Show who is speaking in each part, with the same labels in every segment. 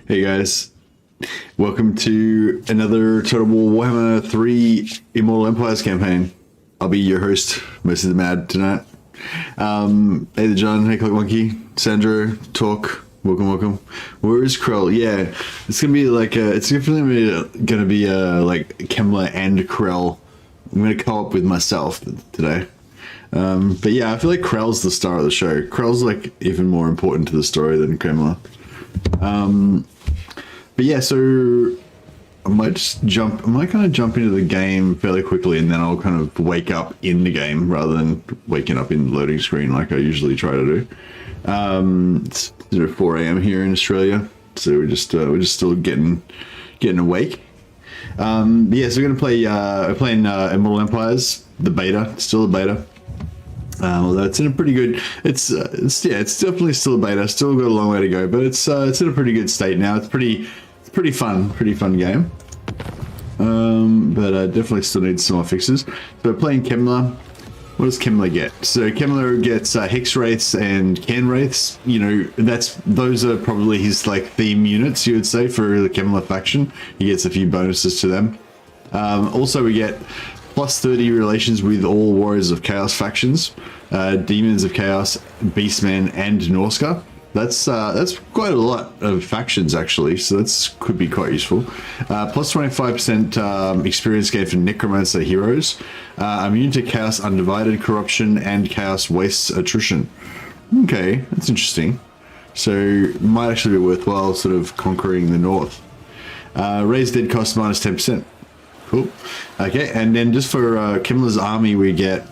Speaker 1: Hey guys, welcome to another Total War Warhammer 3 Immortal Empires campaign. I'll be your host, mostly the Mad, tonight. Hey the John, hey Clock Monkey, Sandro, Talk, welcome. Where is Krell? Yeah, it's gonna be like it's definitely gonna be like Kemmler and Krell. I'm gonna co-op with myself today. But yeah, I feel like Krell's the star of the show. Krell's like even more important to the story than Kemmler. But yeah, so I might kind of jump into the game fairly quickly, and then I'll kind of wake up in the game rather than waking up in the loading screen like I usually try to do. It's 4 a.m. here in Australia, so we're just still getting awake. But yeah, so we're playing Immortal Empires, the beta, still a beta. Although it's in a pretty good, it's definitely still a beta, still got a long way to go, but it's in a pretty good state now. It's pretty fun game. But definitely still needs some more fixes. So we're playing Kemmler. What does Kemmler get? So Kemmler gets Hex Wraiths and Can Wraiths. You know, those are probably his like theme units, you would say, for the Kemmler faction. He gets a few bonuses to them. Also we get plus 30 relations with all Warriors of Chaos factions, Demons of Chaos, Beastmen, and Norska. That's quite a lot of factions actually, so that's could be quite useful. Plus 25% experience gain for Necromancer heroes, immune to Chaos Undivided Corruption and Chaos Wastes Attrition. Okay, that's interesting. So might actually be worthwhile sort of conquering the north. Raise dead cost minus 10%. Cool. Okay, and then just for Kemmler's army, we get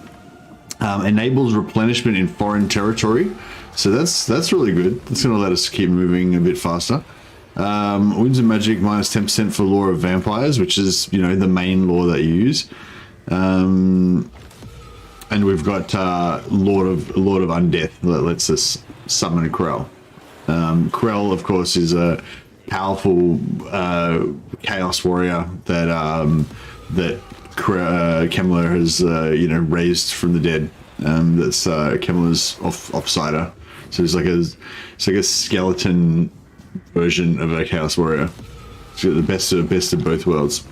Speaker 1: enables replenishment in foreign territory. So that's really good. That's going to let us keep moving a bit faster. Wounds and Magic minus 10% for Law of Vampires, which is, you know, the main law that you use. And we've got Lord of Undeath that lets us summon Krell. Krell, of course, is a powerful chaos warrior that Kemmler has raised from the dead. That's Kemmler's offsider. So it's like a skeleton version of a chaos warrior. It's got the best of both worlds.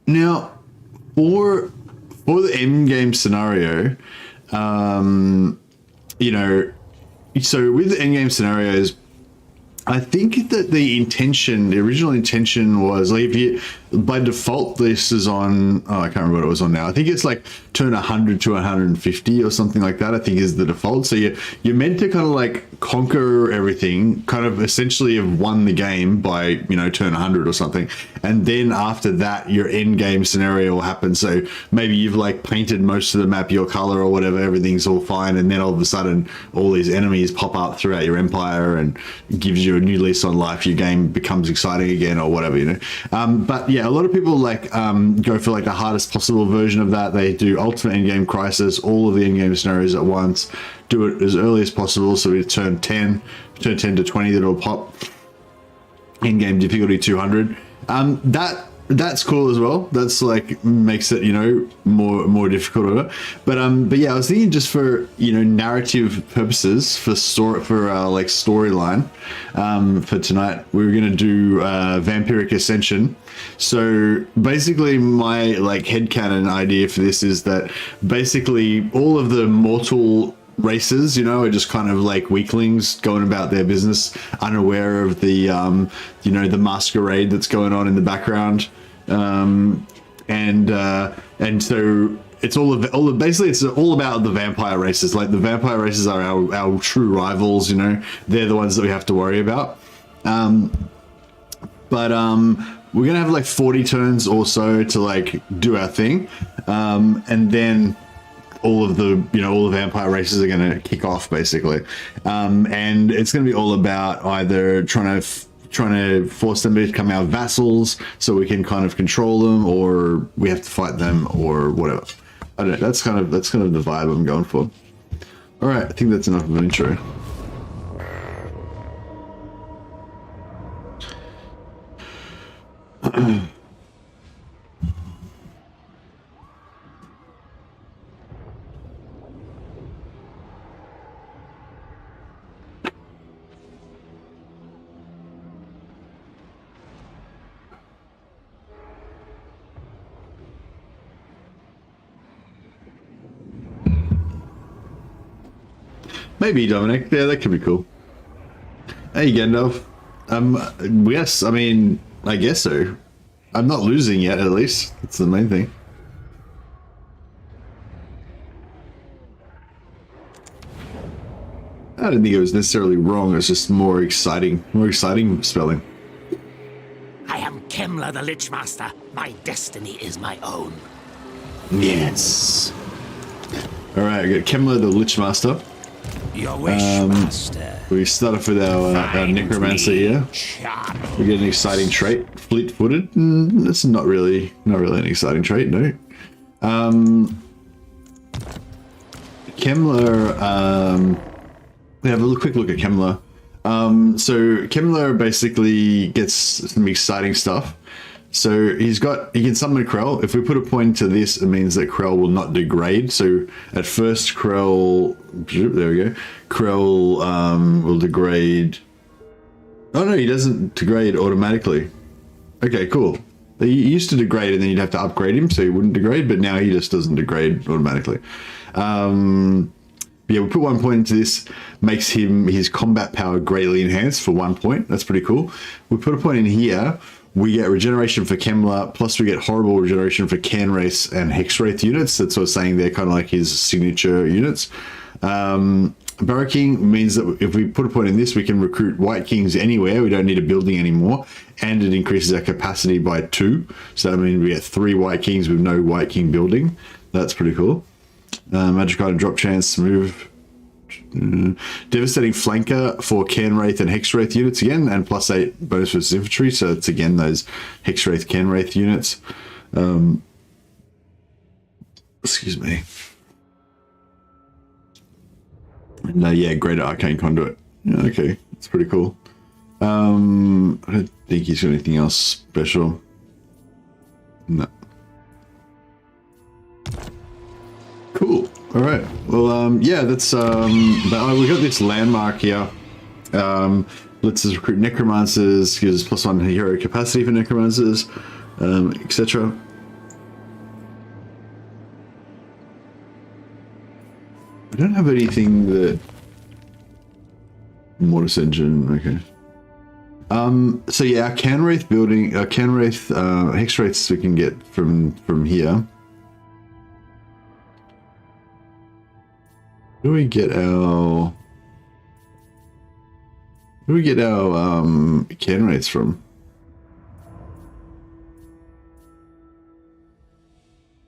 Speaker 1: Now for the end game scenario, so with the end game scenarios, I think that the original intention was like, if you, by default, this is on, I can't remember what it was on now. I think it's like turn 100 to 150 or something like that, I think is the default. So you're meant to kind of like conquer everything, kind of essentially have won the game by, turn 100 or something. And then after that, your end game scenario will happen. So maybe you've like painted most of the map your color or whatever, everything's all fine. And then all of a sudden, all these enemies pop up throughout your empire and gives you a new lease on life. Your game becomes exciting again or whatever, But yeah, a lot of people like go for like the hardest possible version of that. They do ultimate endgame crisis, all of the endgame scenarios at once, do it as early as possible. So we turn 10 to 20 that'll pop. Endgame difficulty 200. That's cool as well. That's like makes it more difficult. But yeah, I was thinking just for narrative purposes for storyline for tonight, we were gonna do Vampiric Ascension. So basically, my like headcanon idea for this is that basically all of the mortal races, are just kind of like weaklings going about their business, unaware of the the masquerade that's going on in the background. And so it's basically it's all about the vampire races. Like the vampire races are our true rivals. They're the ones that we have to worry about. But we're gonna have like 40 turns or so to like do our thing, and then all the vampire races are going to kick off basically, and it's going to be all about either trying to force them to become our vassals so we can kind of control them, or we have to fight them, or whatever. I don't know. That's kind of the vibe I'm going for. All right, I think that's enough of an intro. Maybe Dominic. Yeah, that could be cool. Hey, Gandalf. Yes, I mean, I guess so. I'm not losing yet, at least. That's the main thing. I didn't think it was necessarily wrong. It's just more exciting spelling.
Speaker 2: I am Kemmler the Lich Master. My destiny is my own.
Speaker 1: Yes. All right, I got Kemmler the Lich Master.
Speaker 2: Your wish, Master.
Speaker 1: We start off with our Necromancer here. We get an exciting trait, fleet-footed. That's not really an exciting trait, no. Kemmler. We have a quick look at Kemmler. So Kemmler basically gets some exciting stuff. So he can summon Krell. If we put a point to this, it means that Krell will not degrade. So at first Krell, there we go. Krell will degrade. Oh no, he doesn't degrade automatically. Okay, cool. He used to degrade and then you'd have to upgrade him so he wouldn't degrade, but now he just doesn't degrade automatically. Yeah, we put 1 point into this, makes his combat power greatly enhanced for 1 point. That's pretty cool. We put a point in here. We get regeneration for Kemmler, plus we get horrible regeneration for Canwraith and Hexwraith units. That's what I was saying. They're kind of like his signature units. Barracking means that if we put a point in this, we can recruit White Kings anywhere. We don't need a building anymore. And it increases our capacity by 2. So that means we get 3 White Kings with no White King building. That's pretty cool. Magic item drop chance, move. Devastating flanker for Canwraith and Hexwraith units again, and +8 bonus for infantry. So it's again those Hexwraith Canwraith units. Excuse me. No, yeah, greater arcane conduit. Yeah, okay, that's pretty cool. I don't think he's got anything else special. No. Cool. All right. Well, yeah, that's we got this landmark here. Let's just recruit necromancers, gives us +1 hero capacity for necromancers, etc. We don't have anything that Mortis engine. Okay. So yeah, our Canwraith building, Canwraith Hexwraiths we can get from here. Where do we get our Canwraiths from?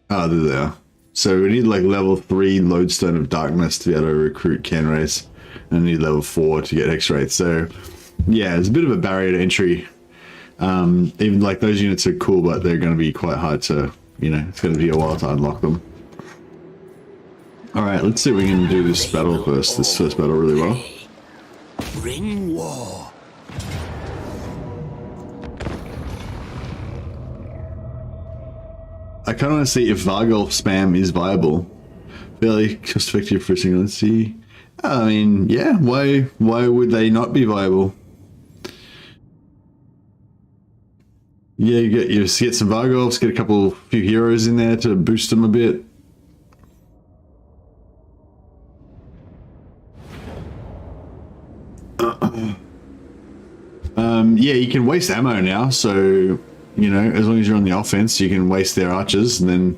Speaker 1: Oh, there they are. So we need like level 3 Lodestone of Darkness to be able to recruit Canwraiths, and we need level 4 to get Hexwraiths. So yeah, it's a bit of a barrier to entry. Even like those units are cool, but they're going to be quite hard to, it's going to be a while to unlock them. All right, let's see if we can do this battle first. This first battle really well.
Speaker 2: Bring war.
Speaker 1: I kind of want to see if Vargolf spam is viable. Fairly cost effective for a single. Let's see. I mean, yeah. Why would they not be viable? Yeah, you get some Vargolfs, get a few heroes in there to boost them a bit. Yeah, you can waste ammo now, so as long as you're on the offense, you can waste their archers, and then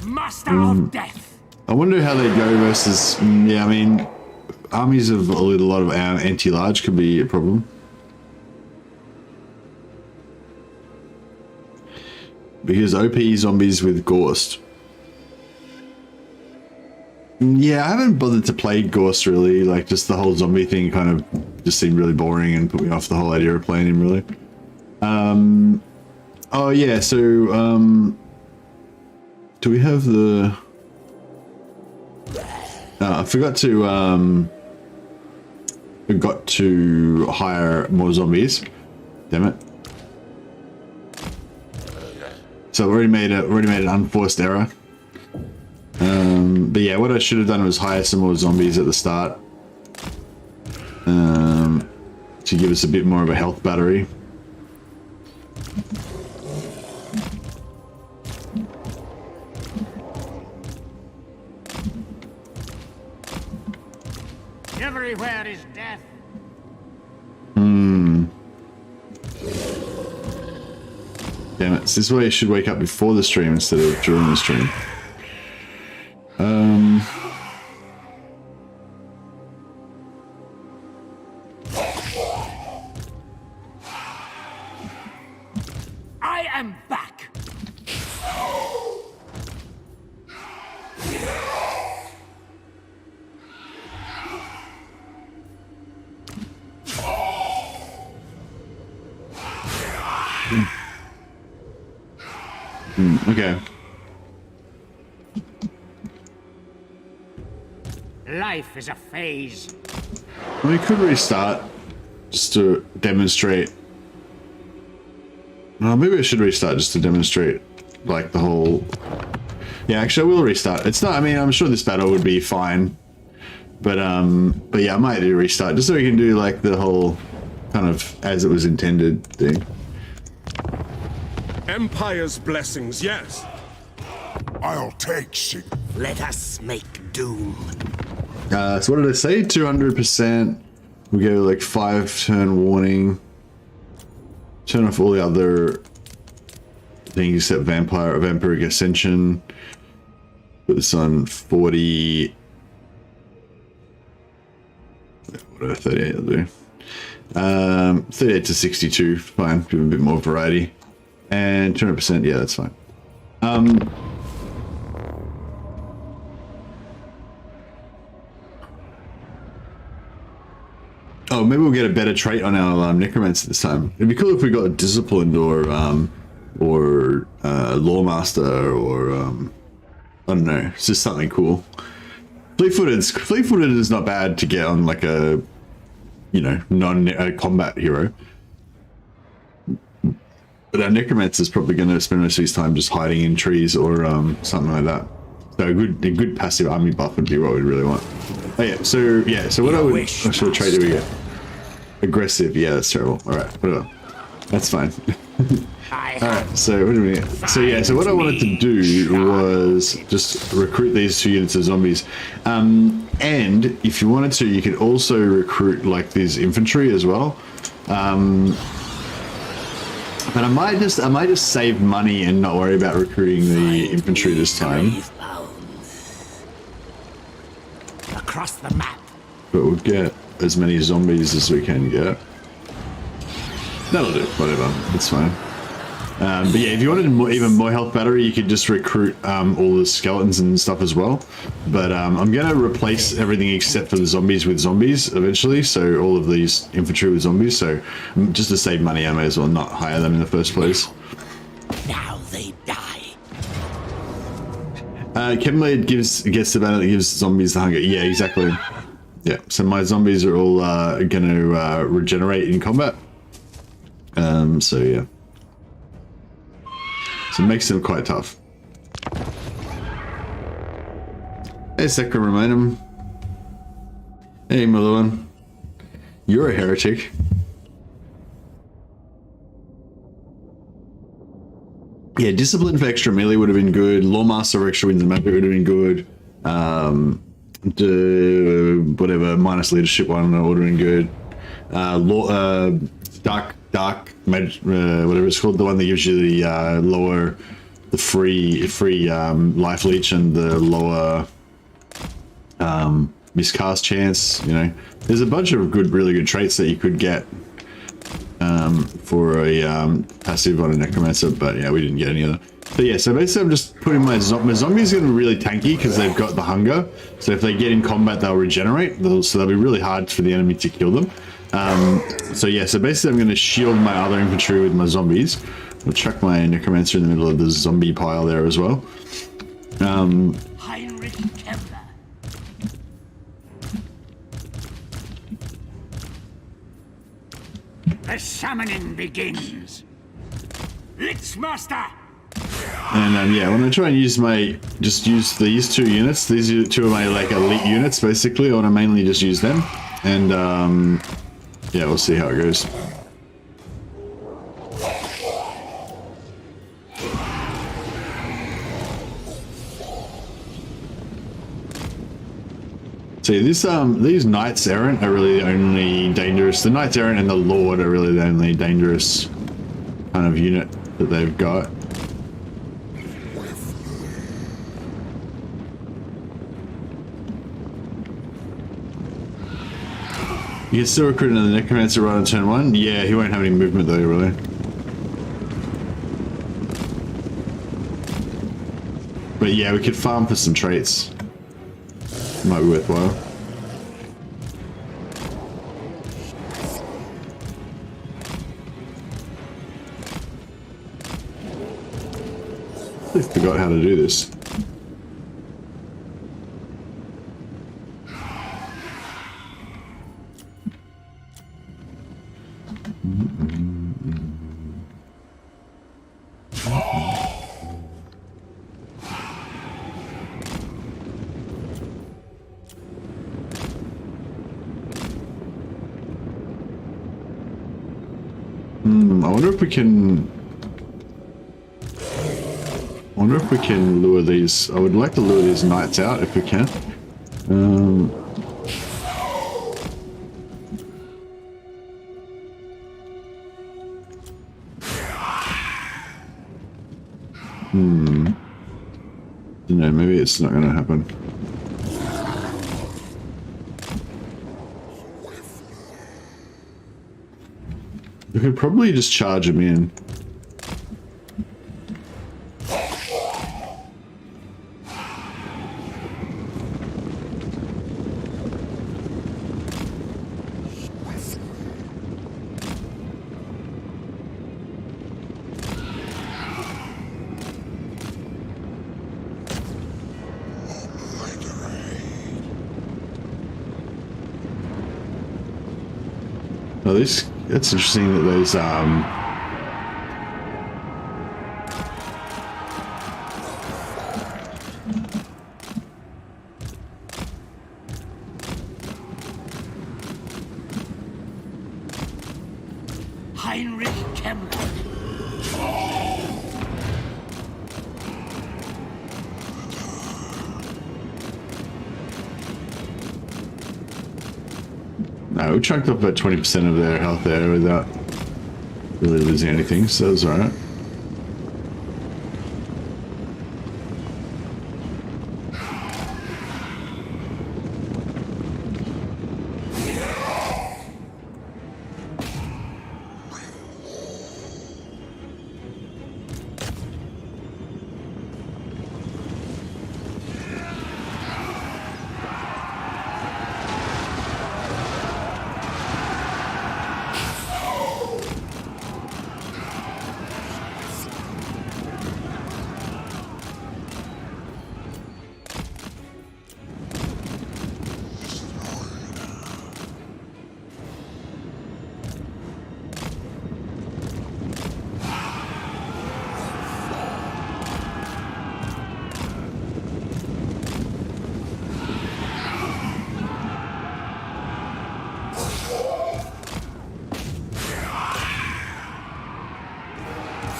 Speaker 2: Master of Death.
Speaker 1: I wonder how they go versus. Yeah, I mean, armies of a lot of anti-large could be a problem. Because OP zombies with Gorst. Yeah, I haven't bothered to play Gorst really. Like, just the whole zombie thing kind of just seemed really boring and put me off the whole idea of playing him really. Oh yeah, so do we have the? I forgot to hire more zombies. Damn it. So we already made an unforced error. But yeah, what I should have done was hire some more zombies at the start, to give us a bit more of a health battery. Damn it. So this way I should wake up before the stream instead of during the stream.
Speaker 2: I am back.
Speaker 1: Okay.
Speaker 2: Life is a phase.
Speaker 1: We could restart just to demonstrate. Well, maybe I should restart just to demonstrate, like, the whole. Yeah, actually, I will restart. It's not. I mean, I'm sure this battle would be fine, but yeah, I might do restart just so we can do like the whole kind of as it was intended thing.
Speaker 3: Empire's blessings, yes.
Speaker 4: I'll take shit.
Speaker 2: Let us make doom.
Speaker 1: So what did I say? 200%. We go like 5-turn warning. Turn off all the other things except vampiric ascension. Put this on 40. Whatever, 38 will do. 38 to 62, fine. Give a bit more variety. And 200%, yeah, that's fine. Oh, maybe we'll get a better trait on our necromancer this time. It'd be cool if we got disciplined or lawmaster or I don't know, it's just something cool. Fleet-footed is not bad to get on like a, you know, non-combat hero. But our necromancer is probably going to spend most of his time just hiding in trees or something like that. So a good passive army buff would be what we'd really want. Oh yeah, so what what sort of trait do we get? Aggressive, yeah, that's terrible. Alright, whatever. That's fine. Alright, so what do we get? So yeah, so what I wanted to do was just recruit these 2 units of zombies. And if you wanted to, you could also recruit like these infantry as well. But I might just save money and not worry about recruiting the infantry this time.
Speaker 2: Across the map.
Speaker 1: But we'll get as many zombies as we can get. That'll do, whatever, it's fine. But yeah, if you wanted even more health battery, you could just recruit all the skeletons and stuff as well. But I'm going to replace everything except for the zombies with zombies eventually. So all of these infantry with zombies. So just to save money, I may as well not hire them in the first place.
Speaker 2: Now they die.
Speaker 1: Kemmler gives zombies the hunger. Yeah, exactly. Yeah, so my zombies are all going to regenerate in combat. So yeah. So it makes them quite tough. Hey, Sacramentum. Hey, my little one. You're a heretic. Yeah, discipline for extra melee would have been good. Lawmaster for extra wins and magic would have been good. Whatever, minus leadership one would have been good. Dark magic, whatever it's called, the one that gives you the lower, the free life leech and the lower miscast chance. You know, there's a bunch of really good traits that you could get for a passive on a necromancer, but yeah, we didn't get any of them. But yeah, so basically I'm just putting my zombies are going to be really tanky because they've got the hunger. So if they get in combat, they'll regenerate. So they'll be really hard for the enemy to kill them. So yeah, so basically I'm going to shield my other infantry with my zombies. I'll chuck my necromancer in the middle of the zombie pile there as well.
Speaker 2: Heinrich Kemmler. The summoning begins. Lichmaster.
Speaker 1: And yeah, when I try and use use these 2 units, these are 2 of my like elite units basically. I want to mainly just use them. And yeah, we'll see how it goes. See, these knights errant are really the only dangerous. The knights errant and the lord are really the only dangerous kind of unit that they've got. You can still recruit another necromancer right on turn 1. Yeah, he won't have any movement though, really. But yeah, we could farm for some traits. Might be worthwhile. I forgot how to do this. I wonder if we can... I wonder if we can lure these... I would like to lure these knights out if we can. You know, maybe it's not going to happen. We could probably just charge him in. Oh, this, it's interesting that there's
Speaker 2: Heinrich Kemmler.
Speaker 1: no, we chunked up about 20% of their health there without really losing anything, so that's alright.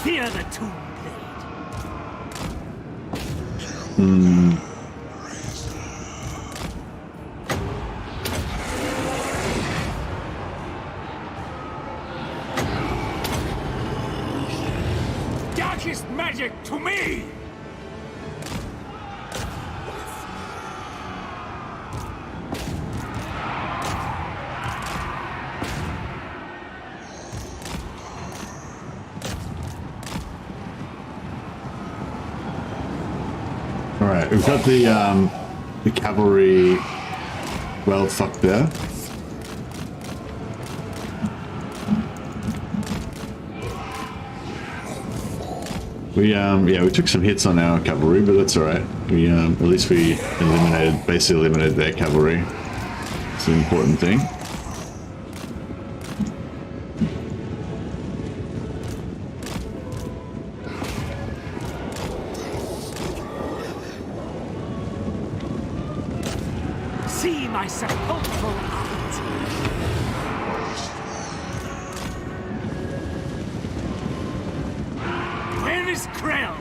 Speaker 2: Fear the tomb blade. Darkest magic to me!
Speaker 1: Alright, we've got the cavalry well fucked there. We yeah, we took some hits on our cavalry, but that's alright. We at least we basically eliminated their cavalry. It's an important thing.
Speaker 2: See my sepulchral art. Where is Krell?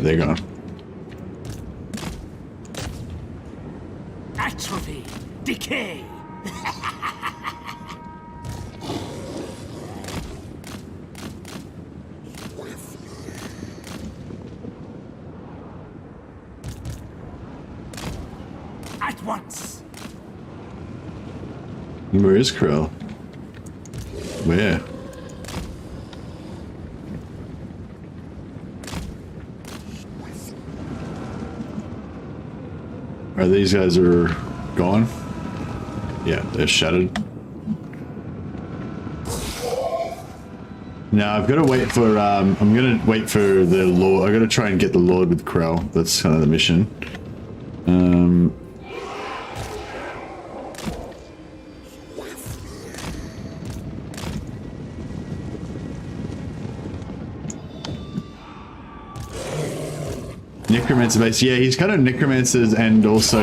Speaker 1: they're gone.
Speaker 2: Atrophy, decay. At once.
Speaker 1: Where is Krell? Where? Are these guys are gone? Yeah, they're shattered. Now I've got to wait for, I'm going to wait for the Lord. I've got to try and get the Lord with Krell. That's kind of the mission. Necromancer base, yeah, he's kind of necromancers and also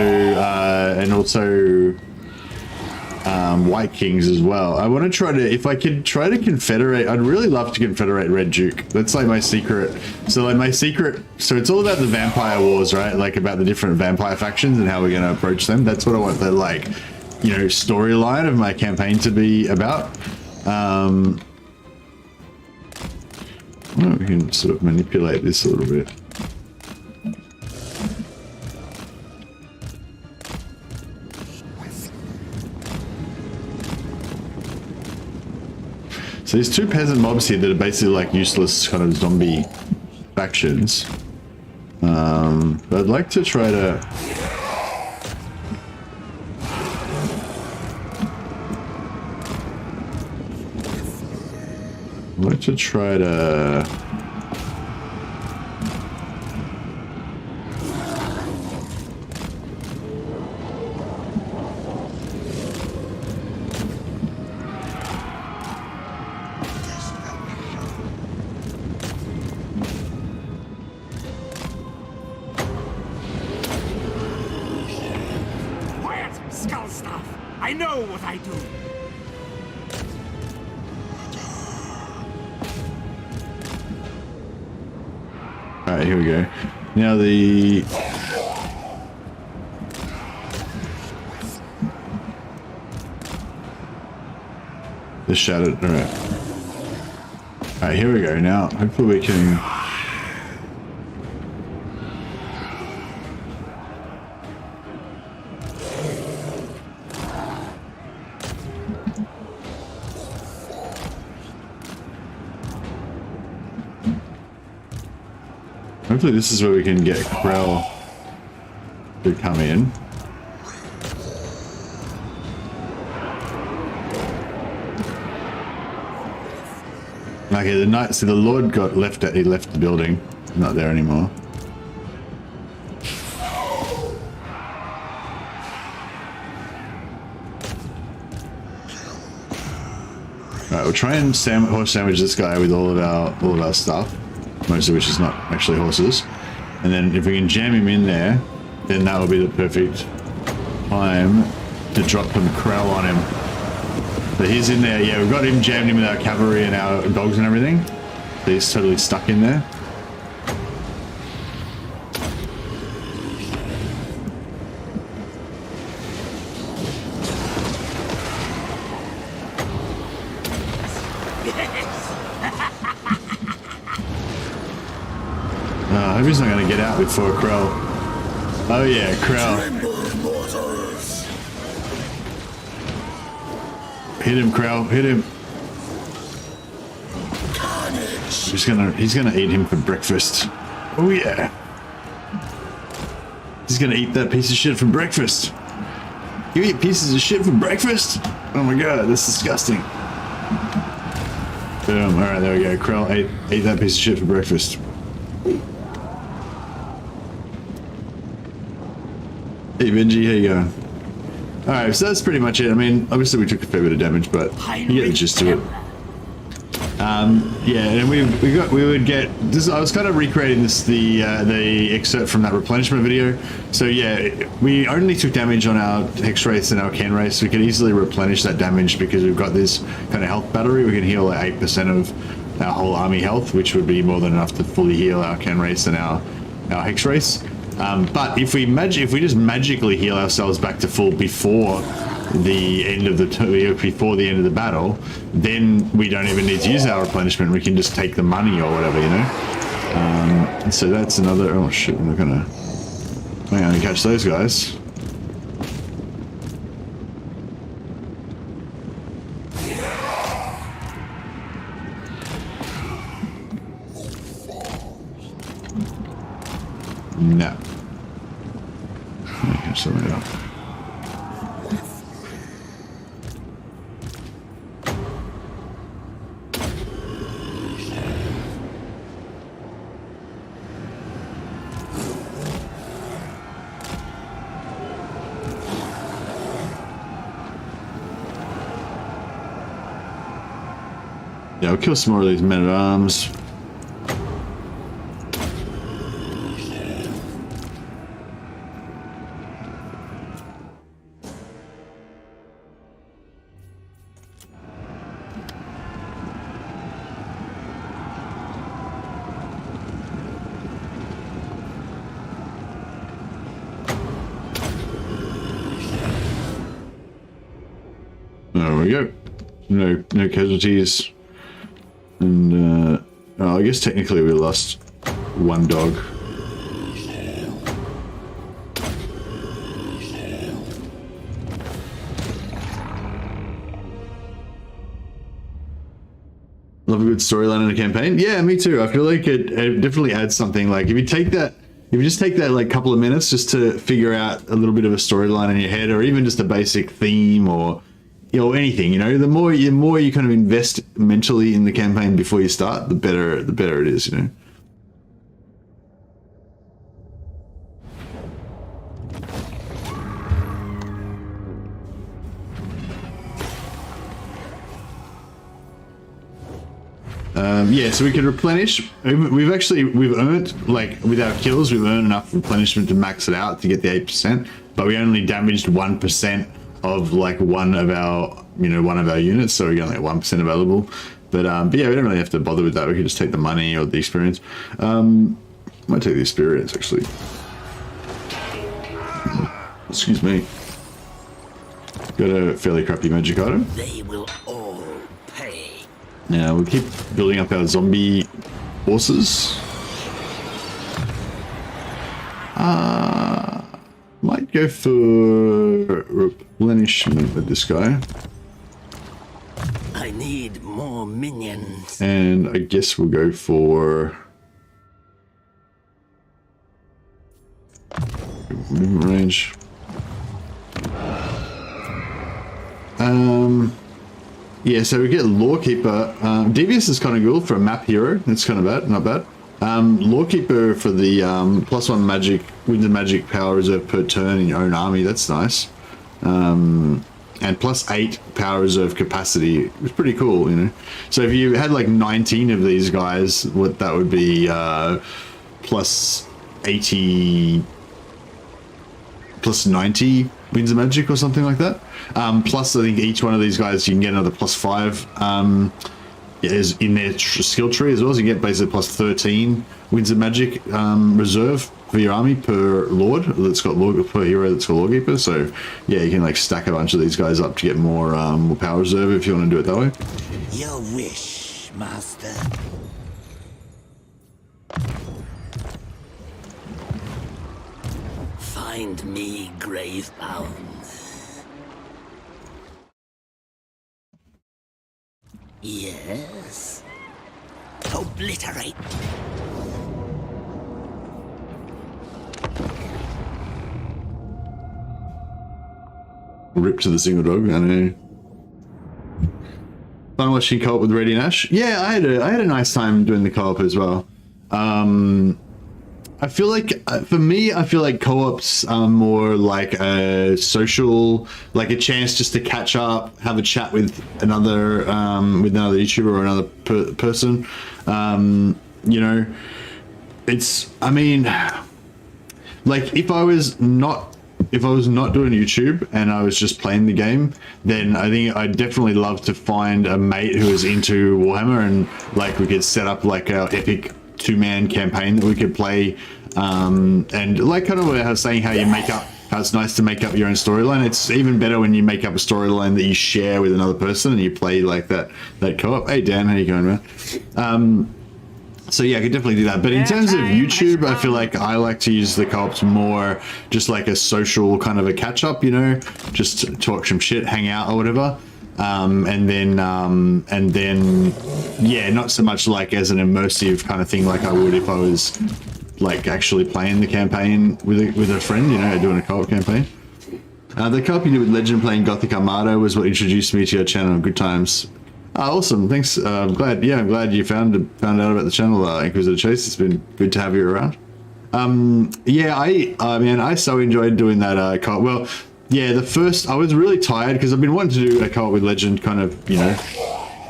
Speaker 1: White Kings as well. I want to try to, if I could try to confederate, I'd really love to confederate Red Duke. That's like my secret. So like my secret, so it's all about the vampire wars, right? Like about the different vampire factions and how we're going to approach them. That's what I want the like, you know, storyline of my campaign to be about. Well, we can sort of manipulate this a little bit. So there's two peasant mobs here that are basically like useless kind of zombie factions. But I'd like to try to... I'd like to try to...
Speaker 2: I know what I do.
Speaker 1: All right, here we go. Now the shattered. All right. All right, here we go. Now, hopefully we can. Hopefully this is where we can get Krell to come in. Okay, the knight, so the Lord got left he left the building. Not there anymore. Alright, we'll try and horse sandwich this guy with all of our stuff. Most of which is not actually horses. And then if we can jam him in there, then that will be the perfect time to drop some Krell on him. So he's in there. Yeah, we've got him jammed in with our cavalry and our dogs and everything. So he's totally stuck in there. I hope he's not going to get out before Krell. Oh yeah, Krell. Hit him, Krell. Hit him. He's gonna eat him for breakfast. Oh yeah. He's gonna eat that piece of shit for breakfast. You eat pieces of shit for breakfast? Oh my god, that's disgusting. Boom. All right, there we go. Krell ate that piece of shit for breakfast. Hey Benji, how you going? Alright, so that's pretty much it. I mean, obviously we took a fair bit of damage, but you get the gist of it. Yeah, and we would get this. I was kind of recreating this the excerpt from that replenishment video. So yeah, we only took damage on our hex race and our can race. We could easily replenish that damage because we've got this kind of health battery. We can heal like 8% of our whole army health, which would be more than enough to fully heal our can race and our our hex race. But if we just magically heal ourselves back to full before the end of the battle, then we don't even need to use our replenishment. We can just take the money or whatever, you know. So that's another. Oh shit! I'm not gonna catch those guys. No. Okay, so yeah. Yeah, I'll kill some more of these men-at-arms. There we go. No casualties. And I guess technically we lost one dog. Love a good storyline in a campaign. Yeah, me too. I feel like it definitely adds something. Like if you just take that like couple of minutes just to figure out a little bit of a storyline in your head, or even just a basic theme, or anything, the more you kind of invest mentally in the campaign before you start, the better it is, Yeah, so we can replenish. We've earned, like, with our kills, we've earned enough replenishment to max it out to get the 8%, but we only damaged 1% of like one of our units, so we only have 1% available. But yeah, we don't really have to bother with that. We can just take the money or the experience. Might take the experience actually. Excuse me. Got a fairly crappy magic item.
Speaker 2: They will all pay.
Speaker 1: Now we'll keep building up our zombie forces. Might go for replenishment with this guy.
Speaker 2: I need more minions.
Speaker 1: And I guess we'll go for movement range. Yeah, so we get Lawkeeper. Devious is kind of cool for a map hero. That's kind of bad, not bad. Lawkeeper for the +1 magic, winds of magic power reserve per turn in your own army. That's nice. And +8 power reserve capacity. It's pretty cool, So if you had like 19 of these guys, what that would be +80, +90 winds of magic or something like that. Plus, I think each one of these guys you can get another +5. Is in their skill tree as well, so you get basically +13 winds of magic reserve for your army per lord that's got per hero that's got Lawkeeper. So yeah, you can like stack a bunch of these guys up to get more power reserve if you want to do it that way.
Speaker 2: Your wish, master. Find me gravebound. Yes. Obliterate.
Speaker 1: Rip to the single dog. I know. Fun watching co-op with Reddy and Ash. Yeah, I had a nice time doing the co-op as well. I feel like, for me, I feel like co-ops are more like a social, like a chance just to catch up, have a chat with another YouTuber or another person. It's, I mean, like if I was not doing YouTube and I was just playing the game, then I think I'd definitely love to find a mate who is into Warhammer, and like we could set up like our epic 2-man campaign that we could play And like kind of what I was saying, how you make up, how it's nice to make up your own storyline. It's even better when you make up a storyline that you share with another person and you play like that co-op. Hey Dan, how you going, man? So yeah, I could definitely do that. But in terms of YouTube, I feel like I like to use the co-ops more just like a social kind of a catch-up, you know, just talk some shit, hang out or whatever. And then yeah, not so much like as an immersive kind of thing like I would if I was like actually playing the campaign with a friend, you know, doing a co-op campaign. The co-op you did with Legend playing Gothic Armada was what introduced me to your channel. Good times. Awesome, thanks. I'm glad you found out about the channel, Inquisitor Chase. It's been good to have you around. Yeah, I so enjoyed doing that co-op. Well, yeah, I was really tired because I've been wanting to do a co-op with Legend kind of, you know,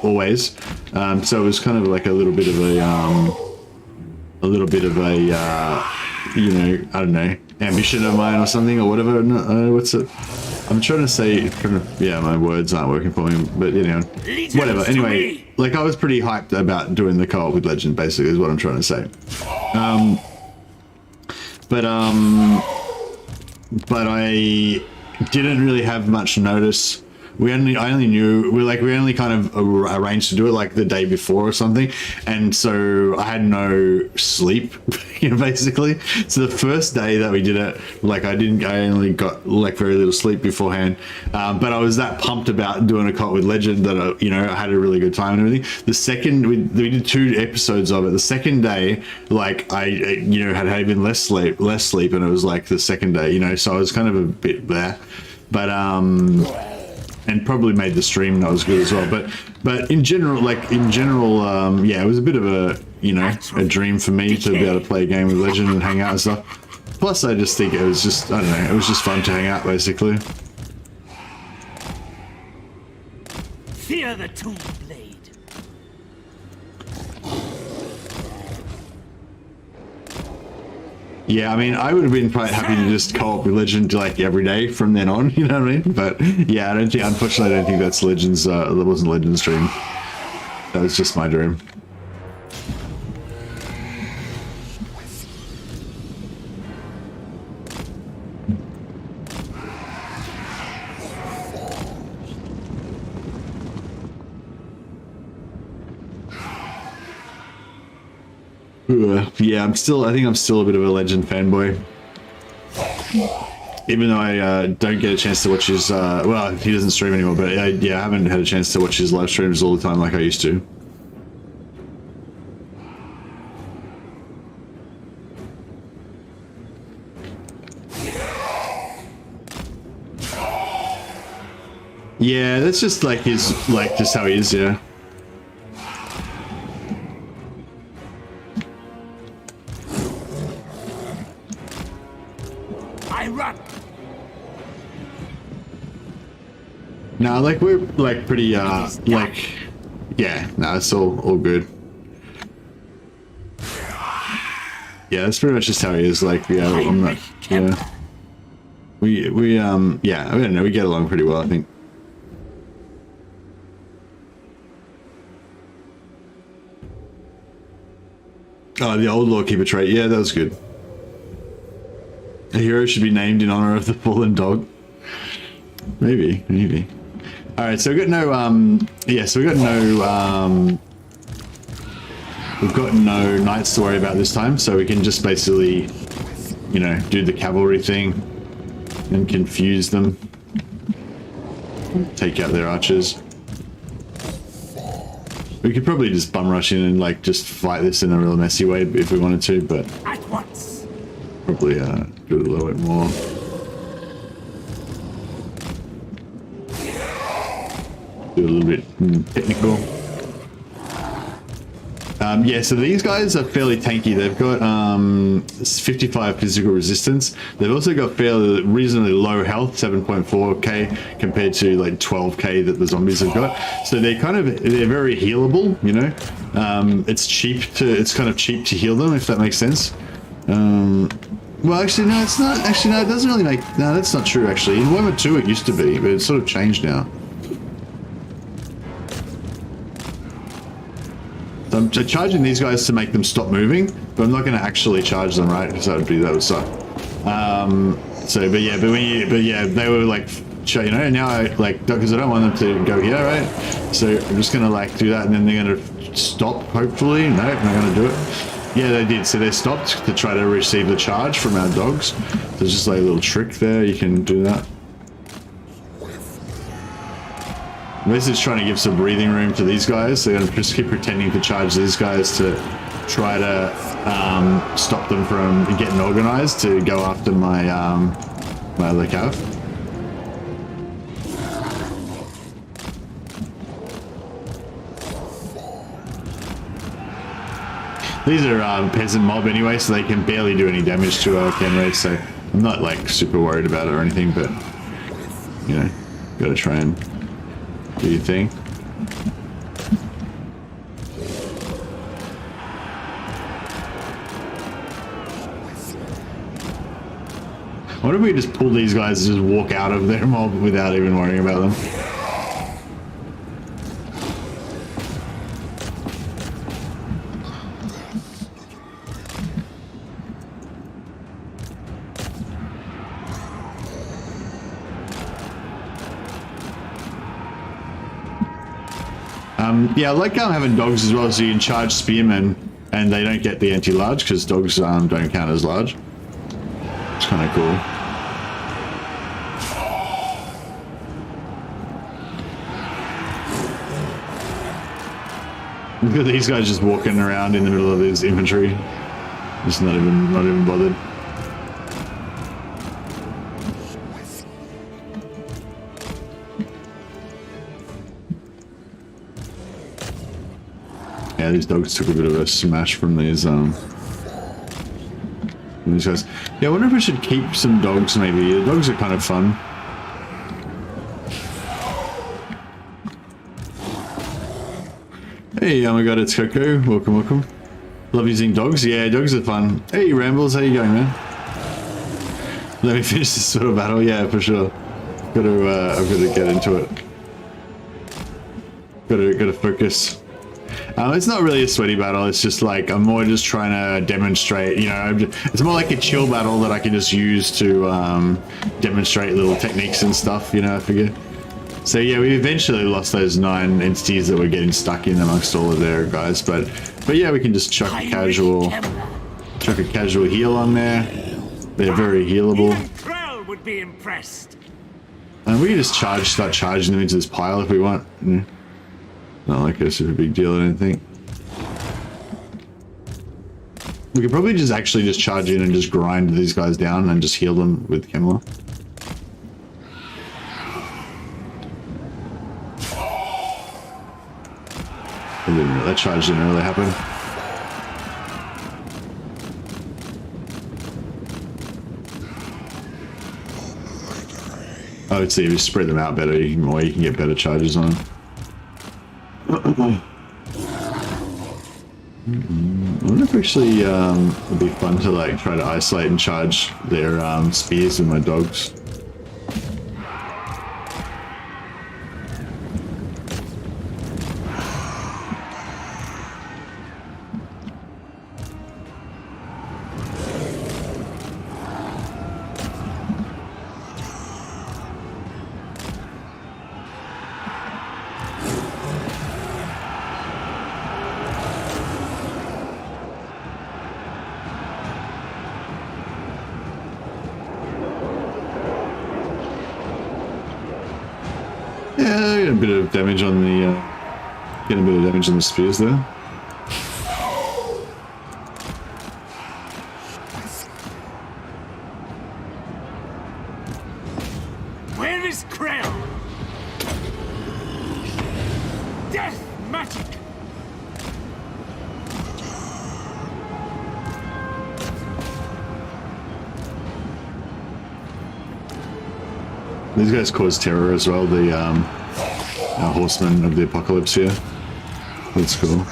Speaker 1: always. So it was kind of like a little bit of a you know, I don't know, ambition of mine or something or whatever. What's it? I'm trying to say, yeah, my words aren't working for me, but you know, whatever. Anyway, like I was pretty hyped about doing the co-op with Legend, basically, is what I'm trying to say. But I didn't really have much notice. I only kind of arranged to do it like the day before or something, and so I had no sleep, you know, basically. So the first day that we did it, like I only got like very little sleep beforehand, but I was that pumped about doing a co-op with Legend that I had a really good time and everything. The second we did 2 episodes of it. The second day, like I had even less sleep, and it was like the second day, you know, so I was kind of a bit there, but and probably made the stream not as good as well, but in general, yeah, it was a bit of a, you know, a dream for me to be able to play a game with Legend and hang out and stuff. Plus I just think it was just, I don't know, it was just fun to hang out basically.
Speaker 2: Fear the two blade.
Speaker 1: Yeah, I mean, I would have been quite happy to just co-op with Legend like every day from then on, you know what I mean? But yeah, unfortunately, I don't think that's Legend's, that wasn't Legend's dream. That was just my dream. Yeah, I think I'm still a bit of a Legend fanboy. Even though I don't get a chance to watch his, well, he doesn't stream anymore, but yeah, I haven't had a chance to watch his live streams all the time like I used to. Yeah, that's just like just how he is, yeah. No, like we're like pretty like, yeah, no, it's all good. Yeah, that's pretty much just how he is. Like, yeah, I'm not, yeah. Yeah, I don't know, we get along pretty well, I think. Oh, the old Lawkeeper trait, yeah, that was good. A hero should be named in honor of the fallen dog. Maybe. All right, so we've got no, yeah, so we've got no knights to worry about this time, so we can just basically, you know, do the cavalry thing and confuse them, take out their archers. We could probably just bum rush in and like just fight this in a real messy way if we wanted to, but
Speaker 2: At once.
Speaker 1: probably do it a little bit more. Do a little bit technical. Yeah, so these guys are fairly tanky. They've got 55 physical resistance. They've also got fairly reasonably low health, 7.4k compared to like 12k that the zombies have got. So they're very healable, you know. It's kind of cheap to heal them, if that makes sense. Well, actually, no, it's not. Actually, no, it doesn't really make. No, that's not true. Actually, in Warhammer 2 it used to be, but it's sort of changed now. So I'm charging these guys to make them stop moving, but I'm not going to actually charge them, right? Because that would suck. So, but yeah, they were like, you know, now I like, because I don't want them to go here, right? So I'm just going to like do that, and then they're going to stop, hopefully. No, not going to do it. Yeah, they did. So they stopped to try to receive the charge from our dogs. There's just like a little trick there. You can do that. This is trying to give some breathing room to these guys. They're going to just keep pretending to charge these guys to try to stop them from getting organized to go after my my other cav. These are peasant mob anyway, so they can barely do any damage to our Kemmler, so I'm not like super worried about it or anything, but you know, gotta try and do your thing. I wonder if we just pull these guys and just walk out of their mob without even worrying about them. Yeah, I like having dogs as well, so you can charge spearmen and they don't get the anti-large because dogs don't count as large. It's kind of cool. Look at these guys just walking around in the middle of his infantry. Just not even bothered. Yeah, these dogs took a bit of a smash from these guys. Yeah, I wonder if I should keep some dogs maybe. The dogs are kind of fun. Hey, oh my god, it's Coco. Welcome, welcome. Love using dogs. Yeah, dogs are fun. Hey, Rambles, how you going, man? Let me finish this sort of battle. Yeah, for sure. I've got to get into it. Got to focus. It's not really a sweaty battle, it's just like, I'm more just trying to demonstrate, you know, it's more like a chill battle that I can just use to demonstrate little techniques and stuff, you know, I figure. So yeah, we eventually lost those 9 entities that were getting stuck in amongst all of their guys, but yeah, we can just chuck a casual heal on there. They're very healable.
Speaker 2: Even Krell would be impressed.
Speaker 1: And we can just start charging them into this pile if we want. Not like a super big deal, I don't think. We could probably just actually just charge in and just grind these guys down and just heal them with Kemmler. That charge didn't really happen. I would say if you spread them out better, you can get better charges on them. I wonder if actually it'd be fun to like try to isolate and charge their spears with my dogs. Yeah, get a bit of damage on the spears there.
Speaker 2: Where is Krell? Death magic.
Speaker 1: These guys cause terror as well, the horsemen of the apocalypse here. That's cool.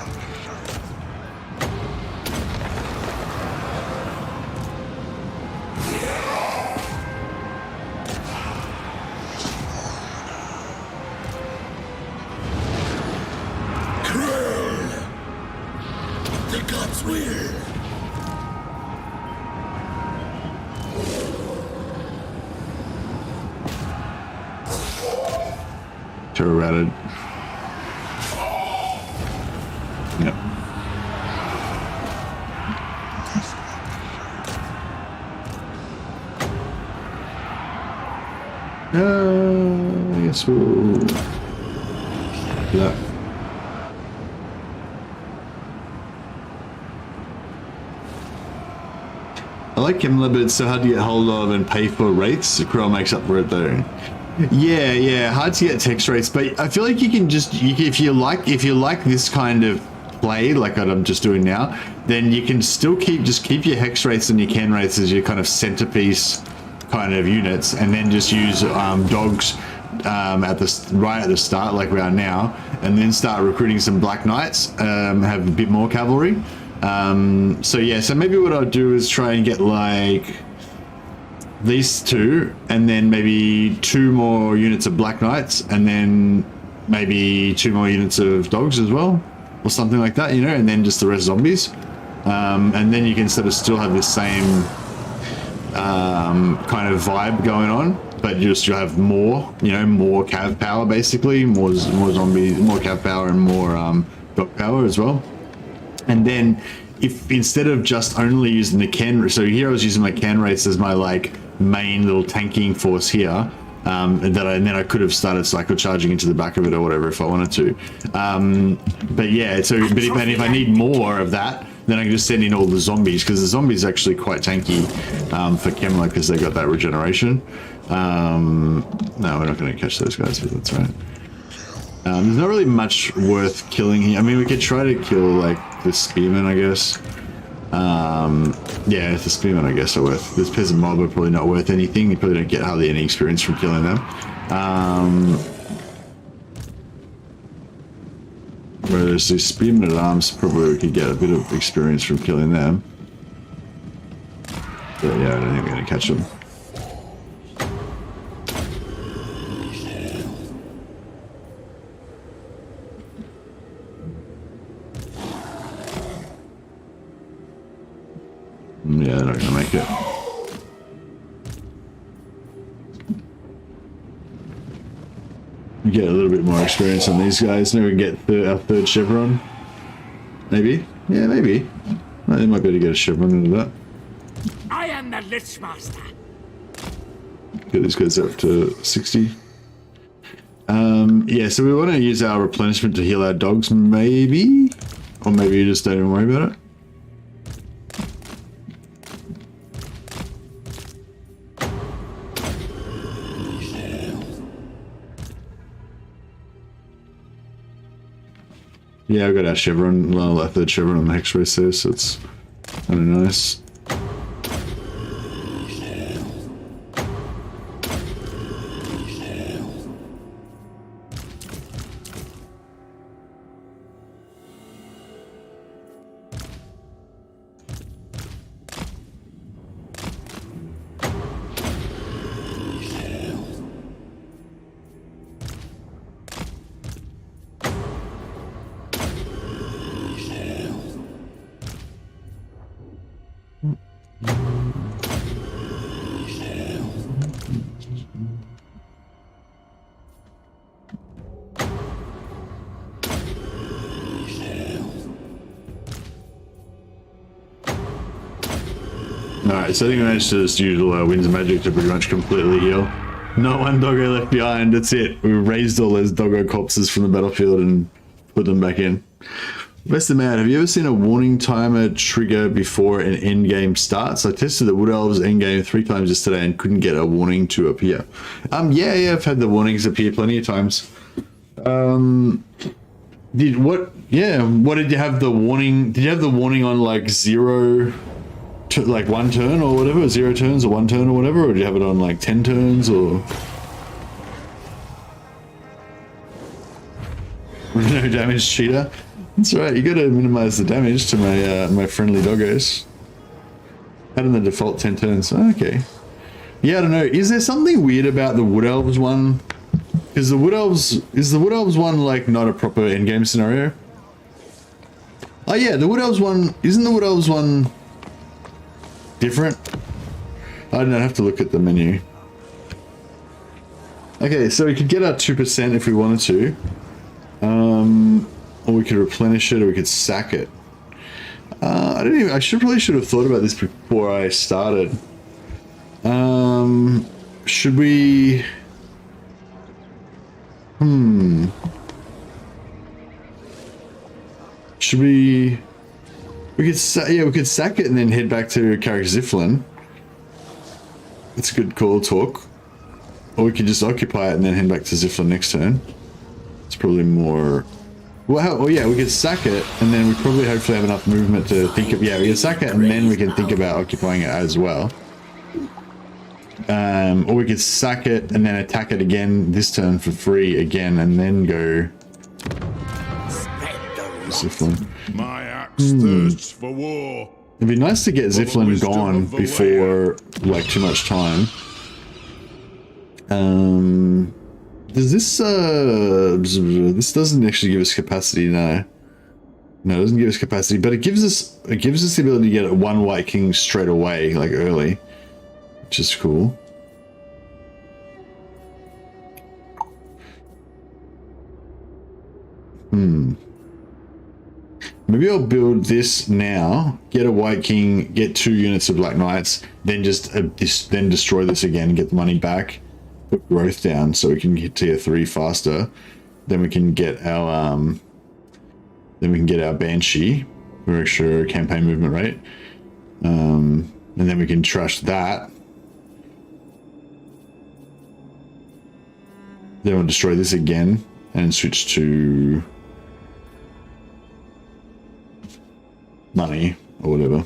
Speaker 1: terror routed. Yep. I guess we'll do that. I like Kemmler, but it's so hard to get hold of and pay for rates. Krell makes up for it though. Yeah, hard to get text rates, but I feel like you can just, if you like this kind of play, like what I'm just doing now, then you can still keep your hex rates and your can rates as your kind of centerpiece kind of units, and then just use dogs right at the start, like we are now, and then start recruiting some Black Knights, have a bit more cavalry. So yeah, so maybe what I'll do is try and get like these two, and then maybe 2 more units of Black Knights, and then maybe 2 more units of dogs as well, or something like that, you know, and then just the rest zombies. And then you can sort of still have the same kind of vibe going on, but you'll have more, you know, more cav power, basically, more zombies, more cav power, and more dog power as well. And then if instead of just only using the can, so here I was using my can rates as my like main little tanking force here, and then I could have started cycle charging into the back of it or whatever if I wanted to. But yeah, so but if I need more of that, then I can just send in all the zombies, because the zombies are actually quite tanky for Kemmler, because they got that regeneration. No, we're not going to catch those guys, but that's right. There's not really much worth killing here. I mean, we could try to kill like the spearmen, I guess. Yeah, the spearmen, I guess, are worth. This peasant mob are probably not worth anything. You probably don't get hardly any experience from killing them. Whereas the spearmen at arms, probably we could get a bit of experience from killing them. But yeah, I don't think we're going to catch them. Yeah, they're not going to make it. We get a little bit more experience on these guys. Now we can get our 3rd chevron. Maybe? Yeah, maybe. Well, they might be able to get a chevron into that.
Speaker 2: I am the Lich Master.
Speaker 1: Get these guys up to 60. Yeah, so we want to use our replenishment to heal our dogs, maybe? Or maybe you just don't even worry about it. Yeah, I've got our chevron, well, our 3rd chevron on the hex race there, so it's kind of nice. Alright, so I think I managed to just use all our winds of magic to pretty much completely heal. Not one doggo left behind, that's it. We raised all those doggo corpses from the battlefield and put them back in. Best of man, have you ever seen a warning timer trigger before an endgame starts? I tested the Wood Elves endgame 3 times yesterday and couldn't get a warning to appear. Yeah, I've had the warnings appear plenty of times. What did you have the warning? Did you have the warning on like 0... like 1 turn or whatever, 0 turns or 1 turn or whatever, or did you have it on like 10 turns or no damage cheater? That's right, you gotta minimize the damage to my my friendly doggos. Had in the default 10 turns. Okay. Yeah, I don't know. Is there something weird about the Wood Elves one? Is the Wood Elves one like not a proper endgame scenario? Oh yeah, the Wood Elves one, isn't the Wood Elves one different? I don't know, I have to look at the menu. Okay, so we could get our 2% if we wanted to. Or we could replenish it, or we could sack it. I don't even. I probably should have thought about this before I started. Should we? Should we? We could we could sack it and then head back to Carrick Ziflin. That's a good call, talk. Or we could just occupy it and then head back to Ziflin next turn. It's probably more. Well, yeah, we could sack it, and then we probably hopefully have enough movement to think of. Yeah, we can sack it, and then we can think about occupying it as well. Or we could sack it and then attack it again this turn for free again, and then go. Ziflin.
Speaker 3: My axe thirsts for war.
Speaker 1: It'd be nice to get Ziflin gone before like too much time. Does this this doesn't actually give us capacity, no. No, it doesn't give us capacity, but it gives us the ability to get one White King straight away, like early, which is cool. Maybe I'll build this now, get a White King, get 2 units of Black Knights, then just then destroy this again and get the money back. Put growth down so we can get tier 3 faster. Then we can get our Banshee for extra campaign movement rate. And then we can trash that. Then we'll destroy this again and switch to money or whatever.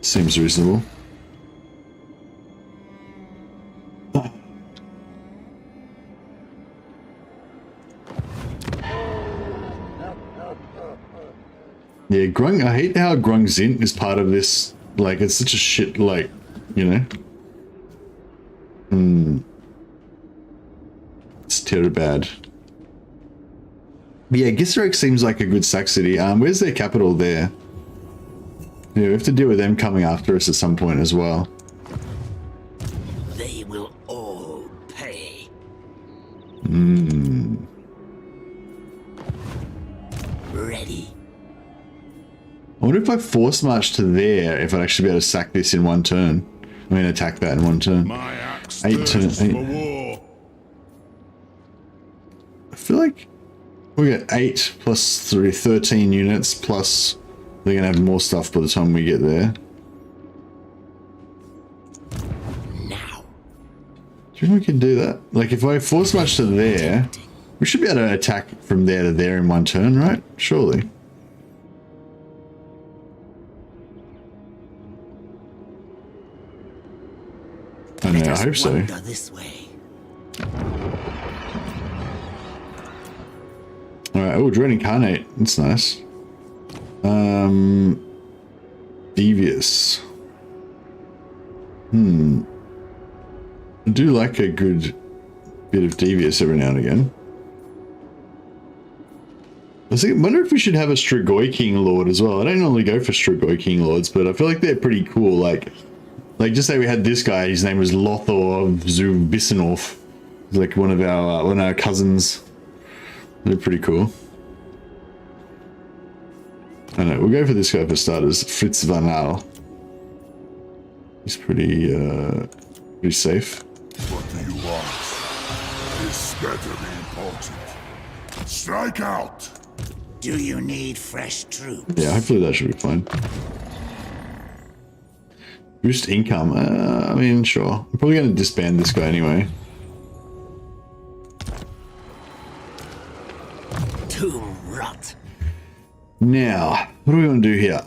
Speaker 1: Seems reasonable. Yeah, Grung, I hate how Grung Zint is part of this. Like, it's such a shit, like, you know. It's terribly bad. But yeah, Gisarek seems like a good sack city. Where's their capital there? Yeah, we have to deal with them coming after us at some point as well.
Speaker 2: They will all pay. Ready.
Speaker 1: I wonder if I force march to there, if I'd actually be able to sack this in one turn. I mean, attack that in one turn.
Speaker 3: My axe
Speaker 1: 8 turns.
Speaker 3: for war.
Speaker 1: I feel like we get 8 plus 3, 13 units plus. They're gonna have more stuff by the time we get there.
Speaker 2: Now.
Speaker 1: Do you think we can do that? Like, if I force march to there, we should be able to attack from there to there in one turn, right? Surely. I know, I hope so.
Speaker 2: This way.
Speaker 1: Alright, oh, Dread Incarnate. That's nice. Devious. I do like a good bit of Devious every now and again. I wonder if we should have a Strigoi King Lord as well. I don't normally go for Strigoi King Lords, but I feel like they're pretty cool. Like just say we had this guy, his name was Lothor of Zubisinov. He's like one of our cousins. They're pretty cool. I know, we'll go for this guy for starters, Fritz Van Aal. He's pretty safe.
Speaker 4: What do you want? This better be important. Strike out!
Speaker 2: Do you need fresh troops?
Speaker 1: Yeah, hopefully that should be fine. Boost income. I mean, sure. I'm probably going to disband this guy anyway.
Speaker 2: Tomb rot.
Speaker 1: Now, what do we want to do here?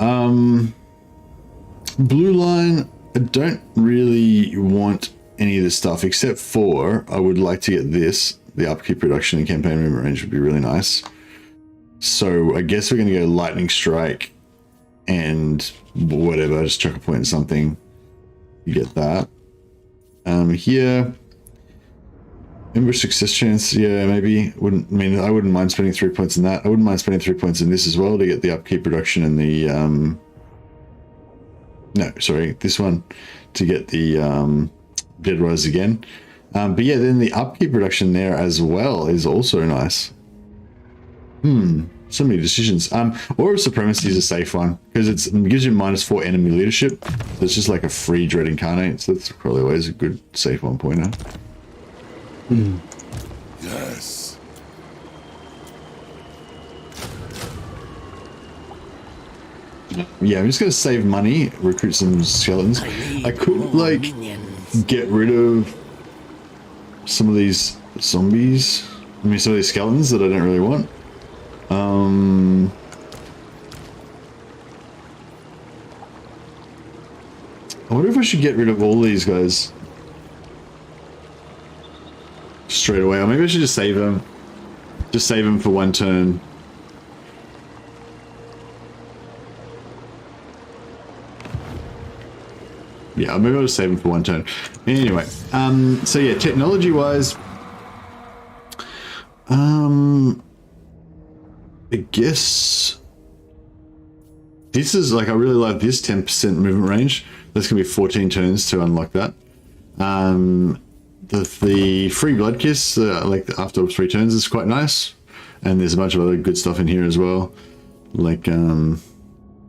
Speaker 1: Blue line, I don't really want any of this stuff except for I would like to get this. The upkeep reduction and campaign movement range would be really nice. So I guess we're going to go lightning strike and whatever, just chuck a point in something. You get that. Here, ambush success chance. Yeah, maybe. I wouldn't mind spending 3 points in that. I wouldn't mind spending 3 points in this as well to get the upkeep reduction and the No, sorry, this one to get the Dead Rise again. But yeah, then the upkeep reduction there as well is also nice. So many decisions. Aura of Supremacy is a safe one because it gives you -4 enemy leadership. So it's just like a free Dread Incarnate. So that's probably always a good safe one pointer.
Speaker 4: Yes.
Speaker 1: Yeah, I'm just gonna save money, recruit some skeletons. I could like get rid of some of these zombies. I mean, some of these skeletons that I don't really want. I wonder if I should get rid of all these guys straight away, or maybe I should just save them. Just save them for one turn. Yeah, maybe I'll just save them for one turn. Anyway, so yeah, technology-wise, I guess this is like, I really love this 10% movement range. That's gonna be 14 turns to unlock that. The free blood kiss, like after 3 turns, is quite nice, and there's a bunch of other good stuff in here as well, like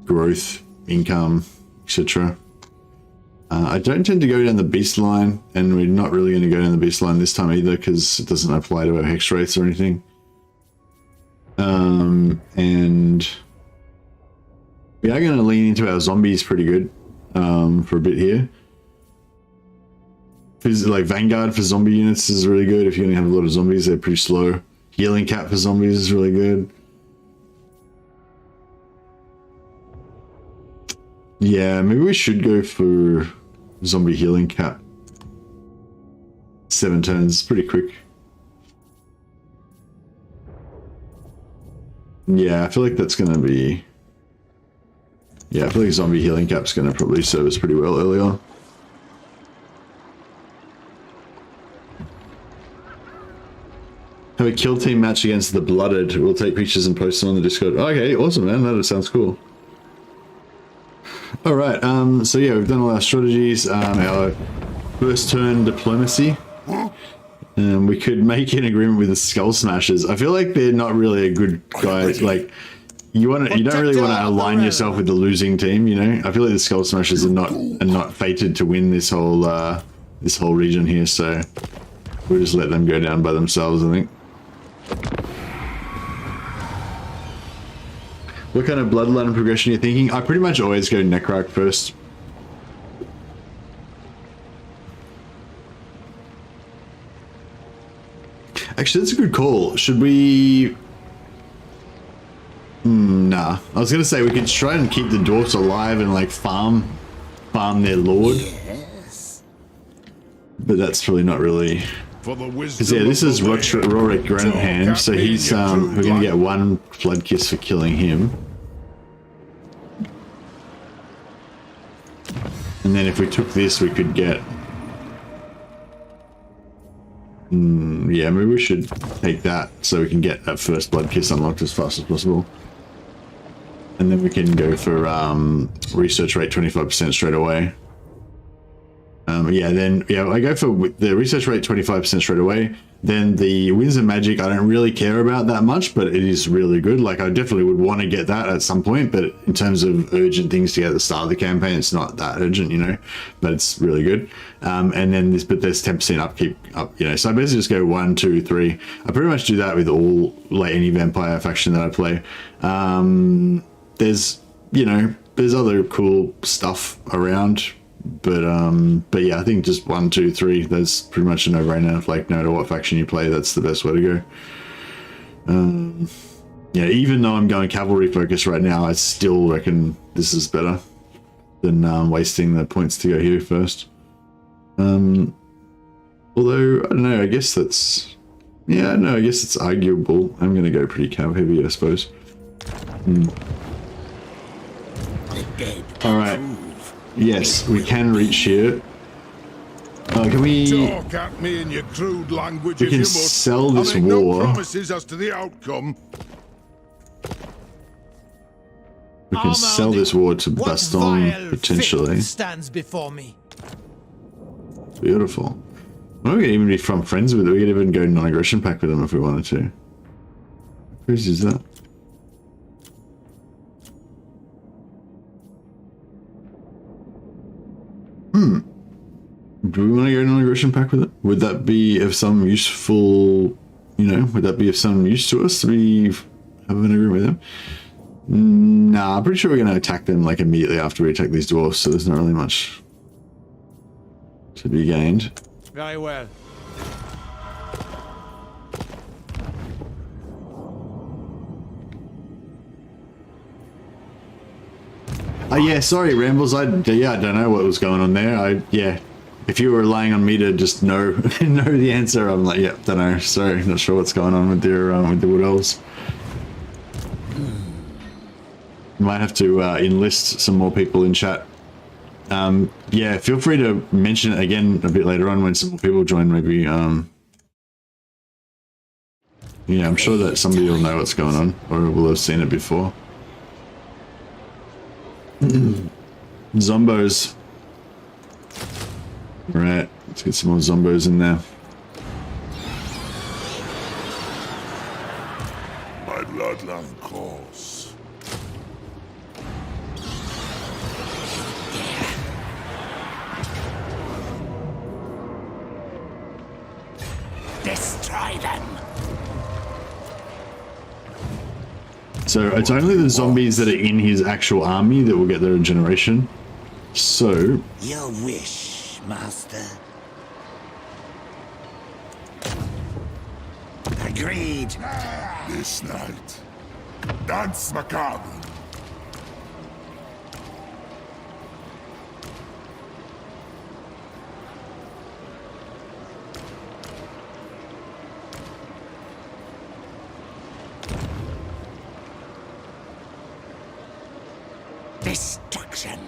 Speaker 1: growth, income, etc. I don't tend to go down the beast line, and we're not really going to go down the beast line this time either because it doesn't apply to our hex rates or anything. And we are going to lean into our zombies pretty good for a bit here. Like Vanguard for zombie units is really good. If you're going to have a lot of zombies, they're pretty slow. Healing cap for zombies is really good. Yeah, maybe we should go for zombie healing cap. 7 turns, pretty quick. Yeah, I feel like that's going to be... Yeah, I feel like zombie healing cap's going to probably serve us pretty well early on. Have a kill team match against the Blooded. We'll take pictures and post them on the Discord. Okay, awesome, man. That sounds cool. All right, so yeah, we've done all our strategies. Our first turn diplomacy. We could make an agreement with the Skull Smashers. I feel like they're not really a good guy. Like, you don't really want to align yourself with the losing team. You know, I feel like the Skull Smashers are not fated to win this whole region here. So we'll just let them go down by themselves, I think. What kind of bloodline progression are you thinking? I pretty much always go Necrarch first. Actually, that's a good call. Should we... Nah. I was going to say we could try and keep the dwarfs alive and like farm their lord.
Speaker 2: Yes.
Speaker 1: But that's probably not really... Because yeah, this is Rorik Granthand, so he's we're going to get 1 blood kiss for killing him. And then if we took this, we could get... yeah, maybe we should take that so we can get that first blood kiss unlocked as fast as possible. And then we can go for research rate 25% straight away. I go for the research rate 25% straight away. Then the Winds of Magic, I don't really care about that much, but it is really good. Like, I definitely would want to get that at some point, but in terms of urgent things to get at the start of the campaign, it's not that urgent, you know, but it's really good. And then there's 10% upkeep up, you know, so I basically just go 1, 2, 3. I pretty much do that with all, like, any vampire faction that I play. There's, you know, there's other cool stuff around. But yeah, I think just 1, 2, 3. That's pretty much a no-brainer. Like, no matter what faction you play, that's the best way to go. Yeah, even though I'm going cavalry focus right now, I still reckon this is better than wasting the points to go here first. Although I don't know, I guess that's I guess it's arguable. I'm gonna go pretty cav heavy, I suppose. All right. Yes, we can reach here. Can we...
Speaker 3: Talk at me in your crude language
Speaker 1: We can sell this
Speaker 3: I make no
Speaker 1: war.
Speaker 3: promises as to the outcome.
Speaker 1: We can sell this war to
Speaker 5: What
Speaker 1: Baston
Speaker 5: vile
Speaker 1: potentially.
Speaker 5: filth stands before me.
Speaker 1: Beautiful. Well, we could even be from friends with it. We could even go non-aggression pact with them if we wanted to. How crazy is that? Do we want to go non-aggression pact with it? Would that be of some useful, would that be of some use to us? Do we have an agreement with them? Nah, I'm pretty sure we're going to attack them like immediately after we attack these dwarfs, so there's not really much to be gained.
Speaker 5: Very well.
Speaker 1: Yeah, sorry, Rambles. I don't know what was going on there. If you were relying on me to just know the answer, I'm like, don't know. Sorry, not sure what's going on with the Wood Elves. Might have to enlist some more people in chat. Feel free to mention it again a bit later on when some more people join. Maybe, I'm sure that somebody will know what's going on or will have seen it before. Zombos. Right, let's get some more zombos in there.
Speaker 4: My bloodline calls.
Speaker 2: Destroy them.
Speaker 1: So it's only the zombies that are in his actual army that will get their regeneration. So
Speaker 2: Your wish, master. Agreed.
Speaker 4: This night, dance macabre.
Speaker 2: Destruction.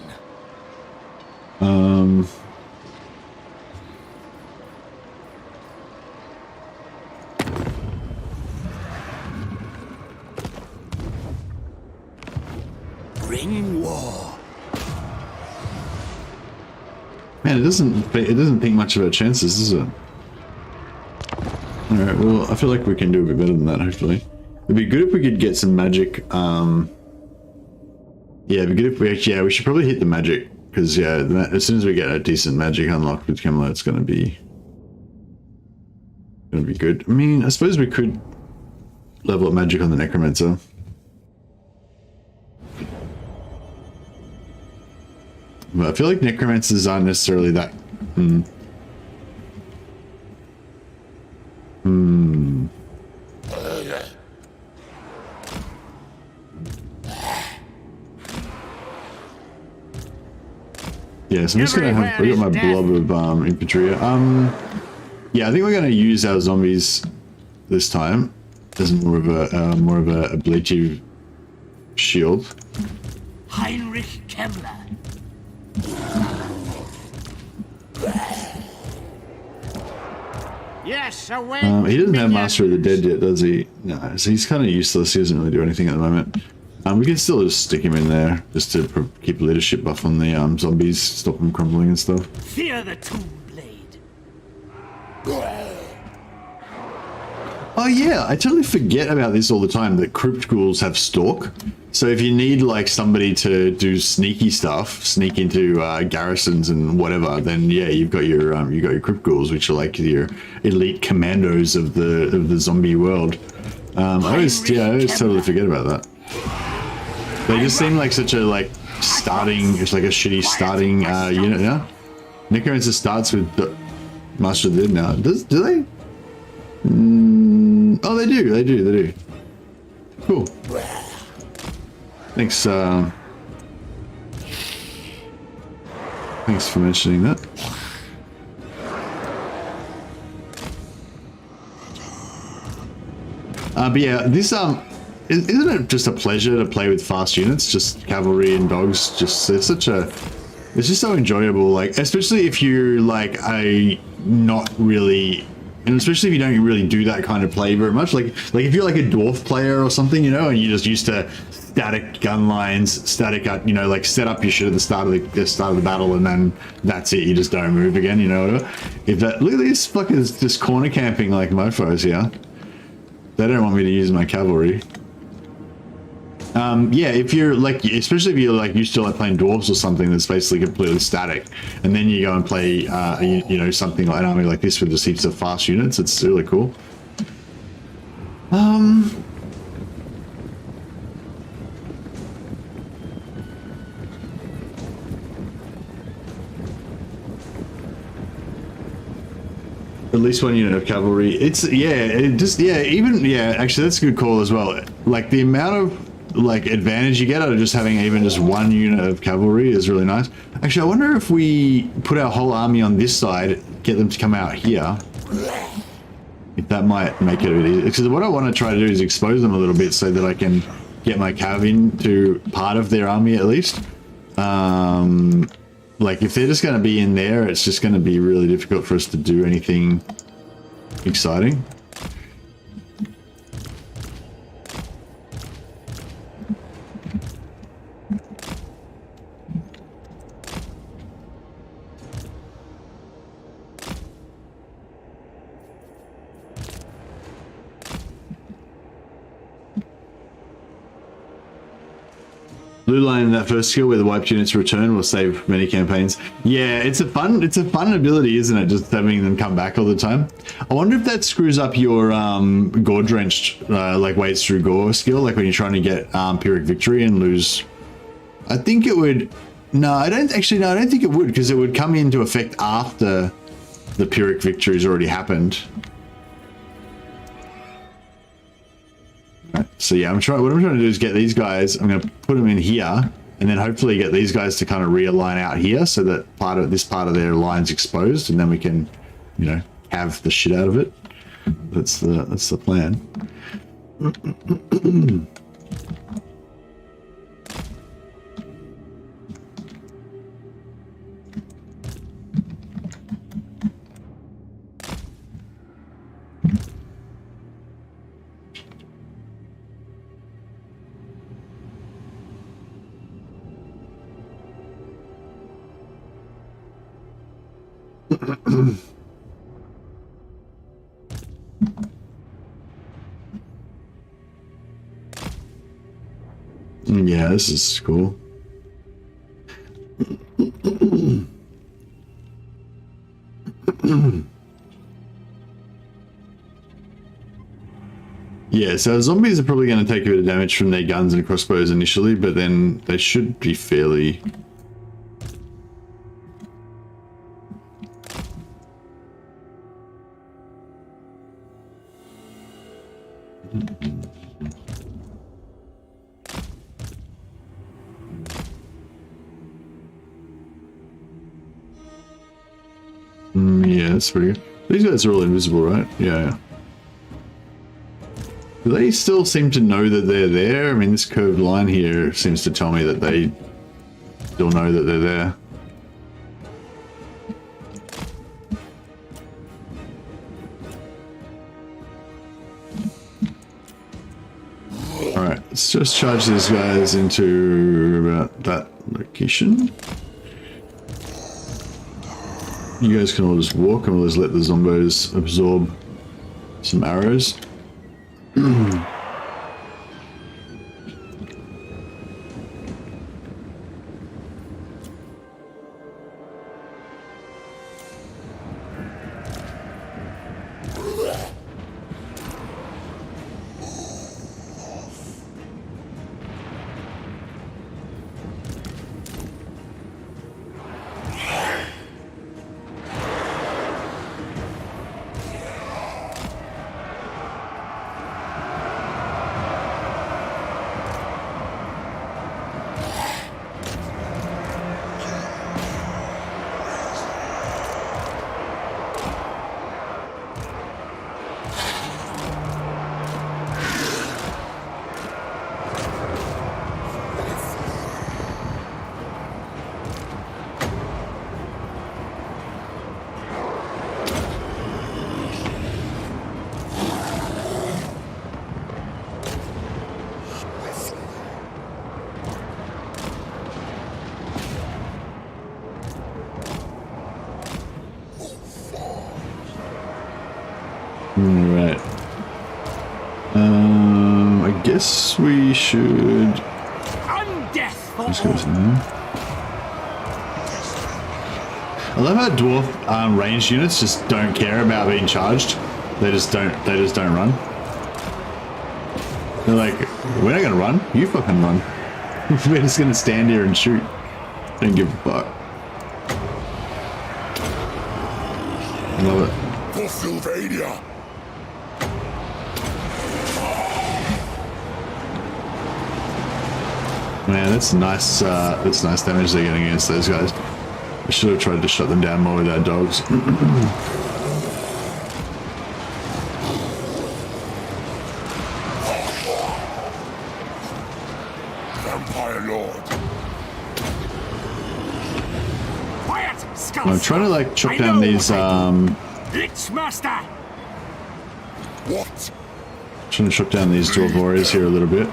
Speaker 2: Bring war.
Speaker 1: man, it doesn't think much of our chances, does it? All right, well, I feel like we can do a bit better than that. Hopefully, it'd be good if we could get some magic. Yeah, it'd be good if we actually. Yeah, we should probably hit the magic because as soon as we get a decent magic unlocked with Kemmler, it's gonna be good. I mean, I suppose we could level up magic on the Necromancer. But I feel like Necromancers aren't necessarily that. Yeah, so I'm just gonna have. We got my blob of infantry. Yeah, I think we're gonna use our zombies this time as more of a ablative shield.
Speaker 2: Heinrich Kemmler.
Speaker 5: Yes, away.
Speaker 1: He doesn't have Master of the Dead yet, does he? No, so he's kind of useless. He doesn't really do anything at the moment. We can still just stick him in there just to keep leadership buff on the zombies, stop them crumbling and stuff.
Speaker 2: Fear the tomb blade.
Speaker 1: Oh yeah, I totally forget about this all the time, that crypt ghouls have stalk. So if you need like somebody to do sneaky stuff, sneak into garrisons and whatever, then yeah, you've got your crypt ghouls, which are like your elite commandos of the zombie world. I always totally forget about that. They just seem like such a starting, it's like a shitty starting unit now. Necromancer starts with the Master of the Dead now. Do they? Oh, they do. Cool. Thanks, thanks for mentioning that. But yeah, this isn't it just a pleasure to play with fast units, just cavalry and dogs? Just it's just so enjoyable. Like, especially if you're like not really. And especially if you don't really do that kind of play very much, like if you're like a dwarf player or something, and you're just used to static gun lines, static, you know, like set up your shit at the start of the battle, and then that's it. You just don't move again. You know, if that, look at these fuckers just corner camping like mofos here. They don't want me to use my cavalry. Yeah, if you're like, especially if you're like used to like playing dwarves or something that's basically completely static, and then you go and play, you know, something like an army like this with just heaps of fast units, it's really cool. At least one unit of cavalry. It's, yeah, it just, yeah, even, yeah, actually that's a good call as well. Like the amount of like advantage you get out of just having even just one unit of cavalry is really nice. Actually, I wonder if we put our whole army on this side, get them to come out here, if that might make it a bit easier. Because what I want to try to do is expose them a little bit so that I can get my cav into part of their army at least. Like if they're just going to be in there, it's just going to be really difficult for us to do anything exciting. Blue line in that first skill where the wiped units return will save many campaigns. Yeah, it's a fun ability, isn't it? Just having them come back all the time. I wonder if that screws up your gore drenched like wades through gore skill, like when you're trying to get Pyrrhic victory and lose. I think it would. No, I don't actually. No, I don't think it would, because it would come into effect after the Pyrrhic victory's already happened. So yeah, what I'm trying to do is get these guys, I'm going to put them in here, and then hopefully get these guys to kind of realign out here so that this part of their line's exposed, and then we can, you know, have the shit out of it. That's the plan. Yeah, this is cool. Yeah, so zombies are probably going to take a bit of damage from their guns and crossbows initially, but then they should be fairly... Yeah, that's pretty good. These guys are all invisible, right? Yeah. Do they still seem to know that they're there? I mean, this curved line here seems to tell me that they still know that they're there. Alright, let's just charge these guys into about that location. You guys can all just walk, and we'll just let the zombos absorb some arrows. Alright. I guess we should...
Speaker 2: Undeath for
Speaker 1: Just go to there. I love how dwarf ranged units just don't care about being charged. They just don't run. They're like, we're not gonna run, you fucking run. We're just gonna stand here and shoot. Don't give a fuck. I love it.
Speaker 4: For Sylvania!
Speaker 1: Man, that's nice damage they're getting against those guys. I should have tried to shut them down more with our dogs.
Speaker 4: Vampire Lord!
Speaker 2: quiet, skulls.
Speaker 1: I'm trying to like chop down these
Speaker 2: Lich Master.
Speaker 4: What?
Speaker 1: trying to chop down these dwarf warriors here a little bit.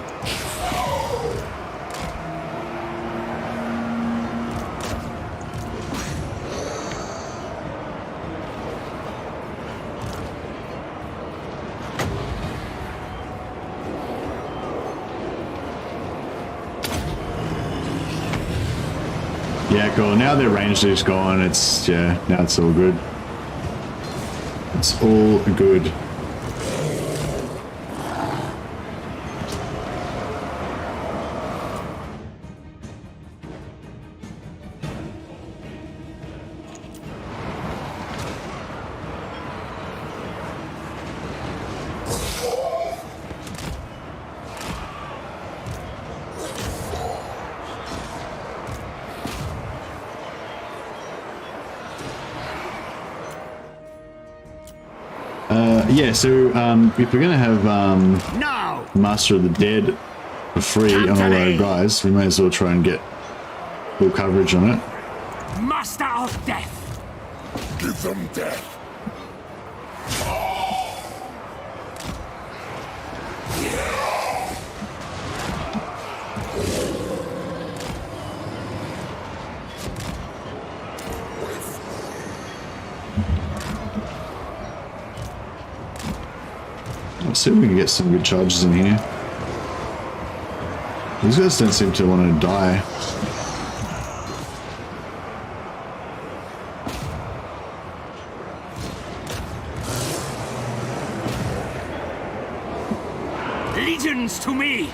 Speaker 1: Yeah, cool. Now their range is gone. It's, yeah, now it's all good. It's all good. Yeah, so if we're gonna have
Speaker 2: No.
Speaker 1: Master of the Dead for free on all our guys, we may as well try and get full coverage on it.
Speaker 2: Master of Death.
Speaker 4: Give them death!
Speaker 1: Let's see if we can get some good charges in here. These guys don't seem to want to die.
Speaker 2: Legions to me.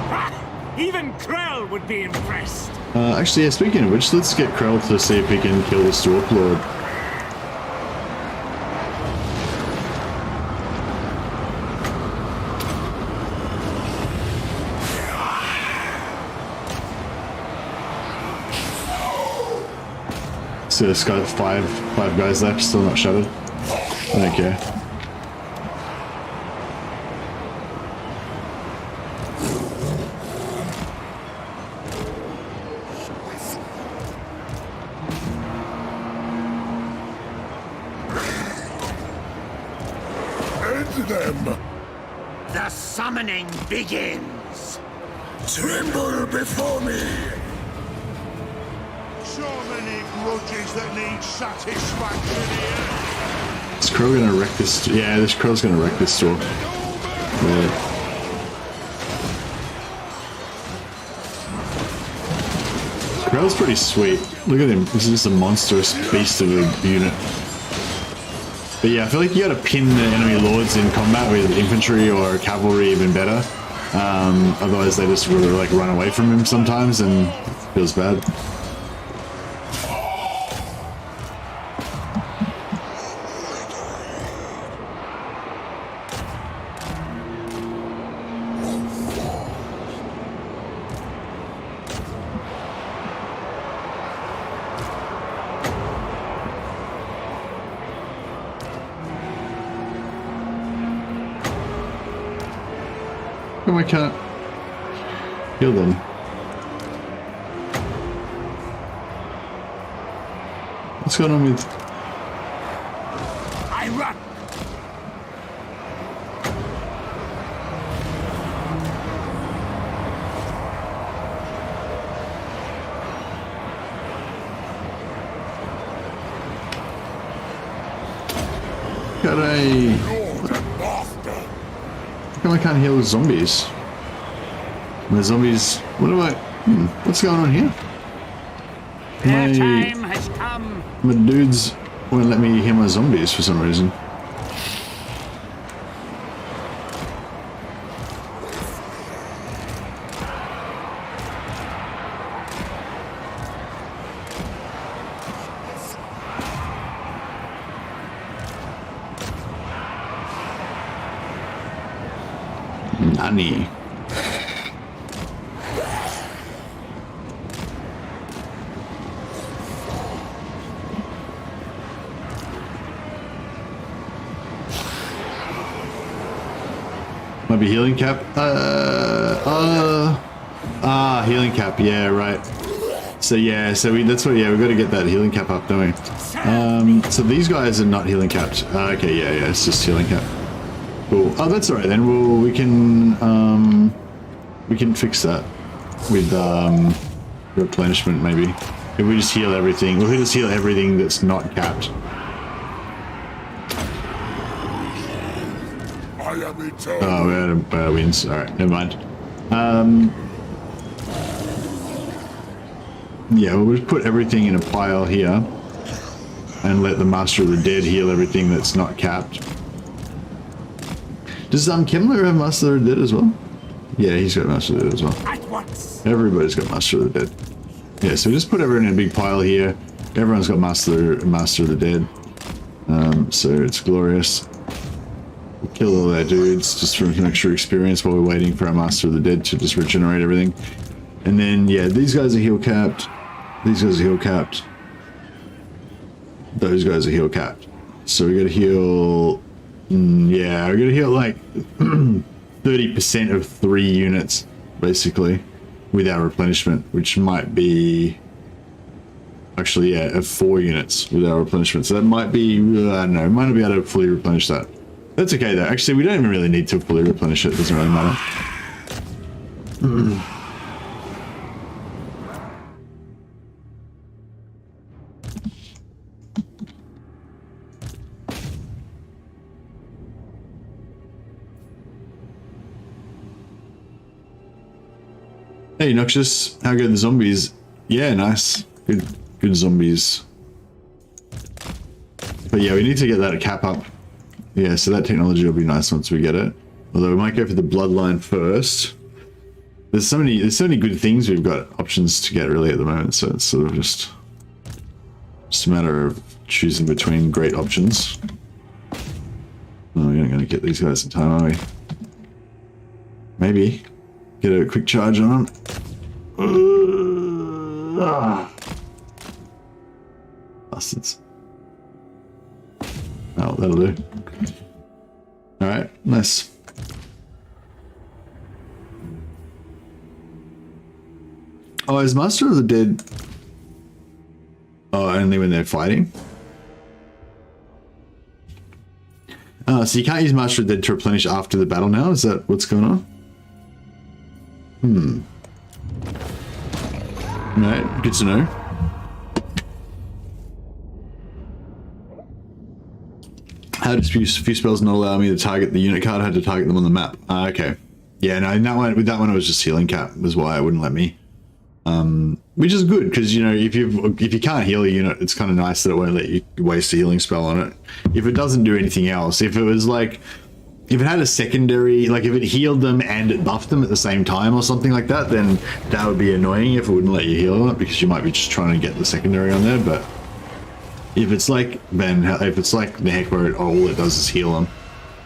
Speaker 2: Ha! Even Krell would be impressed.
Speaker 1: Actually, yeah, speaking of which, let's get Krell to see if he can kill this Dwarf Lord. So this got five guys left, still not shuttered. I don't care.
Speaker 4: End them!
Speaker 2: The summoning begins.
Speaker 4: Tremble before me!
Speaker 3: So many grudges that need satisfaction here.
Speaker 1: Is Krell gonna wreck this? Yeah, this Krell's gonna wreck this store. Yeah. Krell's pretty sweet. Look at him. This is just a monstrous beast of a unit. But yeah, I feel like you gotta pin the enemy lords in combat with infantry or cavalry even better. Otherwise they just really like run away from him sometimes and it feels bad. Come on, I can't kill them. What's going on with...
Speaker 2: I run.
Speaker 1: can't I can't heal zombies? My zombies. What am I? What's going on here?
Speaker 2: Their time has come.
Speaker 1: My dudes won't let me heal my zombies for some reason. Nani? Might be healing cap. Healing cap. Yeah, right. So yeah, that's what. Yeah, we got to get that healing cap up, don't we? So these guys are not healing capped. Okay, yeah, it's just healing cap. Cool. Oh, that's all right then. Well, we can fix that with replenishment maybe. If we just heal everything, we'll just heal everything that's not capped. Oh, we had wins. All right, never mind. Yeah, we'll just put everything in a pile here and let the Master of the Dead heal everything that's not capped. Does Kemmler have Master of the Dead as well? Yeah, he's got Master of the Dead as well.
Speaker 2: At once.
Speaker 1: Everybody's got Master of the Dead. Yeah, so just put everyone in a big pile here. Everyone's got Master of the Dead. So it's glorious. We'll kill all our dudes just for some extra experience while we're waiting for our Master of the Dead to just regenerate everything. And then, yeah, these guys are heal capped. These guys are heal capped. Those guys are heal capped. So we gotta heal... yeah, we gotta heal like 30% of 3 units, basically, with our replenishment, which might be... Actually, yeah, of 4 units with our replenishment. So that might be... I don't know, might not be able to fully replenish that. That's okay though. Actually, we don't even really need to fully replenish it. It doesn't really matter. Hey, Noxious. How go the zombies? Yeah, nice. Good zombies. But yeah, we need to get that cap up. Yeah, so that technology will be nice once we get it. Although we might go for the bloodline first. There's so many good things we've got options to get really at the moment, so it's sort of just a matter of choosing between great options. Oh, we're not going to get these guys in time, are we? Maybe. Get a quick charge on them. Bastards. Oh, that'll do. Alright, nice. Oh, is Master of the Dead... Oh, only when they're fighting? Oh, so you can't use Master of the Dead to replenish after the battle now? Is that what's going on? Alright, good to know. How does few spells not allow me to target the unit card? I had to target them on the map. Okay. Yeah, no, in that one, with that one, it was just healing cap was why it wouldn't let me. Which is good because, you know, if you can't heal a unit, it's kind of nice that it won't let you waste a healing spell on it. If it doesn't do anything else, if it was like, if it had a secondary, like if it healed them and it buffed them at the same time or something like that, then that would be annoying if it wouldn't let you heal on it because you might be just trying to get the secondary on there. But if it's like the heck where all it does is heal them,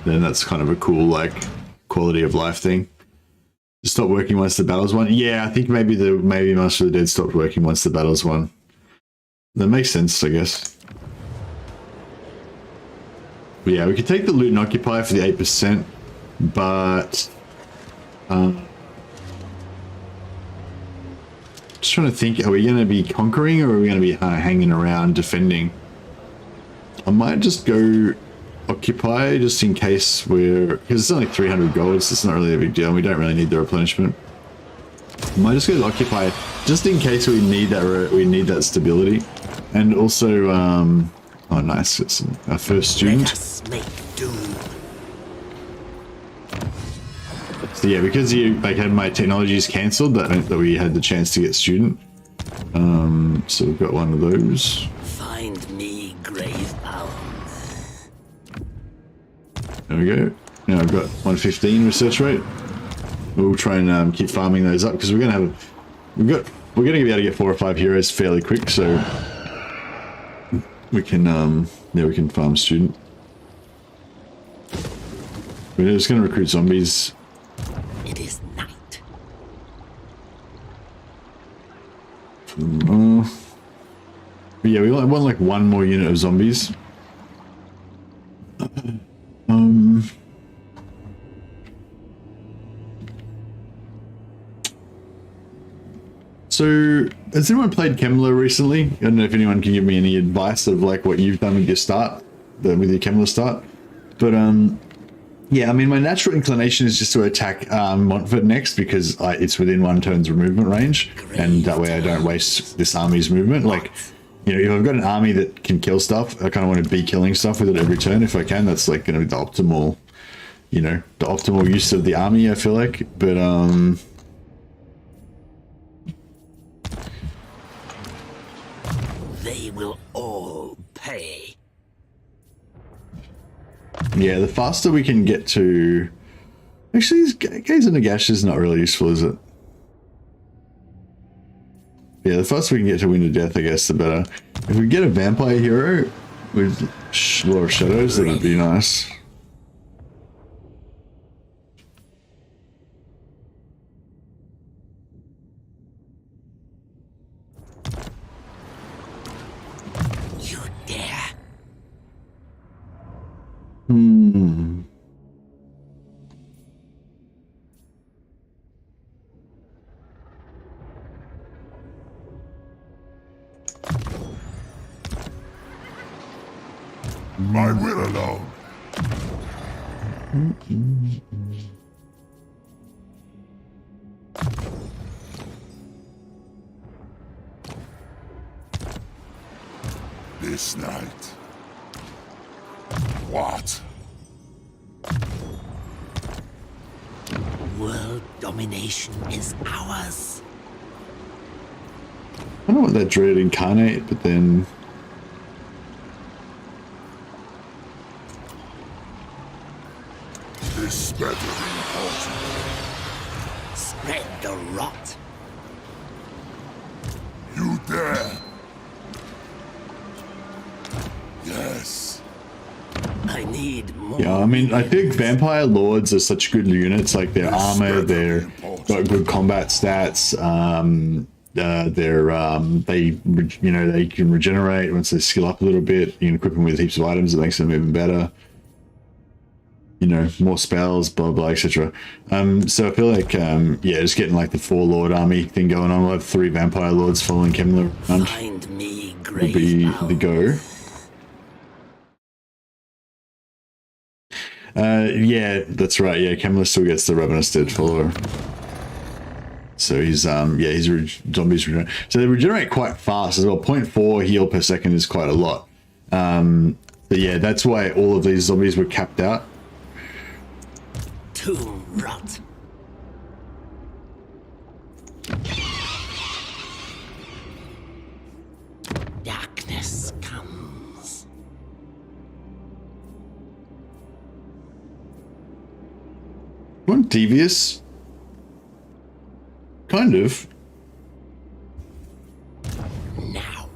Speaker 1: then that's kind of a cool like quality of life thing. Stop working once the battle's won. Yeah, I think maybe Master of the Dead stopped working once the battle's won. That makes sense, I guess. But yeah, we could take the loot and occupy for the 8%, but just trying to think, are we going to be conquering or are we going to be hanging around defending? I might just go occupy just in case because it's only 300 gold, so it's not really a big deal and we don't really need the replenishment. I might just go to occupy just in case we need that stability. And also Oh, nice. It's our first
Speaker 2: Let
Speaker 1: student.
Speaker 2: us make doom.
Speaker 1: So yeah, because you like had my technologies cancelled, that meant that we had the chance to get student. So we've got one of those.
Speaker 2: Find me grave bound.
Speaker 1: There we go. Now I've got 115 research rate. We'll try and keep farming those up because we're gonna have we're gonna be able to get 4 or 5 heroes fairly quick, so we can yeah, we can farm student. We're just gonna recruit zombies.
Speaker 2: It is night.
Speaker 1: Yeah, we want like 1 more unit of zombies. So, has anyone played Kemmler recently? I don't know if anyone can give me any advice of like what you've done with your start, with your Kemmler start. But yeah, I mean, my natural inclination is just to attack Montfort next because it's within 1 turn's movement range, and that way I don't waste this army's movement. Like, you know, if I've got an army that can kill stuff, I kind of want to be killing stuff with it every turn if I can. That's like going to be the optimal, you know, the optimal use of the army, I feel like. But
Speaker 2: They will all pay.
Speaker 1: yeah, the faster we can get to... Actually, these Gaze and Nagash is not really useful, is it? Yeah, the faster we can get to Wind of Death, I guess, the better. If we get a vampire hero with Law of Shadows, that would be nice.
Speaker 2: You dare.
Speaker 4: My will alone. This night. What?
Speaker 2: World domination is ours.
Speaker 1: I don't want that Dread Incarnate, but then...
Speaker 4: This better be important.
Speaker 2: Spread the rot.
Speaker 4: You dare? Yes.
Speaker 2: I need more.
Speaker 1: Yeah, I mean, I think Vampire Lords are such good units, like their armor, they're got good combat stats, you know, they can regenerate once they skill up a little bit. You can equip them with heaps of items that makes them even better. You know, more spells, blah blah, etc. So I feel like yeah, just getting like the 4 Lord army thing going on. We'll have 3 Vampire Lords following Kemmler around.
Speaker 2: Find me
Speaker 1: Will
Speaker 2: grave
Speaker 1: be
Speaker 2: bound.
Speaker 1: the go. Yeah, that's right. Yeah, Kemmler still gets the Ravenous Dead follower. So he's yeah, he's zombies regenerate. So they regenerate quite fast as well. 0.4 heal per second is quite a lot. But yeah, that's why all of these zombies were capped out.
Speaker 2: Tomb rot. Darkness comes.
Speaker 1: Want devious? Kind of.
Speaker 2: Now.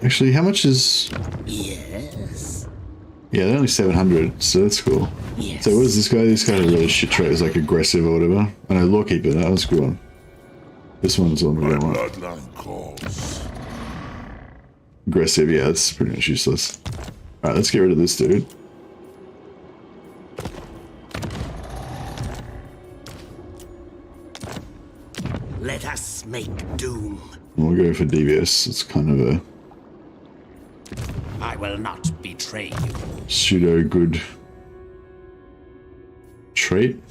Speaker 1: Actually, how much is...
Speaker 2: Yes.
Speaker 1: Yeah, they're only 700, so that's cool.
Speaker 2: Yes.
Speaker 1: So what is this guy? This guy's a really shit trait. It's like aggressive or whatever. I know, Lawkeeper, that was a good one. This one's the one we
Speaker 4: My
Speaker 1: don't want.
Speaker 4: bloodline calls.
Speaker 1: Aggressive, yeah, that's pretty much useless. Alright, let's get rid of this dude.
Speaker 2: Let us make doom.
Speaker 1: We'll go for devious. It's kind of a
Speaker 2: I will not betray you.
Speaker 1: pseudo good trait.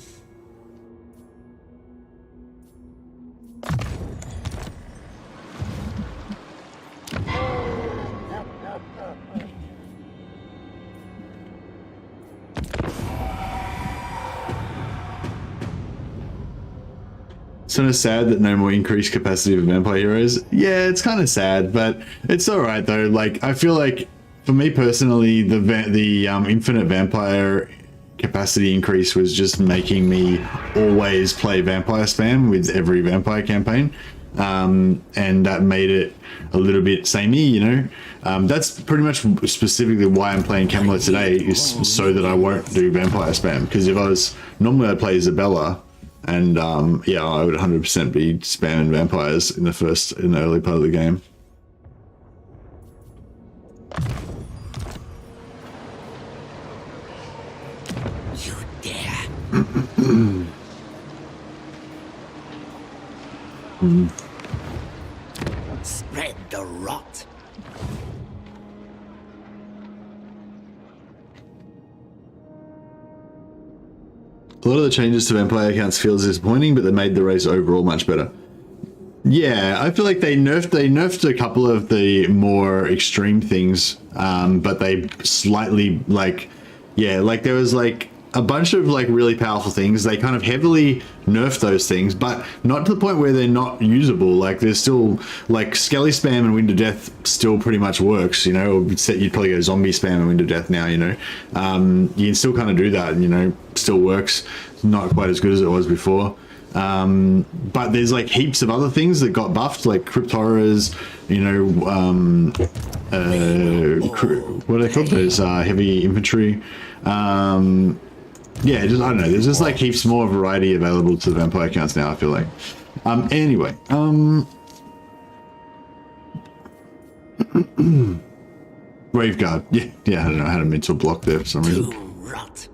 Speaker 1: Sort of sad that no more increased capacity of vampire heroes. Yeah, it's kind of sad, but it's all right though. Like I feel like for me personally, the infinite vampire capacity increase was just making me always play vampire spam with every vampire campaign, and that made it a little bit samey, you know. That's pretty much specifically why I'm playing Kemmler today, is so that I won't do vampire spam. Because if I was normally I play Isabella, and yeah, I would 100% be spamming vampires in the early part of the game.
Speaker 2: You dare. Spread the rot.
Speaker 1: A lot of the changes to vampire accounts feels disappointing, but they made the race overall much better. Yeah, I feel like they nerfed a couple of the more extreme things, but they slightly like there was like a bunch of like really powerful things. They kind of heavily nerfed those things, but not to the point where they're not usable. Like there's still like Skelly spam and Wind of Death still pretty much works, you know. Or you'd probably go zombie spam and Wind of Death now, you know. You can still kind of do that, you know, still works. Not quite as good as it was before. But there's like heaps of other things that got buffed, like Crypt Horrors, you know, what are they called? Those heavy infantry. Yeah, just I don't know. There's just like heaps more variety available to the vampire accounts now, I feel like. Anyway, Graveguard. Yeah, I don't know. I had a mental block there for some reason.
Speaker 2: Rot.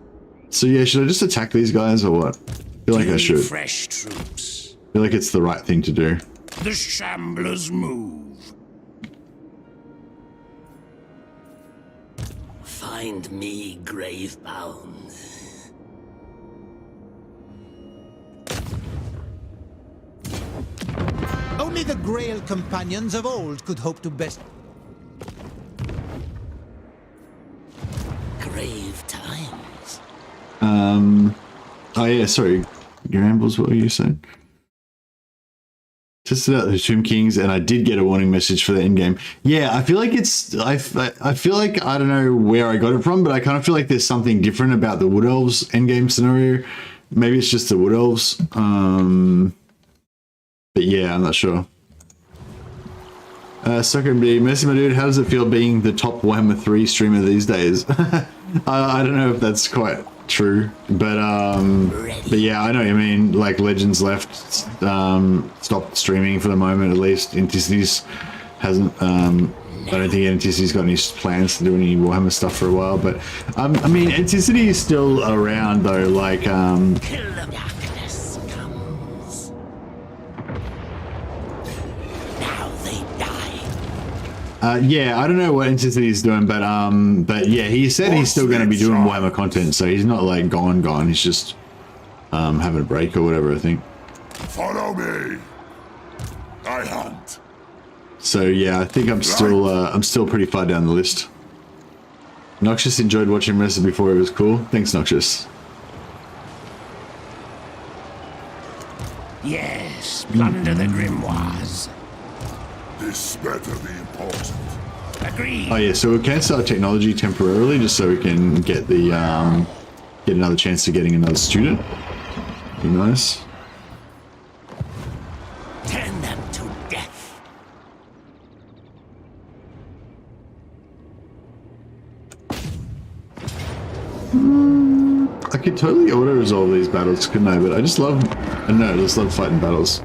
Speaker 1: So yeah, should I just attack these guys or what? I feel like I should.
Speaker 2: Fresh troops.
Speaker 1: I feel like it's the right thing to do.
Speaker 3: The shamblers move.
Speaker 2: Find me gravebound.
Speaker 5: Only the Grail companions of old could hope to best.
Speaker 2: Grave times.
Speaker 1: Oh yeah, sorry. Grambles, what were you saying? Tested out the Tomb Kings, and I did get a warning message for the endgame. Yeah, I feel like it's... I feel like, I don't know where I got it from, but I kind of feel like there's something different about the Wood Elves endgame scenario. Maybe it's just the Wood Elves. But yeah, I'm not sure. Second B, Mercy my dude, how does it feel being the top Warhammer 3 streamer these days? I don't know if that's quite true, but yeah, I know what you mean. Like Legends left, stopped streaming for the moment, at least. Anticities hasn't. I don't think Anticity's got any plans to do any Warhammer stuff for a while, but I mean, Anticity is still around though. Like
Speaker 2: Till the darkness comes. Now they die.
Speaker 1: yeah, I don't know what Anticity is doing, but yeah, he said he's still going to be doing Warhammer content, so he's not like gone. He's just having a break or whatever, I think.
Speaker 4: Follow me. I hunt.
Speaker 1: So yeah, I think I'm still pretty far down the list. Noxious enjoyed watching Mercy before it was cool. Thanks, Noxious.
Speaker 2: Yes, plunder the grimoires.
Speaker 4: This better be important.
Speaker 2: Agreed.
Speaker 1: Oh yeah, so we can start technology temporarily, just so we can get the get another chance to getting another student. Be nice.
Speaker 2: Turn them to death.
Speaker 1: I could totally auto-resolve these battles, couldn't I? But I just love, I don't know, I just love fighting battles.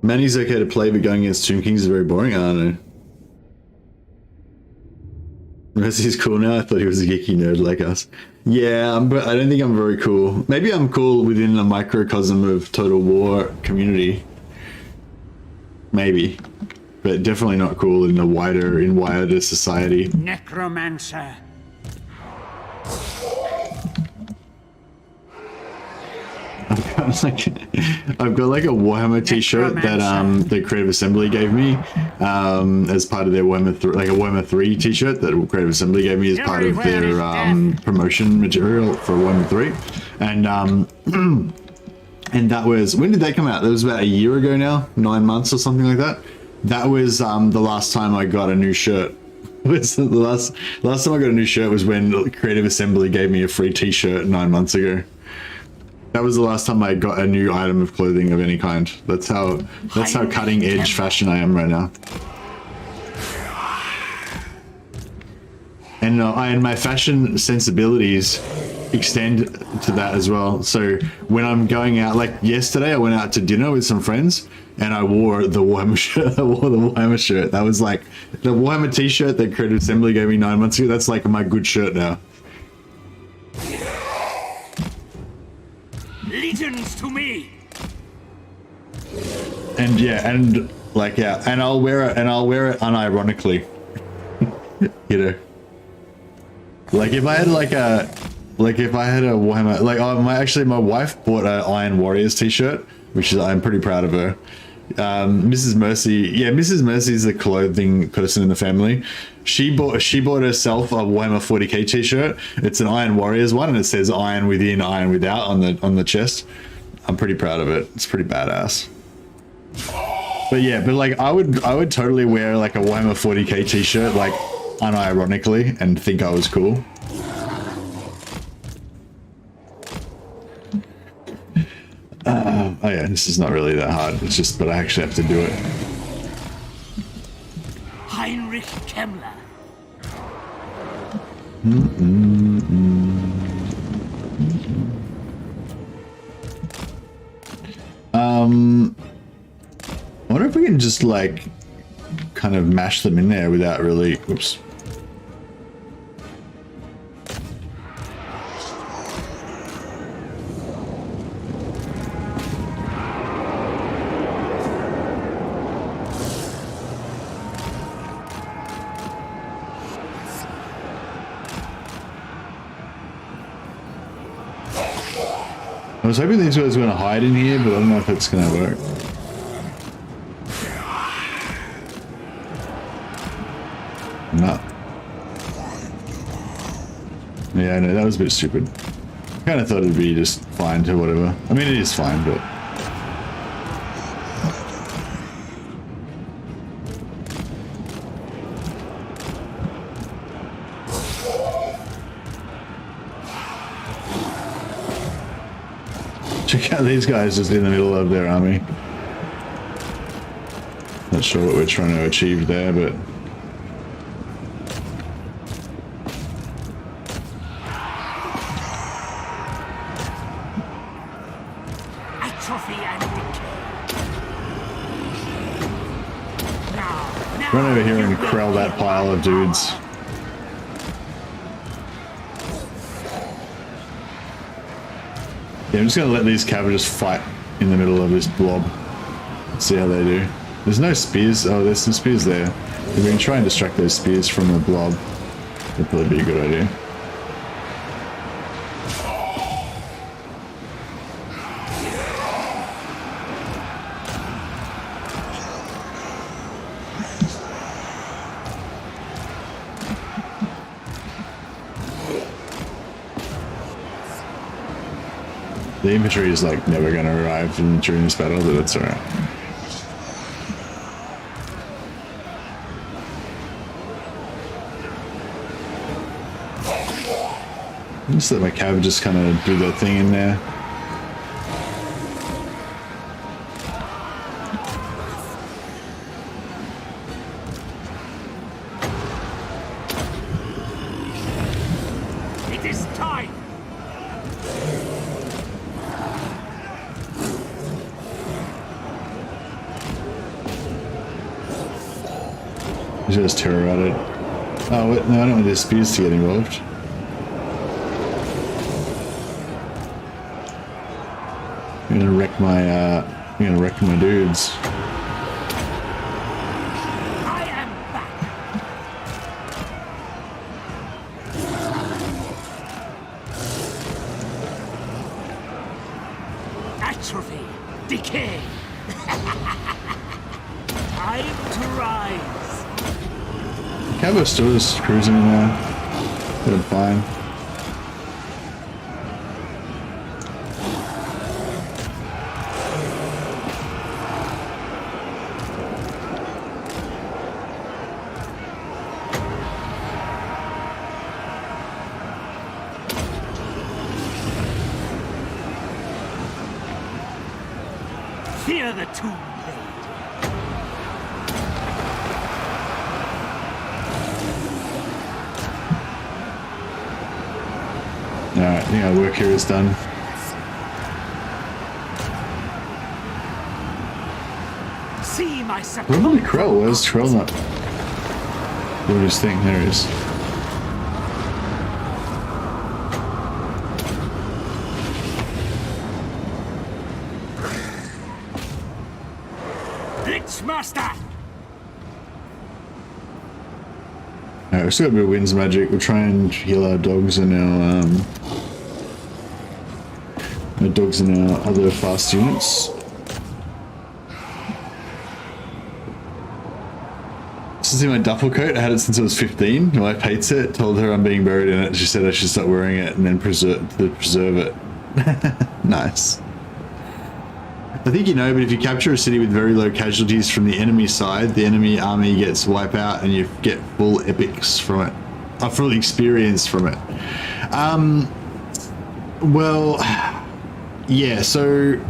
Speaker 1: Manny's okay to play, but going against Tomb Kings is very boring. I don't know. Mercy's cool now. I thought he was a geeky nerd like us. Yeah, but I don't think I'm very cool. Maybe I'm cool within a microcosm of Total War community. Maybe. But definitely not cool in the wider society. I've got like a Warhammer t-shirt that the Creative Assembly gave me as part of their Warhammer 3, like a Warhammer 3 t-shirt that Creative Assembly gave me as part of their promotion material for Warhammer 3. And and that was, when did that come out? That was about a year ago now, 9 months or something like that. That was the last time I got a new shirt. Was the last time I got a new shirt was when Creative Assembly gave me a free t-shirt 9 months ago. That was the last time I got a new item of clothing of any kind. That's how cutting edge fashion I am right now. And my fashion sensibilities extend to that as well. So when I'm going out, like yesterday, I went out to dinner with some friends and I wore the Warhammer shirt. I wore the Warhammer shirt. That was like the Warhammer t-shirt that Creative Assembly gave me 9 months ago. That's like my good shirt now.
Speaker 2: Legions to me.
Speaker 1: And yeah, and like yeah, and I'll wear it unironically. You know. Like if I had a Warhammer, like my wife bought an Iron Warriors t-shirt, which is, I'm pretty proud of her. Mrs. Mercy is the clothing person in the family. She bought herself a Warhammer 40k t-shirt. It's an Iron Warriors one, and it says Iron Within, Iron Without on the chest. I'm pretty proud of it. It's pretty badass. But yeah, but like I would totally wear like a Warhammer 40k t-shirt like unironically and think I was cool. Oh yeah, this is not really that hard. It's just, but I actually have to do it.
Speaker 2: Heinrich Kemmler.
Speaker 1: I wonder if we can just like kind of mash them in there without really, oops. I was hoping these guys were going to hide in here, but I don't know if it's going to work. No. Yeah, no, that was a bit stupid. Kind of thought it'd be just fine to whatever. I mean, it is fine, but... Check out these guys just in the middle of their army. Not sure what we're trying to achieve there, but... Run over here and Krell that pile of dudes. Yeah, I'm just gonna let these cabbages fight in the middle of this blob. See how they do. There's no spears. Oh, there's some spears there. If we can try and distract those spears from the blob, that'd probably be a good idea. The infantry is like never going to arrive during this battle, but that's alright. Just let my cav just kind of do their thing in there.
Speaker 2: It is time.
Speaker 1: Just terror at it. Oh, wait, no, I don't want the spears to get involved. I'm gonna wreck my dudes.
Speaker 2: I am back. atrophy, decay. Time to rise.
Speaker 1: Cabo's still just cruising in there. Doing fine.
Speaker 2: Fear the tomb blade.
Speaker 1: Alright, I think our work here is done.
Speaker 2: See my
Speaker 1: What about the Krell? Where's Krell not? What his thing? There he is.
Speaker 2: Master.
Speaker 1: Alright, we've still got a bit of winds magic. We'll try and heal our dogs and our other fast units. This is in my duffel coat. I had it since I was 15. My wife hates it. Told her I'm being buried in it. She said I should start wearing it and then preserve it. Nice. I think you know, but if you capture a city with very low casualties from the enemy side, the enemy army gets wiped out and you get full epics from it. Full experience from it. Well, yeah, so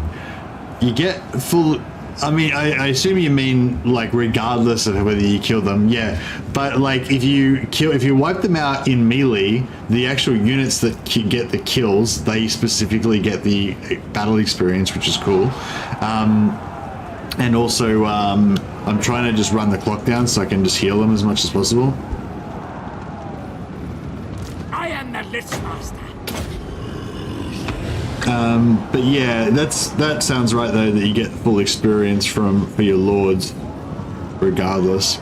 Speaker 1: you get full... I mean, I assume you mean, like, regardless of whether you kill them, yeah. But, like, if you wipe them out in melee, the actual units that get the kills, they specifically get the battle experience, which is cool. And also, I'm trying to just run the clock down so I can just heal them as much as possible.
Speaker 2: I am the Lich Master.
Speaker 1: But yeah, that sounds right though, that you get full experience for your lords, regardless.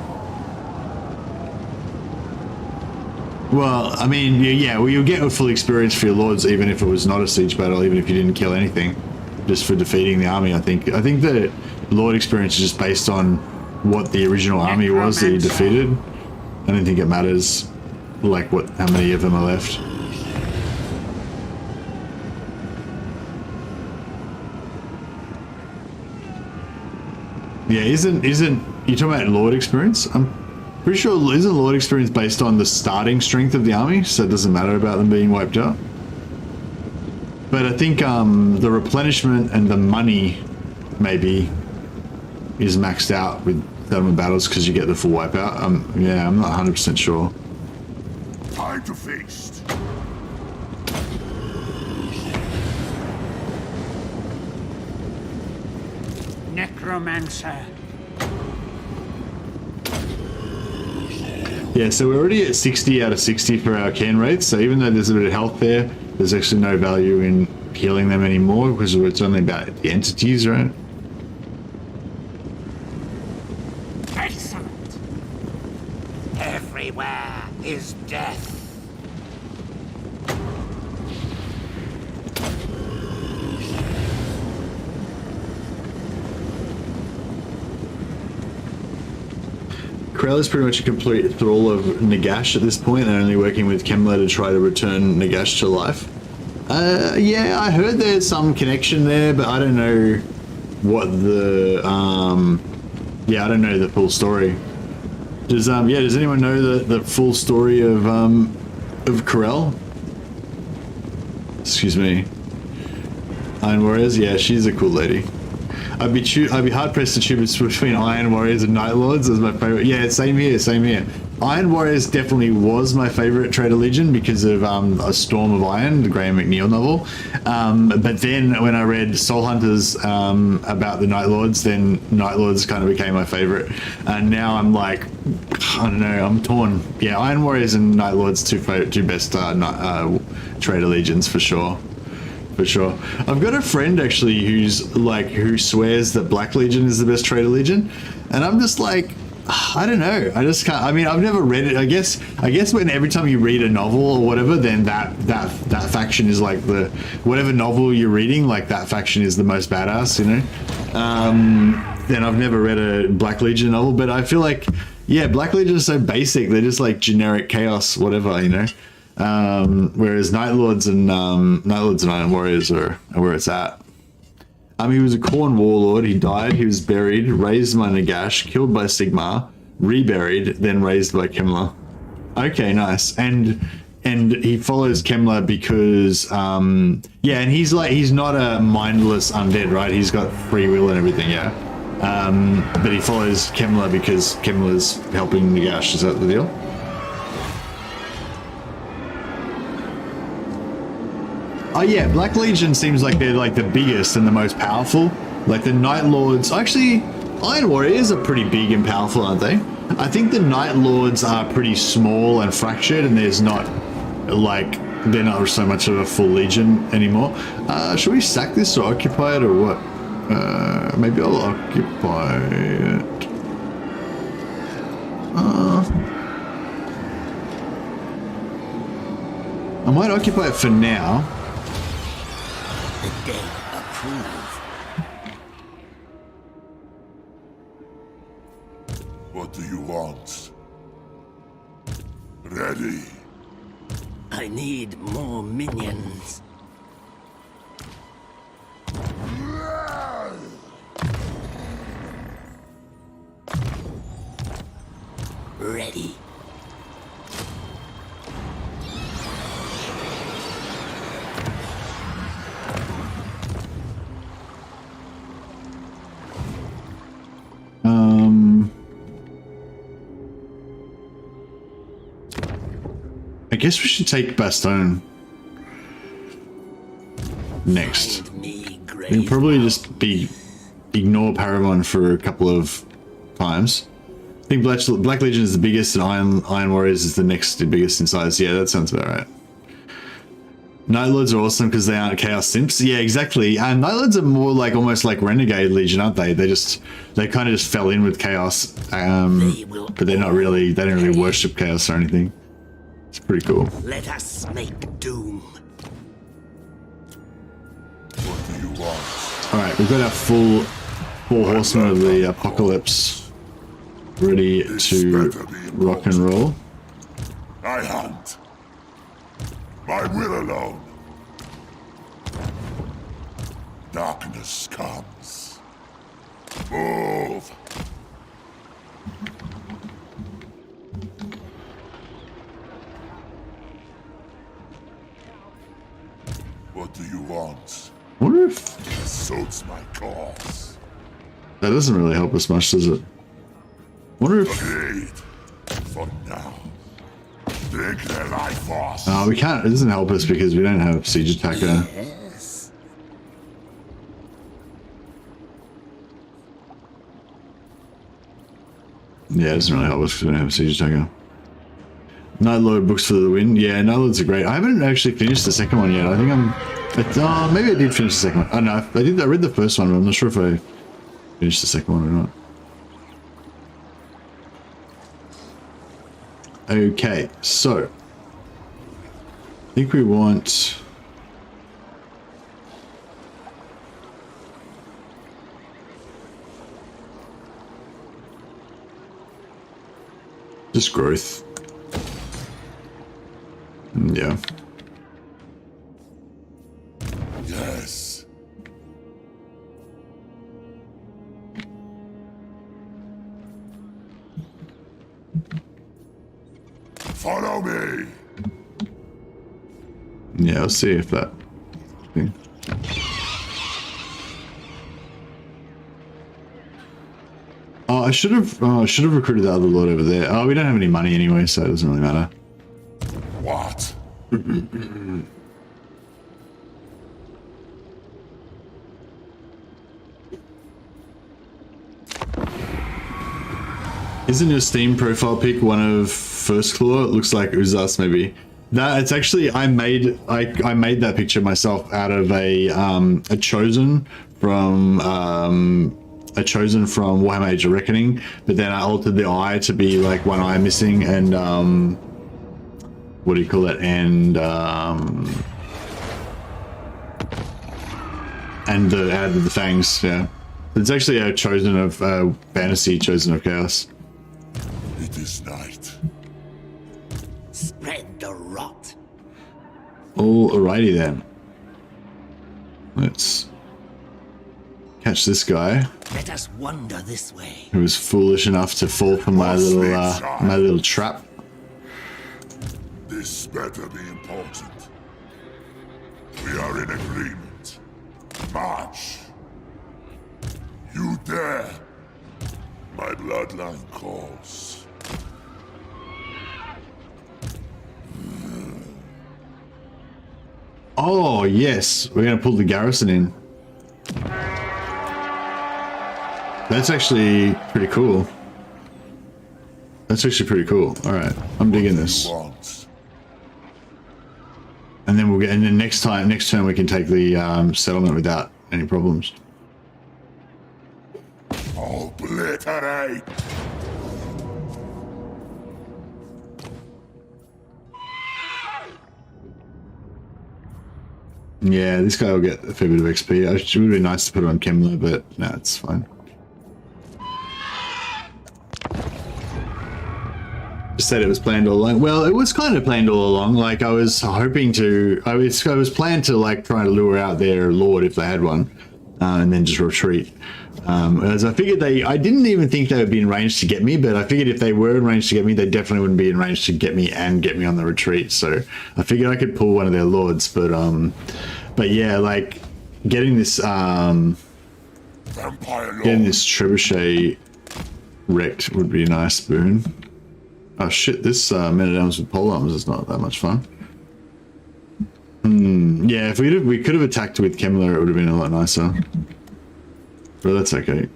Speaker 1: Well, I mean, yeah, well, you'll get a full experience for your lords even if it was not a siege battle, even if you didn't kill anything, just for defeating the army. I think the lord experience is just based on what the original army was that you defeated. I don't think it matters, like how many of them are left. Yeah, isn't you talking about Lord experience? I'm pretty sure isn't Lord experience based on the starting strength of the army, so it doesn't matter about them being wiped out. But I think the replenishment and the money maybe is maxed out with settlement battles because you get the full wipeout. Yeah, I'm not 100% sure.
Speaker 4: Time to feast.
Speaker 2: Necromancer.
Speaker 1: Yeah, so we're already at 60 out of 60 for our can rates, so even though there's a bit of health there, there's actually no value in healing them anymore because it's only about the entities, right?
Speaker 2: Excellent. Everywhere is death.
Speaker 1: Krell is pretty much a complete thrall of Nagash at this point, and only working with Kemmler to try to return Nagash to life. Yeah, I heard there's some connection there, but I don't know what the yeah, I don't know the full story. Does anyone know the full story of Krell? Excuse me. Iron Warriors? Yeah, she's a cool lady. I'd be hard pressed to choose between Iron Warriors and Night Lords as my favorite. Yeah, same here. Iron Warriors definitely was my favorite Traitor Legion because of A Storm of Iron, the Graham McNeil novel. But then when I read Soul Hunters about the Night Lords, then Night Lords kind of became my favorite. And now I'm like, I don't know, I'm torn. Yeah, Iron Warriors and Night Lords two best Traitor Legions for sure. For sure. I've got a friend actually who swears that Black Legion is the best Traitor Legion, and I'm just like, I don't know. I just can't. I mean, I've never read it. I guess when every time you read a novel or whatever, then that faction is like the whatever novel you're reading, like that faction is the most badass, you know. Then I've never read a Black Legion novel, but I feel like yeah, Black Legion is so basic. They're just like generic chaos, whatever, you know. Whereas Night Lords and Iron Warriors are where it's at. He was a Khorne warlord. He died. He was buried, raised by Nagash, killed by Sigmar, reburied, then raised by Kemmler. Okay, nice. And he follows Kemmler because yeah, and he's not a mindless undead, right? He's got free will and everything, yeah. But he follows Kemmler because Kemmler's helping Nagash. Is that the deal? Oh yeah, Black Legion seems like they're like the biggest and the most powerful. Like the Night Lords, actually, Iron Warriors are pretty big and powerful, aren't they? I think the Night Lords are pretty small and fractured, and there's not like they're not so much of a full legion anymore. Should we sack this or occupy it or what? Maybe I'll occupy it. I might occupy it for now.
Speaker 2: The dead approve.
Speaker 4: What do you want? Ready.
Speaker 2: I need more minions. Ready.
Speaker 1: I guess we should take Bastogne next. We can probably just ignore Paragon for a couple of times. I think Black Legion is the biggest, and Iron Warriors is the next biggest in size. Yeah, that sounds about right. Night Lords are awesome because they aren't Chaos Simps. Yeah, exactly. And Night Lords are more like almost like Renegade Legion, aren't they? They kind of just fell in with Chaos, but they're not really. They don't really worship Chaos or anything. It's pretty cool.
Speaker 2: Let us make doom.
Speaker 4: What do you want?
Speaker 1: All right, we've got our full four horsemen of the apocalypse ready to rock and roll.
Speaker 4: I hunt. My will alone. Darkness comes. Move. What do you want?
Speaker 1: I wonder if
Speaker 4: Suits my cause.
Speaker 1: that doesn't really help us much, does it? I wonder if
Speaker 4: Agreed. For now. Take their life force.
Speaker 1: we can't. It doesn't help us because we don't have siege attacker.
Speaker 2: Yes.
Speaker 1: Yeah, it doesn't really help us because we don't have siege attacker. Night Lord books for the win. Yeah, Night Lords are great. I haven't actually finished the second one yet. I think maybe I did finish the second one. Oh no, I did. I read the first one, but I'm not sure if I finished the second one or not. Okay, so I think we want just growth. Yeah.
Speaker 4: Yes. Follow me.
Speaker 1: Yeah, I'll see if that thing. Oh, I should have recruited the other lord over there. Oh, we don't have any money anyway, so it doesn't really matter.
Speaker 4: What?
Speaker 1: Isn't your Steam profile pic one of First Claw? It looks like it was us, maybe. That it's actually I made that picture myself out of a chosen from a chosen from Warhammer Age of Reckoning, but then I altered the eye to be like one eye missing, and what do you call it? And added the fangs. Yeah, it's actually a chosen of fantasy, chosen of chaos.
Speaker 4: It is night.
Speaker 2: Spread the rot.
Speaker 1: Alrighty then. Let's catch this guy
Speaker 2: Let us wander this way.
Speaker 1: who was foolish enough to fall for my little trap.
Speaker 4: This better be important. We are in agreement. March. You dare. My bloodline calls.
Speaker 1: Oh yes, we're gonna pull the garrison in. That's actually pretty cool. That's actually pretty cool. All right, I'm digging this.
Speaker 4: Want.
Speaker 1: And then and then next turn we can take the settlement without any problems.
Speaker 4: Obliterate.
Speaker 1: Yeah, this guy will get a fair bit of XP. It would be nice to put it on Kemmler, but no, it's fine. Just said it was planned all along. Well, it was kind of planned all along. Like I was hoping to, I was planned to like try to lure out their lord if they had one, and then just retreat. As I figured I didn't even think they would be in range to get me, but I figured if they were in range to get me, they definitely wouldn't be in range to get me and get me on the retreat. So I figured I could pull one of their lords, but yeah, like getting this
Speaker 4: Vampire
Speaker 1: getting
Speaker 4: Lord.
Speaker 1: this trebuchet wrecked would be a nice boon. Oh shit, this men at arms with pole arms is not that much fun. Yeah, if we could have attacked with Kemmler, it would have been a lot nicer. But that's okay.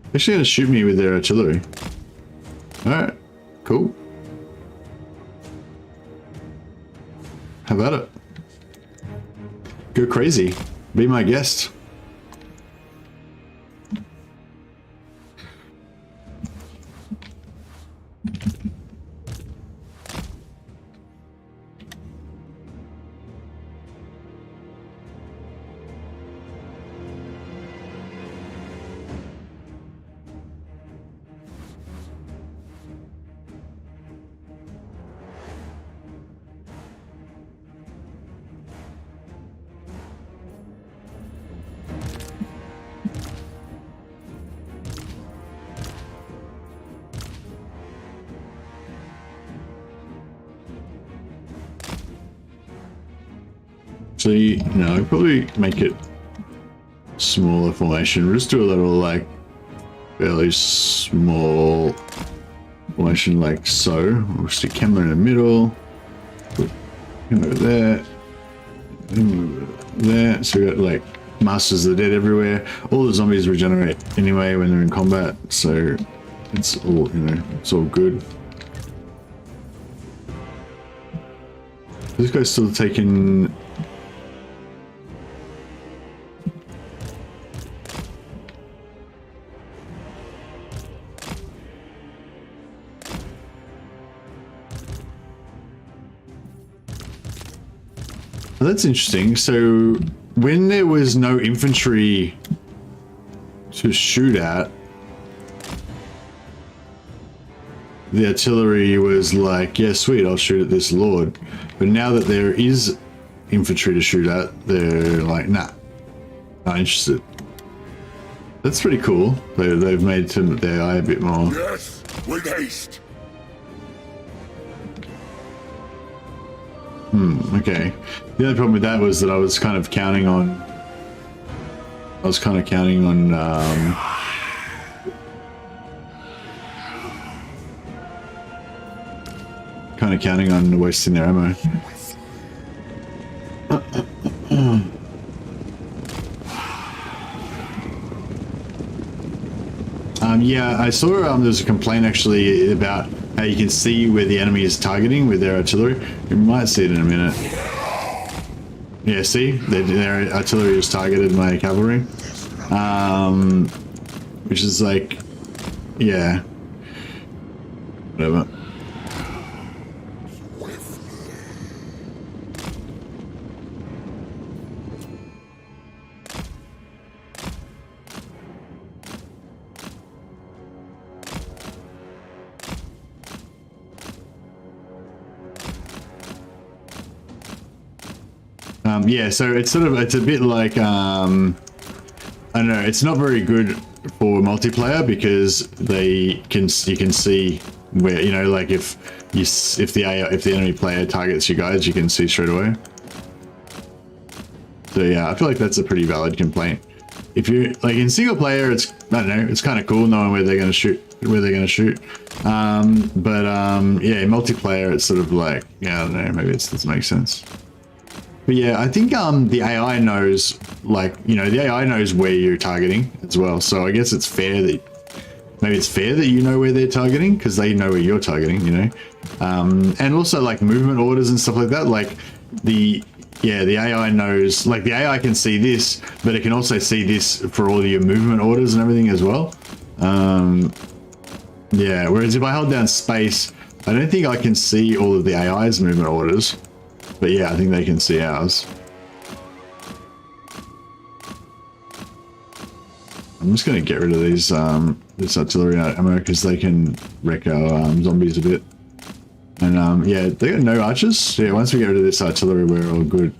Speaker 1: They're actually gonna shoot me with their artillery. Alright, cool. How about it? Go crazy. Be my guest. So, no, probably make it smaller formation. We'll just do a little, like, fairly small formation like so. We'll stick Kemmler in the middle. Put him over there. Him over there. So we got, like, Masters of the Dead everywhere. All the zombies regenerate anyway when they're in combat. So it's all, it's all good. This guy's still taking... That's interesting. So when there was no infantry to shoot at, the artillery was like, yeah, sweet, I'll shoot at this lord. But now that there is infantry to shoot at, they're like, nah, not interested. That's pretty cool. They've made their eye a bit more.
Speaker 4: Yes, with haste.
Speaker 1: Okay. The only problem with that was that I was kind of counting on... wasting their ammo. Yeah, I saw there's a complaint actually about how you can see where the enemy is targeting with their artillery. You might see it in a minute. Yeah, see? Their artillery has targeted my cavalry. Which is like, yeah. Whatever. Yeah, so it's a bit like, I don't know, it's not very good for multiplayer because you can see where, you know, like if the enemy player targets you guys, you can see straight away. So yeah, I feel like that's a pretty valid complaint. If you're like in single player, I don't know, it's kind of cool knowing where they're going to shoot, yeah, in multiplayer, it's sort of like, yeah, I don't know, maybe it doesn't make sense. But yeah, I think the AI knows, like, you know, the AI knows where you're targeting as well. So I guess it's fair that, maybe it's fair that you know where they're targeting because they know where you're targeting, you know. And also like movement orders and stuff like that. Like the AI knows, like the AI can see this, but it can also see this for all your movement orders and everything as well. Yeah, whereas if I hold down space, I don't think I can see all of the AI's movement orders. But yeah, I think they can see ours. I'm just going to get rid of these this artillery ammo because they can wreck our zombies a bit. And yeah, they got no archers. Yeah, once we get rid of this artillery, we're all good.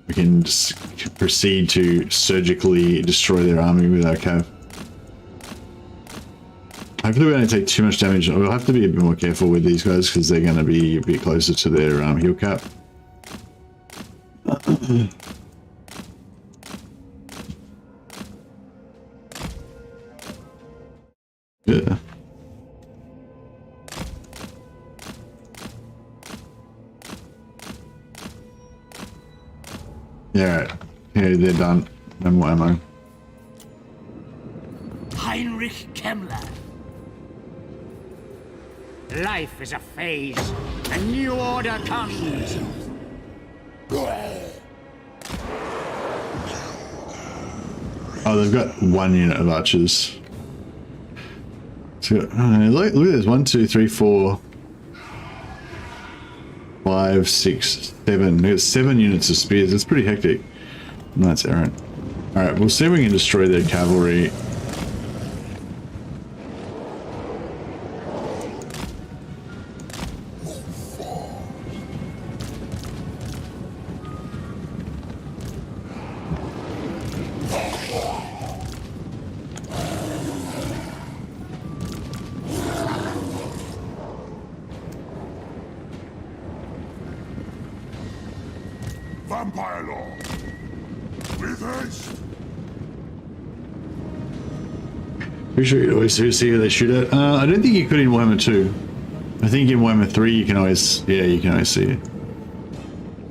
Speaker 1: We can just proceed to surgically destroy their army with our cav. Hopefully we don't take too much damage. We'll have to be a bit more careful with these guys because they're going to be a bit closer to their heal cap. Yeah. Yeah, right. Yeah, they're done. No more ammo.
Speaker 2: Heinrich Kemmler. Life is a phase. A new order comes.
Speaker 1: Oh, they've got 1 unit of archers. So, look at this. 1, 2, 3, 4, 5, 6, 7. They've got 7 units of spears. It's pretty hectic. That's errant. Alright, we'll see if we can destroy their cavalry.
Speaker 4: Vampire law. With haste.
Speaker 1: Pretty sure you can always see who they shoot at. I don't think you could in Warhammer 2. I think in Warhammer 3 you can always, yeah, you can always see it.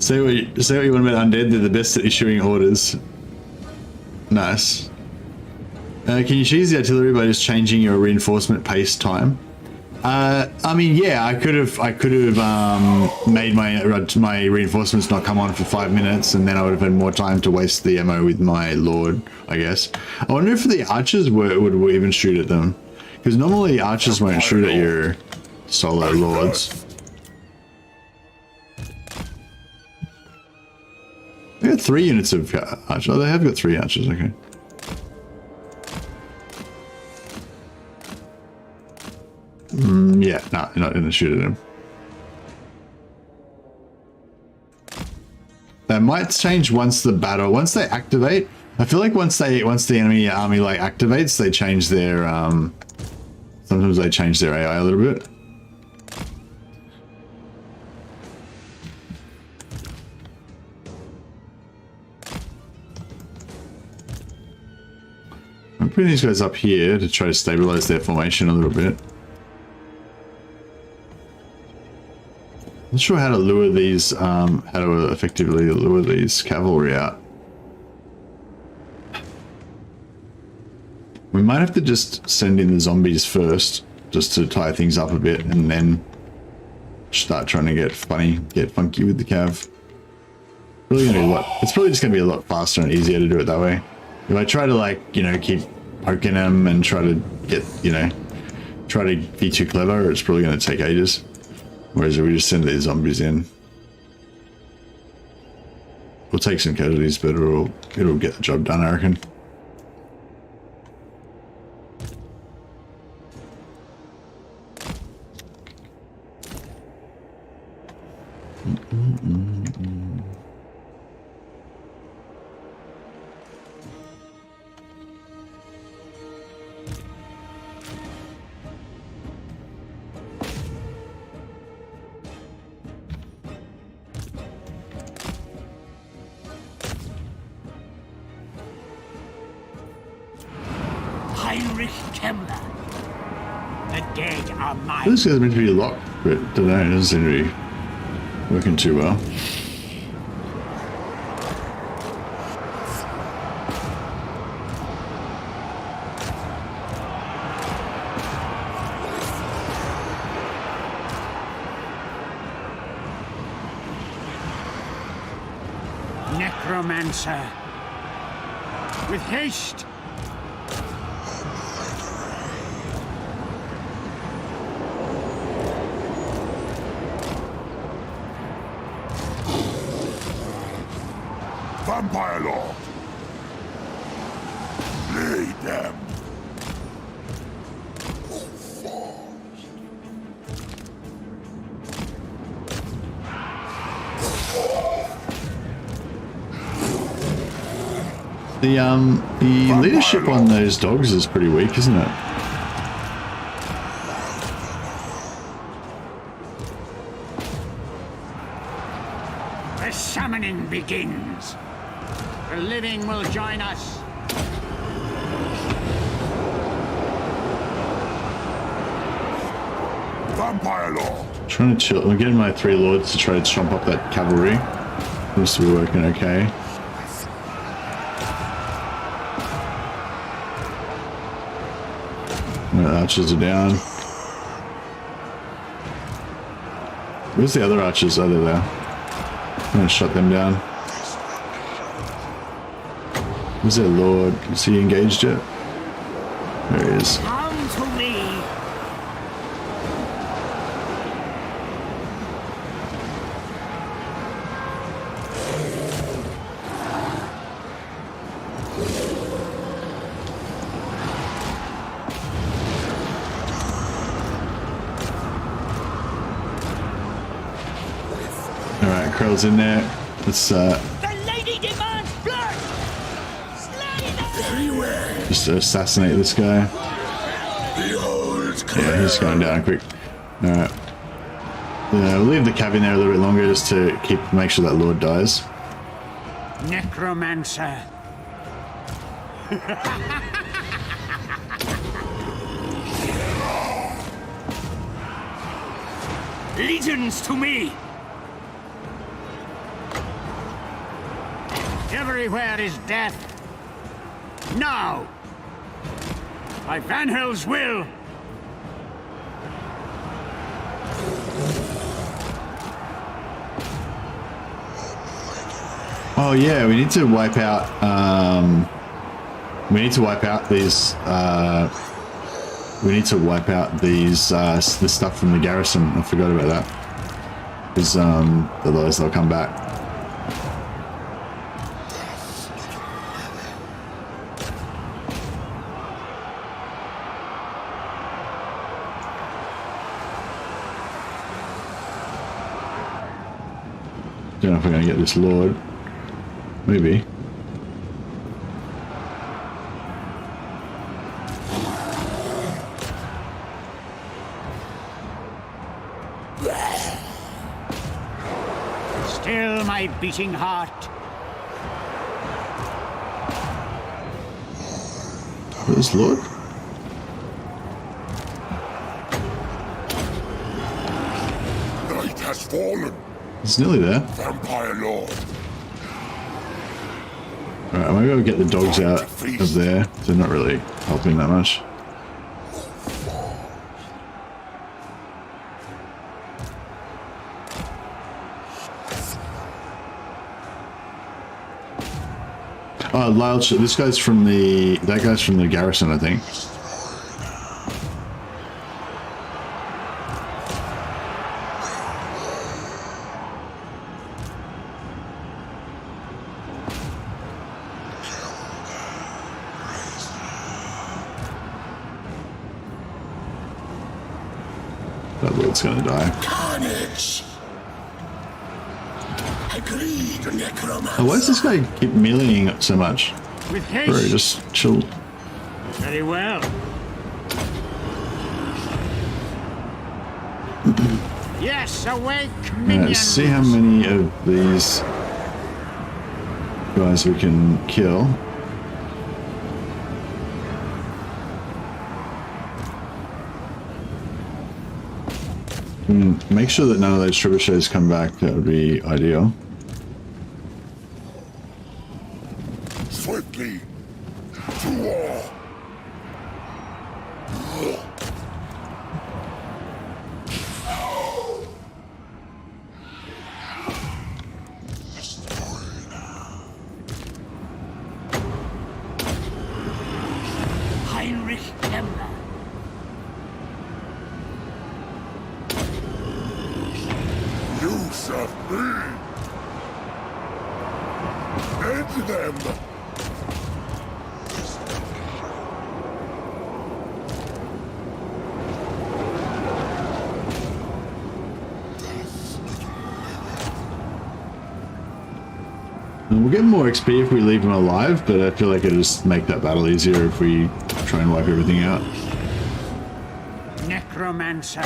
Speaker 1: Say what you want about undead. They're the best at issuing orders. Nice. Can you choose the artillery by just changing your reinforcement pace time? I mean, yeah, I could have made my reinforcements not come on for 5 minutes, and then I would have had more time to waste the ammo with my lord, I guess. I wonder if the archers would even shoot at them, because normally archers won't shoot at your solo lords. They got 3 units of archers. Oh, they have got 3 archers. Okay. Yeah, no, you're not going to shoot at him. That might change once the battle, once they activate. I feel like once the enemy army like activates, they change their sometimes they change their AI a little bit. I'm putting these guys up here to try to stabilize their formation a little bit. Not sure how to lure these, how to effectively lure these cavalry out. We might have to just send in the zombies first, just to tie things up a bit, and then start trying to get funky with the cav. Really gonna be a lot. It's probably just gonna be a lot faster and easier to do it that way. If I try to, like, you know, keep poking them and try to get, you know, try to be too clever, it's probably gonna take ages. Whereas if we just send these zombies in, we'll take some casualties, but it'll get the job done, I reckon.
Speaker 2: Kemmler. The dead are mine.
Speaker 1: This guy's meant to be locked, but I don't know, it doesn't seem to be working too well.
Speaker 2: Necromancer. With haste.
Speaker 4: Vampire Lord! Lay them!
Speaker 1: The leadership on those dogs is pretty weak, isn't it?
Speaker 2: The summoning begins. The living will join us.
Speaker 4: Vampire Lord!
Speaker 1: Trying to chill. I'm getting my 3 lords to try to chomp up that cavalry. Seems to be working okay. Archers are down. Where's the other archers? Oh, they're there. I'm gonna shut them down. Where's their lord? Is he engaged yet? There he is.
Speaker 2: Come to me.
Speaker 1: Alright, Krell's in there. Let's
Speaker 2: The lady demands blood. Slay them.
Speaker 1: just assassinate this guy. Yeah, he's going down quick. Alright. We'll leave the cav in there a little bit longer just to make sure that lord dies.
Speaker 2: Necromancer. Legions to me. Everywhere is death. Now, by Van Hel's will.
Speaker 1: Oh yeah, we need to wipe out. We need to wipe out these. We need to wipe out these. The stuff from the garrison. I forgot about that. Because otherwise they'll come back. Don't know if we're going to get this lord. Maybe.
Speaker 2: Still my beating heart.
Speaker 1: Where's lord?
Speaker 4: Night has fallen!
Speaker 1: It's nearly there.
Speaker 4: Vampire Lord!
Speaker 1: Alright, maybe I'll get the dogs out of there. They're not really helping that much. Oh, Lyle, this guy's from the... That guy's from the garrison, I think. That lord's gonna die.
Speaker 4: Carnage. Agreed, necromancer.
Speaker 1: Oh, why does this guy keep meleeing up so much?
Speaker 2: With
Speaker 1: Bro,
Speaker 2: haste.
Speaker 1: just chill.
Speaker 2: Very well. Yes, awake, minions.
Speaker 1: Let's see how many of these guys we can kill. Make sure that none of those trebuchets come back. That would be ideal.
Speaker 4: Swiftly to war.
Speaker 2: Heinrich Kemmler.
Speaker 4: You serve me. End them.
Speaker 1: We'll get more XP if we leave him alive, but I feel like it'll just make that battle easier if we try and wipe everything out.
Speaker 2: Necromancer.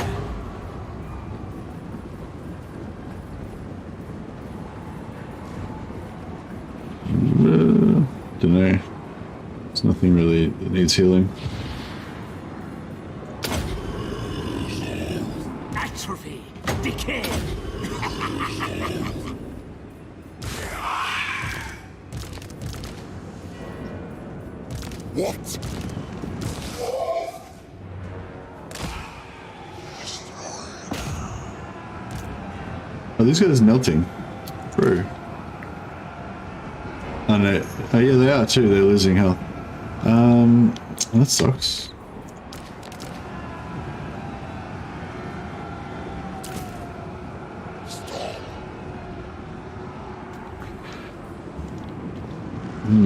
Speaker 1: Don't know. There's nothing really that needs healing.
Speaker 2: Atrophy. Decay.
Speaker 4: What?
Speaker 1: Oh, these guys melting. Bro. Oh no. Oh yeah, they are too. They're losing health. That sucks.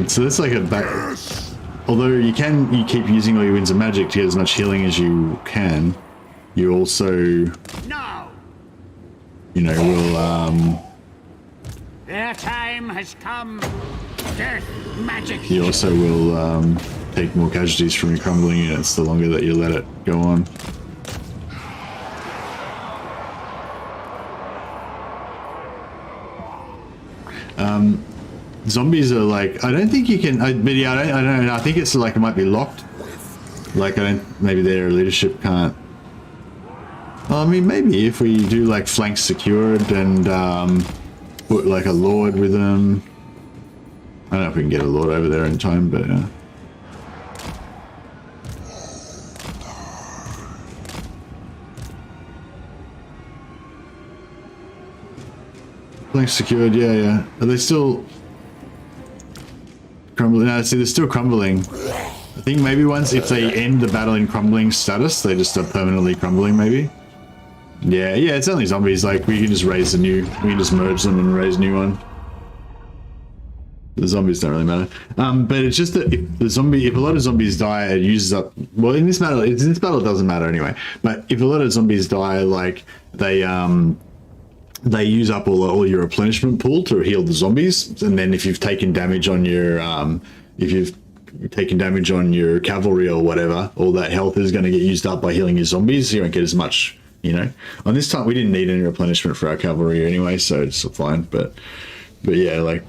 Speaker 1: So that's like a back. Although you keep using all your winds of magic to get as much healing as you can. You also,
Speaker 2: No.
Speaker 1: you know, will
Speaker 2: Their time has come. Death magic.
Speaker 1: you also will take more casualties from your crumbling units the longer that you let it go on. Zombies are like, I don't think you can, but yeah, I don't know, I think it's like it might be locked. Like, maybe their leadership can't. Well, I mean, maybe if we do like flanks secured and put like a lord with them. I don't know if we can get a lord over there in time, but yeah. Flanks secured, yeah. Are they still crumbling? No, see, they're still crumbling. I think maybe once, if they end the battle in crumbling status, they just are permanently crumbling, maybe. Yeah, it's only zombies. Like, we can just raise we can just merge them and raise a new one. The zombies don't really matter. But it's just that if a lot of zombies die, it uses up. Well, in this battle, it doesn't matter anyway. But if a lot of zombies die, like they use up all your replenishment pool to heal the zombies, and then if you've taken damage on your cavalry or whatever, all that health is going to get used up by healing your zombies. You won't get as much, you know. On this time, we didn't need any replenishment for our cavalry anyway, so it's fine. But yeah, like.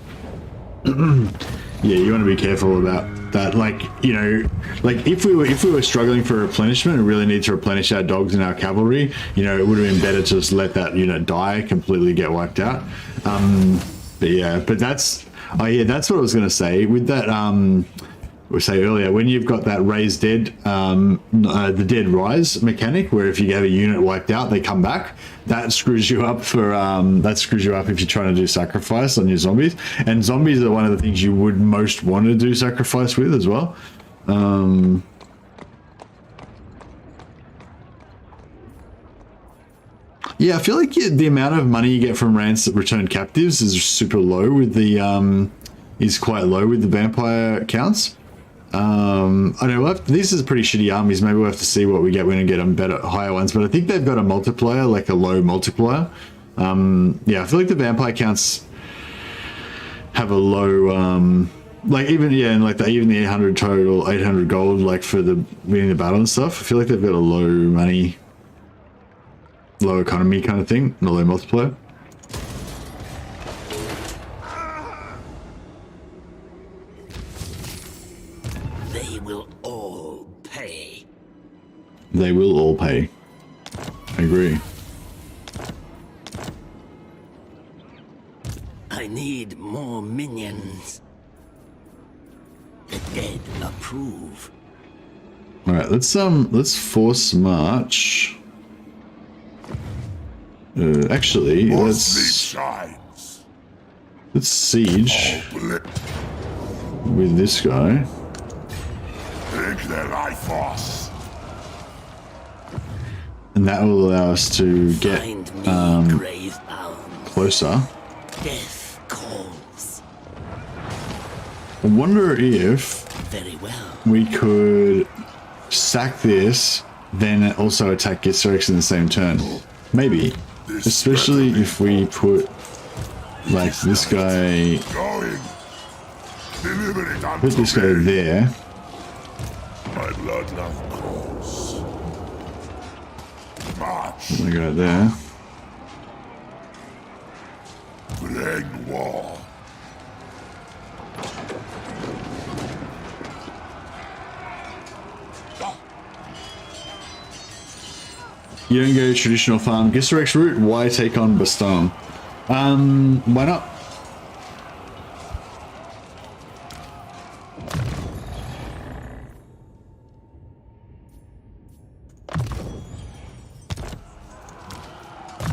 Speaker 1: Yeah, you want to be careful about that. Like, you know, like if we were struggling for replenishment and really need to replenish our dogs and our cavalry, you know, it would have been better to just let that unit die, completely get wiped out. But yeah, but that's, Oh yeah, that's what I was going to say. With that, we say earlier, when you've got that raise dead, the dead rise mechanic, where if you have a unit wiped out, they come back. That screws you up for if you're trying to do sacrifice on your zombies. And zombies are one of the things you would most want to do sacrifice with as well. Yeah, I feel like the amount of money you get from returned captives is super low with the is quite low with the vampire counts. I know these are pretty shitty armies. Maybe we'll have to see what we get when we get them better, higher ones. But I think they've got a multiplier, like a low multiplier. Yeah, I feel like the vampire counts have a low, like even the 800 total, 800 gold, like for the winning the battle and stuff. I feel like they've got a low money, low economy kind of thing, and a low multiplier.
Speaker 2: They will all pay.
Speaker 1: They will all pay. I agree.
Speaker 2: I need more minions. The dead approve.
Speaker 1: All right, let's force march. Actually, let's siege with this guy.
Speaker 4: Take their life force.
Speaker 1: And that will allow us to get
Speaker 2: Find me grave-bound.
Speaker 1: closer.
Speaker 2: Death calls.
Speaker 1: I wonder if
Speaker 2: Very well.
Speaker 1: we could sack this, then also attack Githzerex in the same turn. Maybe. Especially if we put, like, this guy...
Speaker 4: Going. Deliver it unto
Speaker 1: Put this guy
Speaker 4: me.
Speaker 1: there.
Speaker 4: My bloodline calls. March.
Speaker 1: The guy there.
Speaker 4: Bring war.
Speaker 1: You don't go traditional farm. Githzerex route, why take on Baston? Why not?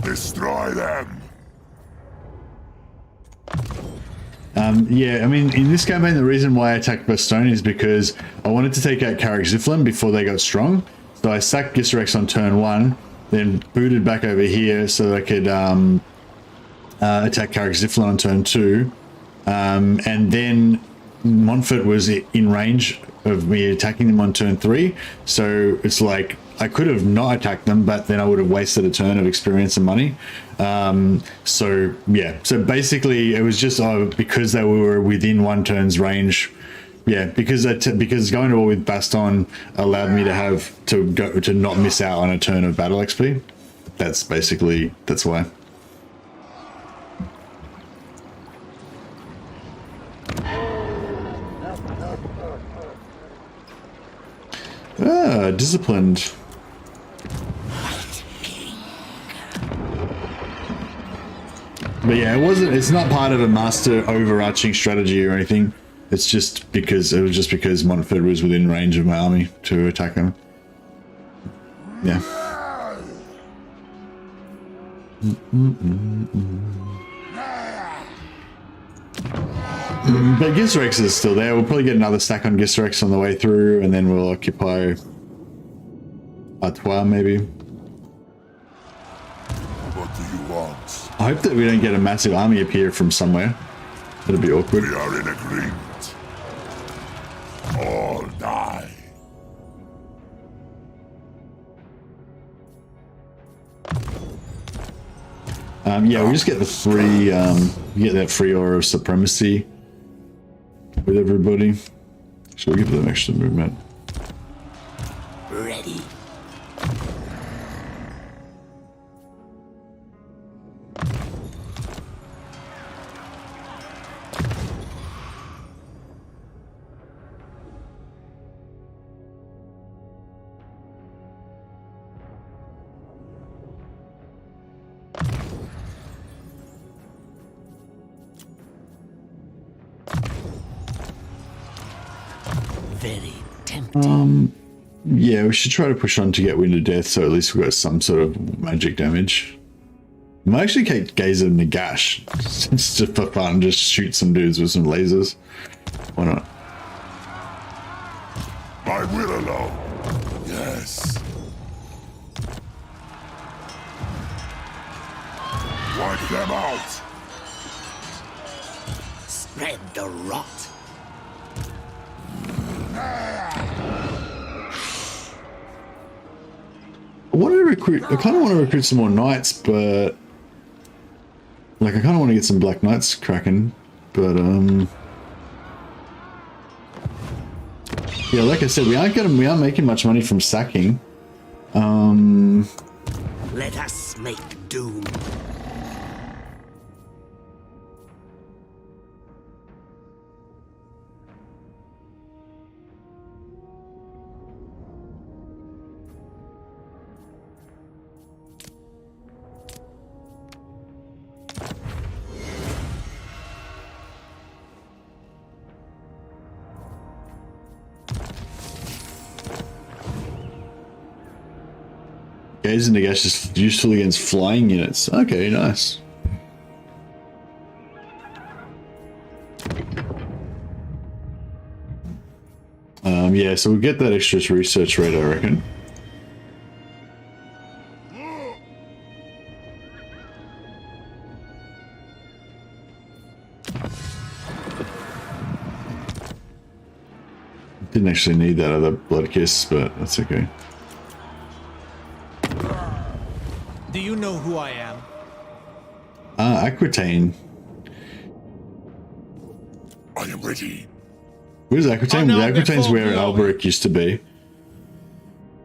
Speaker 4: Destroy them.
Speaker 1: Yeah, I mean, in this campaign, the reason why I attacked Baston is because I wanted to take out Carrick Ziflin before they got strong. So I sacked Githzerex on turn 1, then booted back over here so I could attack Carrick Ziflin on turn 2. And then Montfort was in range of me attacking them on turn 3. So it's like, I could have not attacked them, but then I would have wasted a turn of experience and money. So yeah, so basically it was just because they were within one turn's range. Yeah, because going to war with Baston allowed me to not miss out on a turn of battle XP. That's why. Disciplined. But yeah, it's not part of a master overarching strategy or anything. It's just because Montfort was within range of my army to attack him. Yeah. But Githzerex is still there. We'll probably get another stack on Githzerex on the way through, and then we'll occupy Artois maybe.
Speaker 4: What do you want?
Speaker 1: I hope that we don't get a massive army appear from somewhere. That'd be awkward.
Speaker 4: We are in agreement. All die.
Speaker 1: Yeah, we just get the free, we get that free aura of supremacy with everybody. So we'll give them extra movement.
Speaker 2: Ready. very tempting.
Speaker 1: Yeah, we should try to push on to get Wind of Death, so at least we've got some sort of magic damage. I might actually take Gazer Nagash just for fun, just shoot some dudes with some lasers. Why not?
Speaker 4: My will alone. Yes. Wipe them out.
Speaker 2: Spread the rot.
Speaker 1: I want to recruit. I kind of want to recruit some more knights, but like I kind of want to get some black knights cracking, but yeah, like I said, we aren't making much money from sacking.
Speaker 2: Let us make doom.
Speaker 1: Gaze into Gash is useful against flying units. Okay, nice. Yeah, so we'll get that extra research rate, I reckon. Didn't actually need that other blood kiss, but that's okay.
Speaker 5: Do you know who I am?
Speaker 1: Aquitaine.
Speaker 4: I am ready.
Speaker 1: Where's Aquitaine?
Speaker 5: Oh, no,
Speaker 1: Aquitaine's where
Speaker 5: before
Speaker 1: Alberic used to be.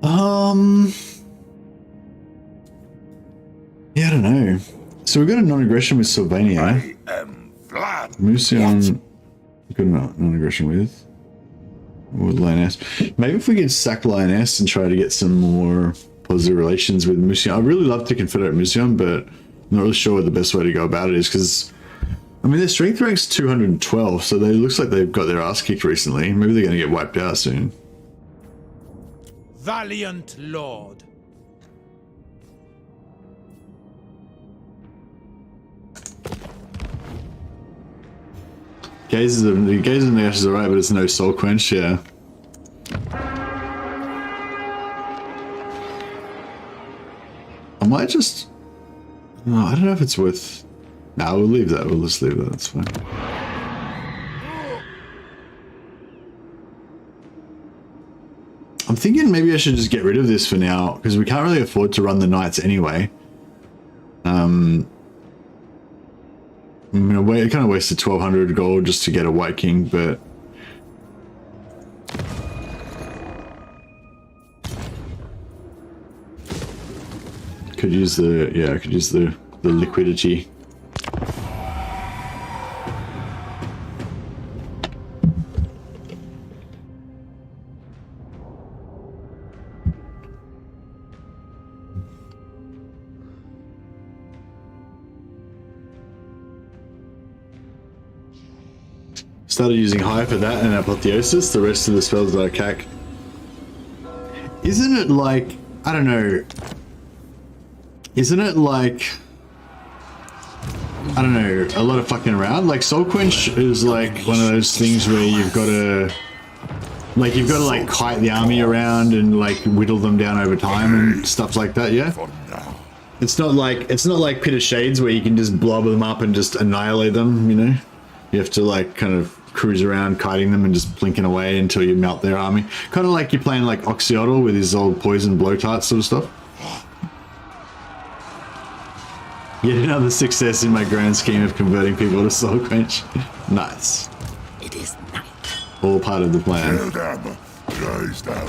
Speaker 1: Yeah, I don't know. So we've got a non-aggression with Sylvania.
Speaker 4: I am Vlad.
Speaker 1: Musion, good non-aggression with. With Lioness. Maybe if we could sack Lioness and try to get some more positive relations with Musion. I really love to Confederate Musion, but I'm not really sure what the best way to go about it is, because I mean, their strength rank's 212, so they looks like they've got their ass kicked recently. Maybe they're going to get wiped out soon.
Speaker 5: Valiant Lord.
Speaker 1: The gaze in the ashes is alright, but it's no soul quench, yeah. I might just... No, I don't know if it's worth... Nah, we'll leave that. We'll just leave that. That's fine. I'm thinking maybe I should just get rid of this for now, because we can't really afford to run the knights anyway. I mean, I kind of wasted 1,200 gold just to get a White King, but... Could use the... Yeah, I could use the liquidity. Started using High for that and Apotheosis. The rest of the spells are cack. Isn't it like... I don't know. Isn't it like... I don't know, a lot of fucking around? Like, Soul Quench is like one of those things where you've got to... Like, you've got to like kite the army around and like whittle them down over time and stuff like that, yeah? It's not like Pit of Shades where you can just blob them up and just annihilate them, you know? You have to like kind of cruise around kiting them and just blinking away until you melt their army. Kind of like you're playing like Oxyotl with his old poison blowtart sort of stuff. Yet another success in my grand scheme of converting people to Soul Quench. Nice.
Speaker 2: It is night.
Speaker 1: All part of the plan.
Speaker 4: Kill them. Raise them.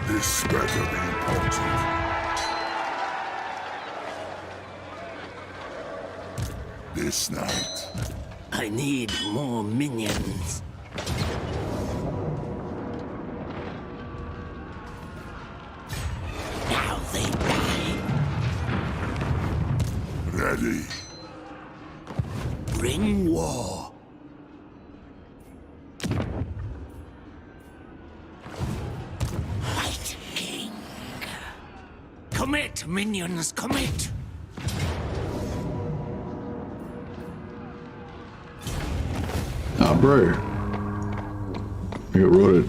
Speaker 4: This better be important. This night.
Speaker 2: I need more minions. Now they die.
Speaker 4: Ready.
Speaker 2: Bring war. Commit, minions, commit!
Speaker 1: Oh, bro. I got rotted.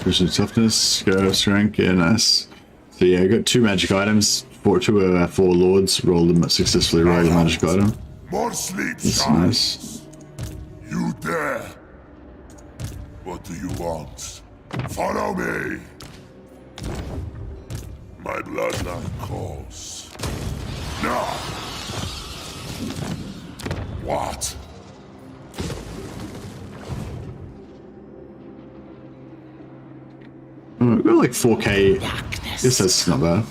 Speaker 1: Christian toughness, go strength, yeah, nice. So yeah, I got 2 magic items, 4 lords, rolled them successfully, rolled a magic item.
Speaker 4: More sleep,
Speaker 1: That's
Speaker 4: child.
Speaker 1: nice.
Speaker 4: You dare? What do you want? Follow me. My bloodline calls. Now. What?
Speaker 1: Oh, I've got like 4k.
Speaker 2: Darkness.
Speaker 1: Guess that's not bad.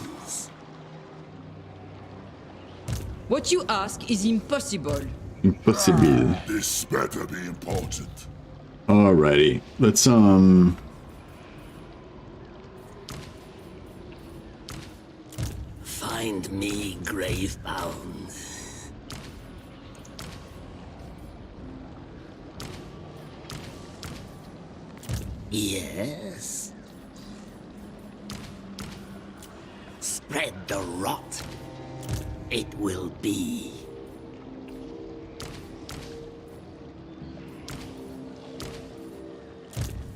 Speaker 6: What you ask is impossible.
Speaker 1: Impossible.
Speaker 4: This better be important.
Speaker 1: Alrighty. Let's
Speaker 2: Find me grave-bound. Yes. Spread the rot. It will be.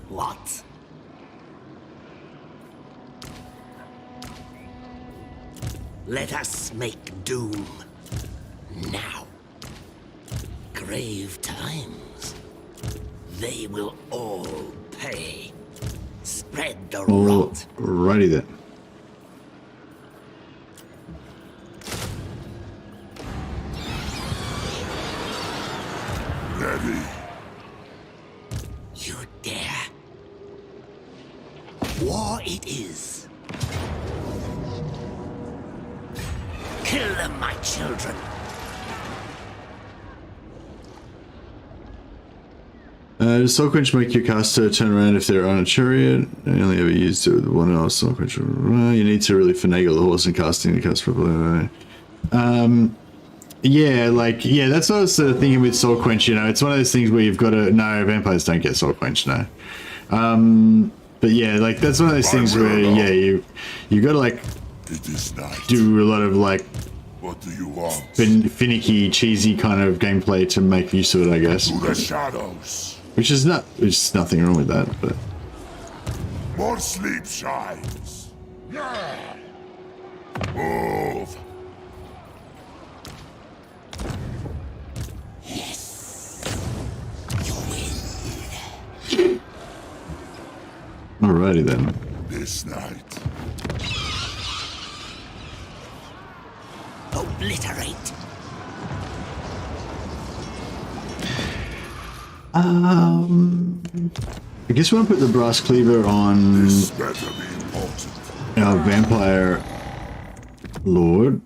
Speaker 2: What? Let us make doom now. Grave times. They will all pay. Spread the rot.
Speaker 1: Alrighty then.
Speaker 4: Ready.
Speaker 2: You dare. War it is. Kill them, my children.
Speaker 1: Does Soul Quench make your caster turn around if they're on a chariot? I only ever used it with one else. Soul Quench. You need to really finagle the horse and casting the cast properly. Yeah, like, yeah, that's what I was thinking with Soul Quench, you know, it's one of those things where you've got to, no, vampires don't get Soul Quench, no. But yeah, like, that's one of those things where, yeah, you got to, like,
Speaker 4: It is night.
Speaker 1: do a lot of, like,
Speaker 4: What do you want?
Speaker 1: finicky, cheesy kind of gameplay to make use of it, I guess.
Speaker 4: To the shadows.
Speaker 1: Which is nothing wrong with that, but...
Speaker 4: More sleep shines. Yeah. Move.
Speaker 1: Alrighty then.
Speaker 4: This night.
Speaker 2: Obliterate.
Speaker 1: I guess we'll put the brass cleaver on
Speaker 4: This better be important.
Speaker 1: our vampire lord.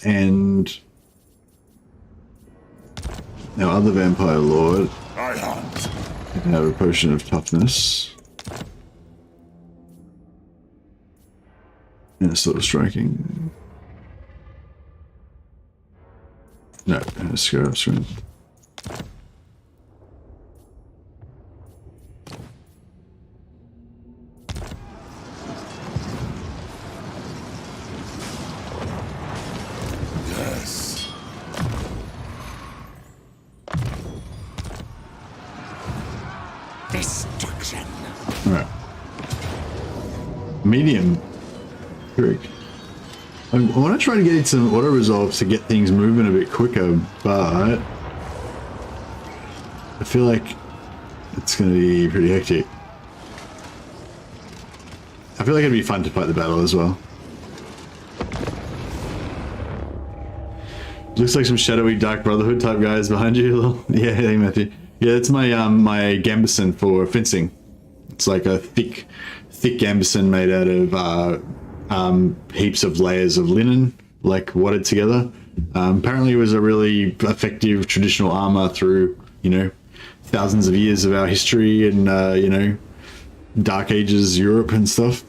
Speaker 1: And our other vampire lord
Speaker 4: I hunt.
Speaker 1: can have a potion of toughness. And a sort of striking. No, a scare of strength.
Speaker 4: Yes.
Speaker 2: Destruction.
Speaker 1: Alright. Medium. Correct. I want to try to get some auto resolve to get things moving a bit quicker, but I feel like it's going to be pretty hectic. I feel like it'd be fun to fight the battle as well. Looks like some shadowy Dark Brotherhood type guys behind you. Yeah, hey Matthew. Yeah, that's my my gambeson for fencing. It's like a thick gambeson made out of heaps of layers of linen, like wadded together. Apparently, it was a really effective traditional armor through, you know, thousands of years of our history and you know, Dark Ages Europe and stuff.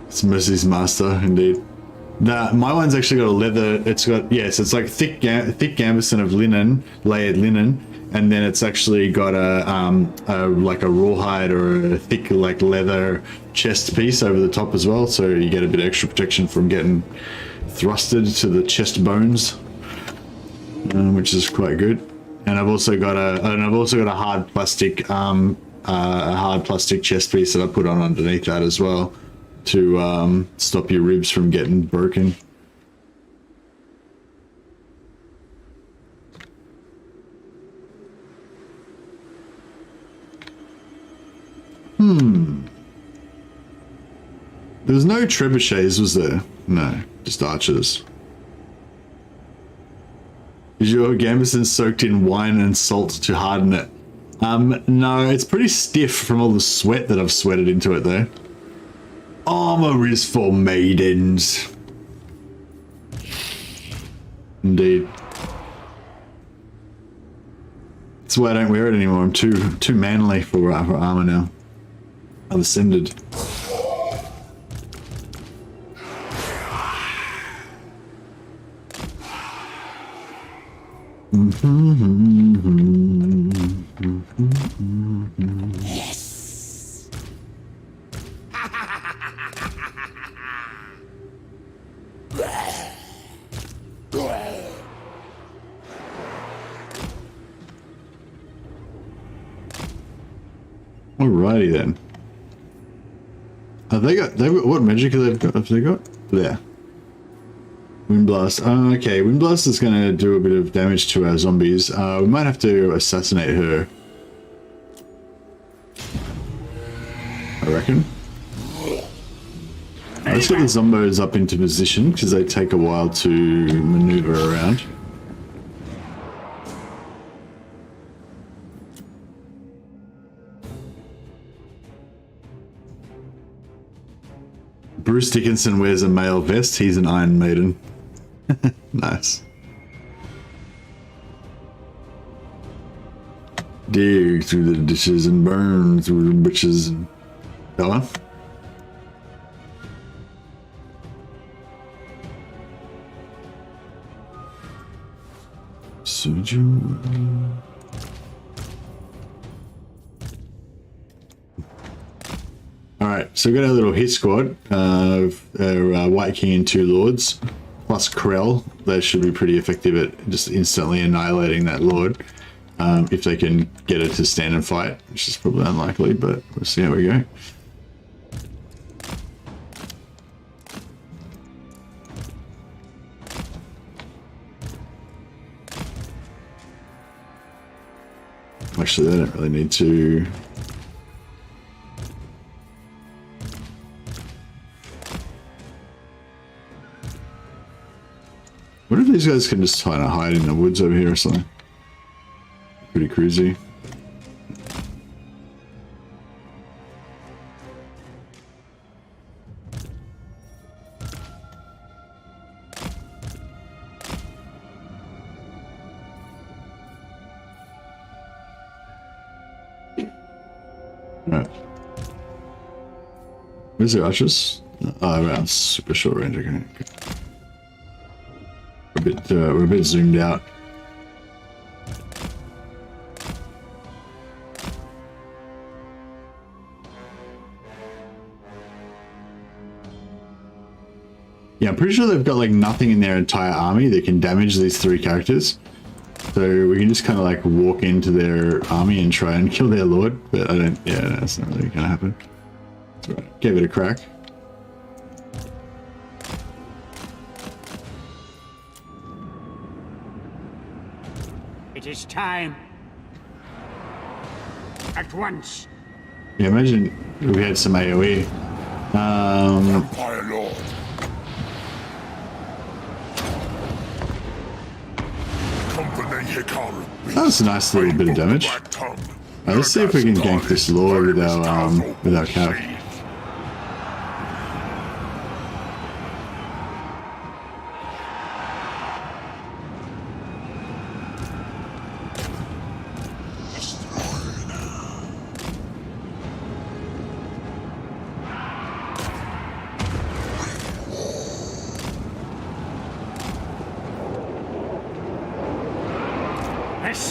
Speaker 1: It's Mercy's master, indeed. My one's actually got a leather. It's got it's like thick gambeson of linen, layered linen, and then it's actually got a like a rawhide or a thick like leather chest piece over the top as well, so you get a bit of extra protection from getting thrusted to the chest bones, which is quite good. And I've also got a hard plastic chest piece that I put on underneath that as well, to stop your ribs from getting broken. There was no trebuchets, was there? No, just archers. Is your gambeson soaked in wine and salt to harden it? No, it's pretty stiff from all the sweat that I've sweated into it though. Armor is for maidens. Indeed. That's why I don't wear it anymore. I'm too manly for armor now. I've ascended.
Speaker 2: Yes.
Speaker 1: Alrighty then. Have they got what magic have they got? There. Windblast. Oh, okay, Windblast is going to do a bit of damage to our zombies. We might have to assassinate her, I reckon. Let's get the zombos up into position because they take a while to maneuver around. Bruce Dickinson wears a male vest. He's an Iron Maiden. Nice. Dig through the ditches and burn through the britches. Go on. Alright, so we've got our little hit squad of White King and 2 Lords, plus Krell. They should be pretty effective at just instantly annihilating that Lord, if they can get it to stand and fight, which is probably unlikely, but we'll see how we go. Actually, they don't really need to. What if these guys can just kind of hide in the woods over here or something? Pretty cruisy. Alright. Where's the archers? Oh, around super short range, okay. We're a bit zoomed out. Yeah, I'm pretty sure they've got like nothing in their entire army that can damage these 3 characters. So we can just kind of like walk into their army and try and kill their lord, but I don't, yeah, no, that's not really gonna happen. That's right. Gave it a crack.
Speaker 2: It is time. At once.
Speaker 1: Yeah, imagine we had some AoE.
Speaker 4: Empire Lord. Company Hikaru.
Speaker 1: That's a nice little bit of damage. Let's see if we can gank this lord with our cav.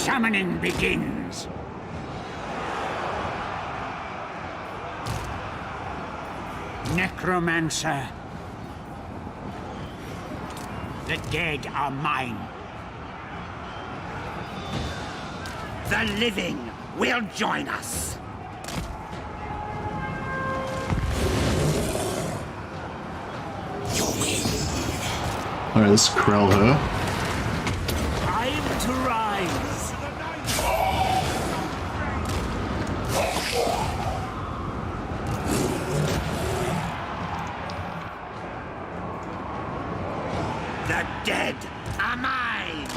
Speaker 2: summoning begins. Necromancer. The dead are mine. The living will join us.
Speaker 1: Alright, let's Krell her.
Speaker 2: Time to rise. The dead are mine.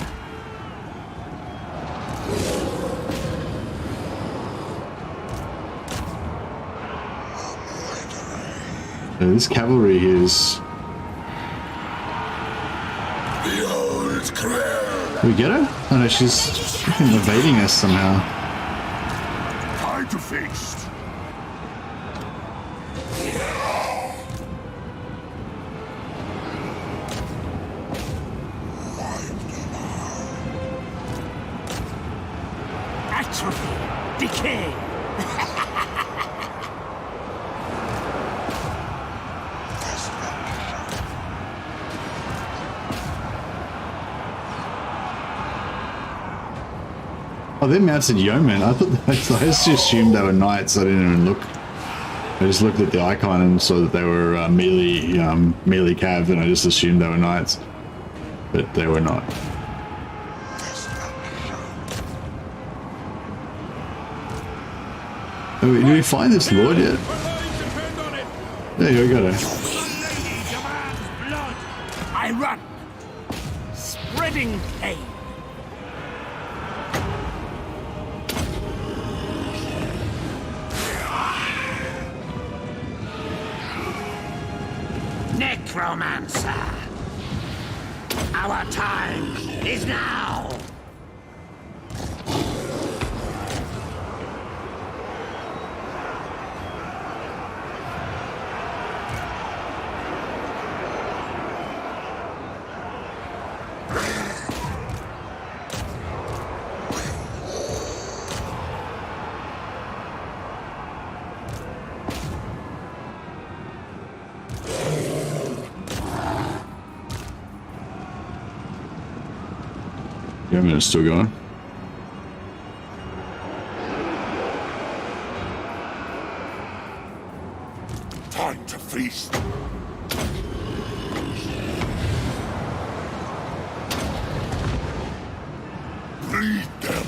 Speaker 1: This cavalry here is...
Speaker 4: Behold Krell!
Speaker 1: Did we get her? Oh no, she's freaking evading us somehow.
Speaker 4: Time to feast!
Speaker 2: Atrophy. Decay.
Speaker 1: Oh, they're mounted yeomen. I thought I just assumed they were knights. I didn't even look. I just looked at the icon and saw that they were melee cav, and I just assumed they were knights, but they were not. Oh, did we find this lord yet? There you go, got her.
Speaker 2: Blood. I run. Spreading pain. Necromancer. Our time is now.
Speaker 1: Yeomen is still going.
Speaker 4: Time to feast! Bleed them!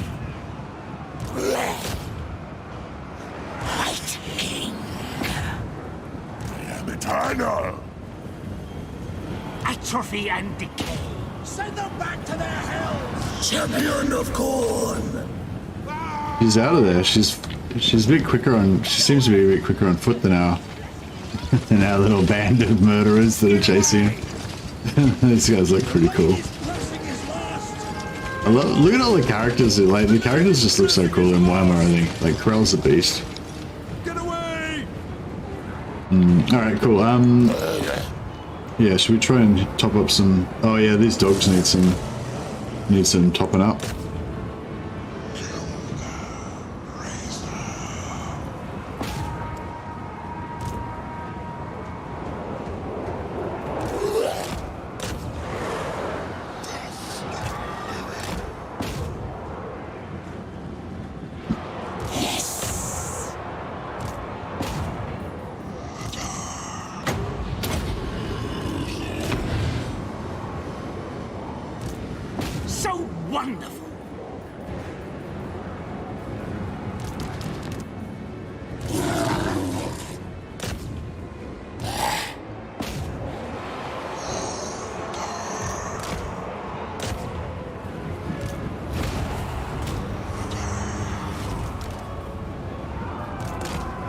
Speaker 2: White King.
Speaker 4: I am eternal!
Speaker 2: Atrophy and decay. Send them back to their hells.
Speaker 4: Champion of Corn!
Speaker 1: She's out of there. She's a bit quicker on. She seems to be a bit quicker on foot than our little band of murderers that are chasing. These guys look pretty cool. Look at all the characters. Like the characters just look so cool in Warhammer. I think like Krell's a beast.
Speaker 3: Get away!
Speaker 1: All right, cool. Yeah, should we try and top up some? Oh yeah, these dogs need some topping up.
Speaker 2: So wonderful.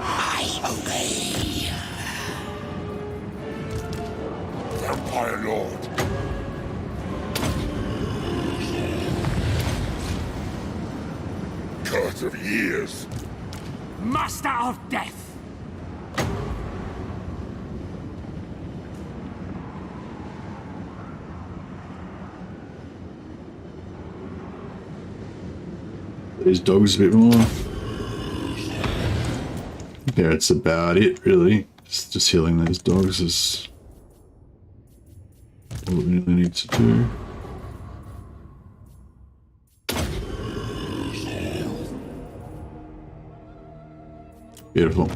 Speaker 2: I obey.
Speaker 4: Vampire Lord! Curse of years!
Speaker 2: Master of death.
Speaker 1: these dogs a bit more. Yeah, that's about it, really. Just healing those dogs is all we really need to do. Beautiful.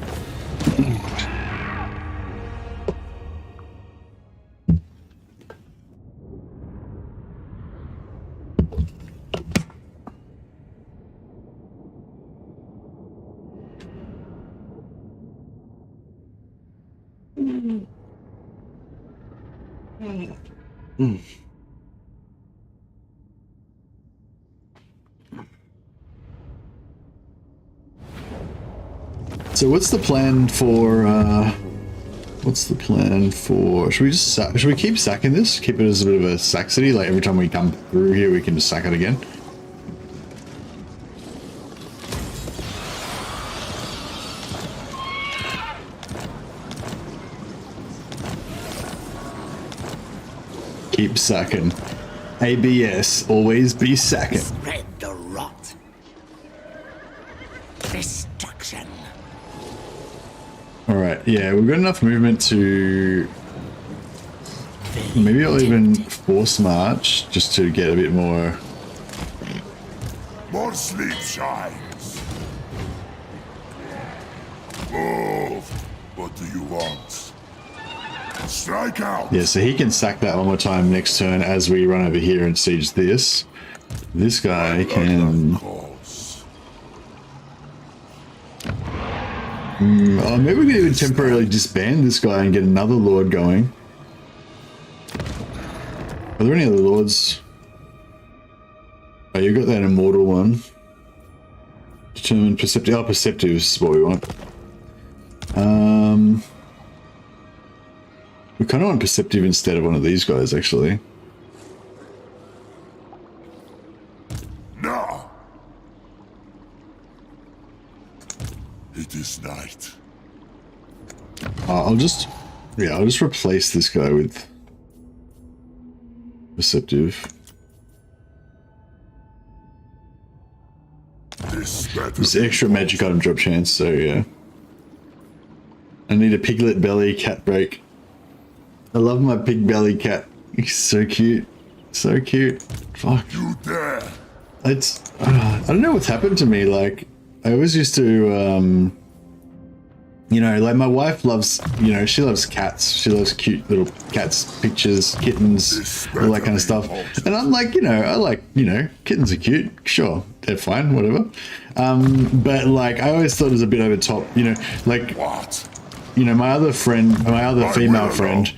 Speaker 1: So what's the plan for should we keep sacking this? Keep it as a bit of a sack city, like every time we come through here we can just sack it again? Keep sacking. ABS, always be sacking.
Speaker 2: Spread the rot. Destruction.
Speaker 1: Alright, yeah, we've got enough movement to... Maybe I'll even force march, just to get a bit more...
Speaker 4: More sleep shines. Move. What do you want? Strike out.
Speaker 1: Yeah, so he can sack that one more time next turn as we run over here and siege this. This guy can... maybe we can even temporarily disband this guy and get another lord going. Are there any other lords? Oh, you got that immortal one. Determined perceptive. Oh, perceptive is what we want. We kind of want perceptive instead of one of these guys, actually.
Speaker 4: No. It is night.
Speaker 1: I'll just replace this guy with perceptive. This extra magic item drop chance, so yeah. I need a piglet belly cat break. I love my pig belly cat. He's so cute. So cute. Fuck.
Speaker 4: You dare.
Speaker 1: It's I don't know what's happened to me. Like, I always used to you know, like my wife loves, you know, she loves cats. She loves cute little cats, pictures, kittens, all that kind of stuff. And I'm like, you know, I like, you know, kittens are cute. Sure, they're fine, whatever. But like, I always thought it was a bit over top, you know, like,
Speaker 4: What?
Speaker 1: you know, my other female friend,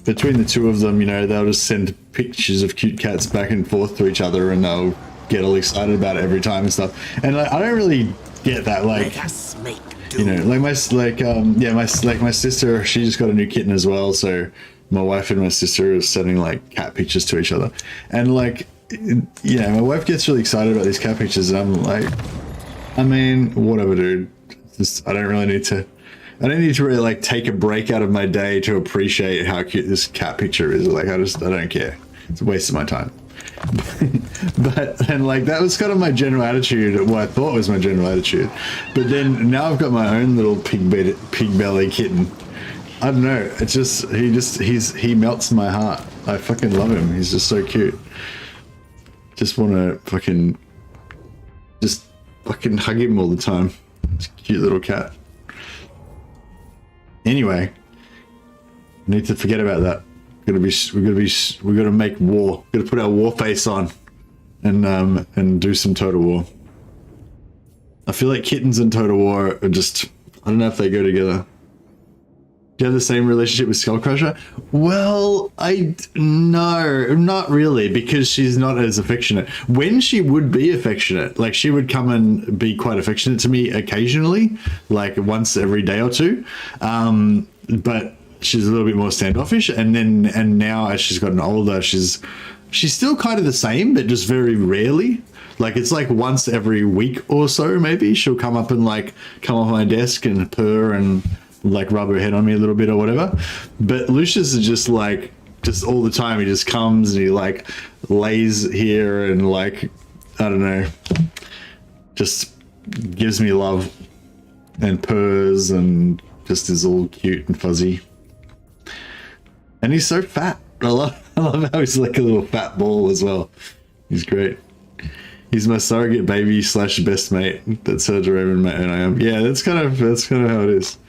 Speaker 1: between the two of them, you know, they'll just send pictures of cute cats back and forth to each other and they'll get all excited about it every time and stuff. And like, I don't really get that, like,
Speaker 2: Let us make do.
Speaker 1: you know, like my sister, she just got a new kitten as well, so my wife and my sister are sending like cat pictures to each other. And like, you know, my wife gets really excited about these cat pictures and I'm like, I mean, whatever, dude. Just, I don't need to really like take a break out of my day to appreciate how cute this cat picture is. Like, I don't care. It's a waste of my time. But and like, that was kind of my general attitude, what I thought was my general attitude. But then now I've got my own little pig belly kitten. I don't know. It's just he melts my heart. I fucking love him. He's just so cute. Just want to fucking hug him all the time. It's a cute little cat. Anyway, need to forget about that. We're gonna make war. We're gonna put our war face on, and do some total war. I feel like kittens and total war are just, I don't know if they go together. Do you have the same relationship with Skullcrusher? Well, no, not really, because she's not as affectionate. When she would be affectionate, like she would come and be quite affectionate to me occasionally, like once every day or two. But she's a little bit more standoffish, and now as she's gotten older, she's still kind of the same, but just very rarely. Like, it's like once every week or so, maybe she'll come up and like come off my desk and purr and like rub her head on me a little bit or whatever. But Lucius is just like, just all the time. He just comes and he like lays here and like, I don't know. just gives me love and purrs and just is all cute and fuzzy. And he's so fat. I love how he's like a little fat ball as well. He's great. He's my surrogate baby / best mate. That's her Doraemon mate, and I am. Yeah, that's kind of how it is.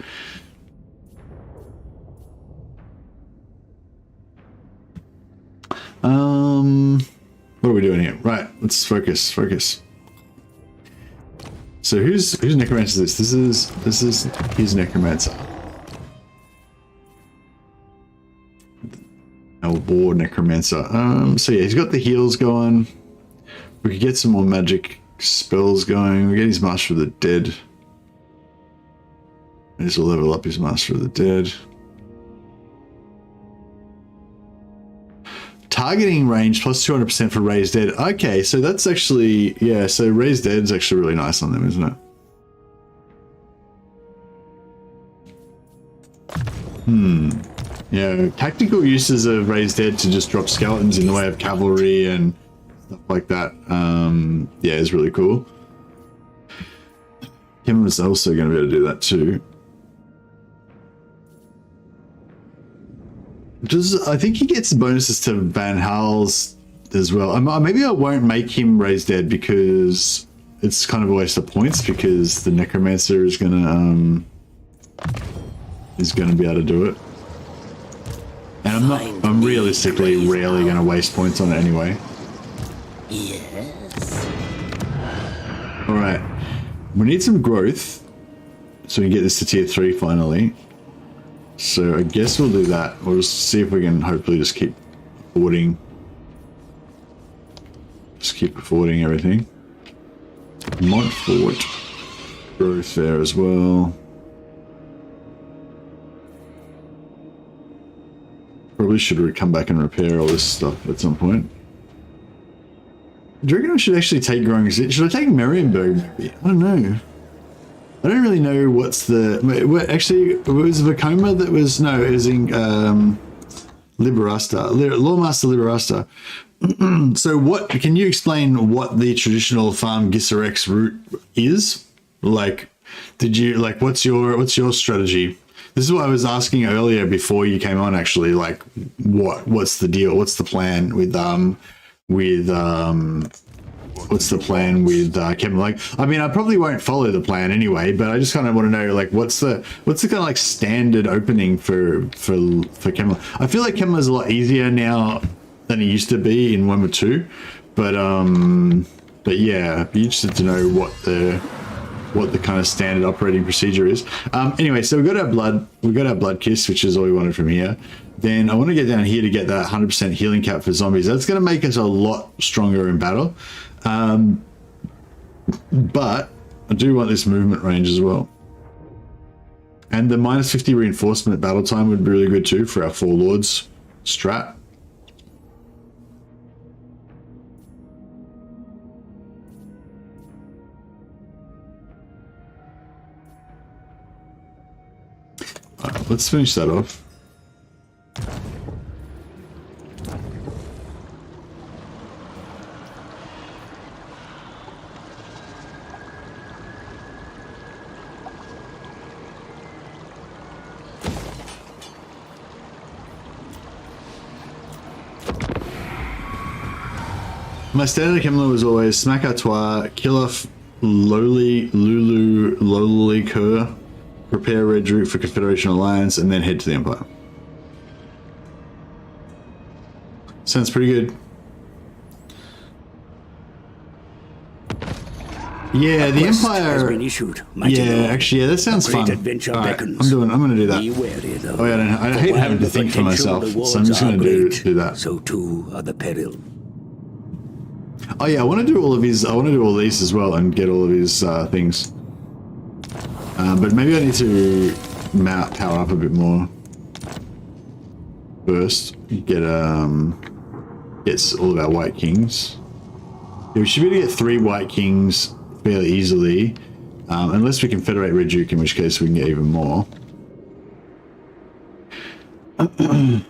Speaker 1: What are we doing here? Right, let's focus. So who's Necromancer is this? This is his Necromancer. Our war Necromancer. So yeah, he's got the heals going. We could get some more magic spells going. We get his Master of the Dead. This will level up his Master of the Dead. Targeting range plus 200% for Raised Dead. Okay, so that's actually, yeah, so Raised Dead is actually really nice on them, isn't it? Yeah, tactical uses of Raised Dead to just drop skeletons in the way of cavalry and stuff like that. Yeah, is really cool. Kim was also going to be able to do that too. I think he gets bonuses to Van Hal's as well. Maybe I won't make him Raised Dead because it's kind of a waste of points because the Necromancer is gonna be able to do it. And I'm realistically rarely gonna waste points on it anyway.
Speaker 2: Yes.
Speaker 1: Alright. We need some growth so we can get this to tier 3 finally. So I guess we'll do that. We'll just see if we can hopefully just keep affording. Just keep affording everything. Montfort growth there as well. Probably should come back and repair all this stuff at some point. Do you reckon I should actually take growing? Should I take Marienburg maybe? I don't know. I don't really know what's the... Actually, it was Vacoma that was... No, it was in Liberasta. Lawmaster Liberasta. So what... Can you explain what the traditional farm Gisserex route is? Like, did you... Like, what's your strategy? This is what I was asking earlier before you came on, actually. Like, what's the deal? What's the plan with what's the plan with Kemmler? Like, I mean, I probably won't follow the plan anyway, but I just kind of want to know, like, what's the kind of like standard opening for Kemmler? I feel like Kemmler's a lot easier now than he used to be in 1 or 2, but yeah, I'd be interested to know what the kind of standard operating procedure is. Anyway, so we got our blood kiss, which is all we wanted from here. Then I want to get down here to get that 100% healing cap for zombies. That's going to make us a lot stronger in battle. But I do want this movement range as well. And the minus 50 reinforcement at battle time would be really good too for our 4 lords strat. Alright, let's finish that off. My standard Kemmler was always smack à toi, kill off lowly cur, prepare red route for Confederation Alliance, and then head to the Empire. Sounds pretty good. Yeah, the Empire has been issued. Yeah, actually, yeah, that sounds fun. Alright, I'm gonna do that. Oh yeah, I hate having to think for myself, so I'm just gonna do that.
Speaker 2: So too are the peril.
Speaker 1: Oh yeah, I want to do all of his. I want to do all these as well and get all of his things. But maybe I need to power up a bit more first. Get all of our White Kings. Yeah, we should be able to get 3 White Kings fairly easily, unless we can Federate Red Duke, in which case we can get even more.
Speaker 4: It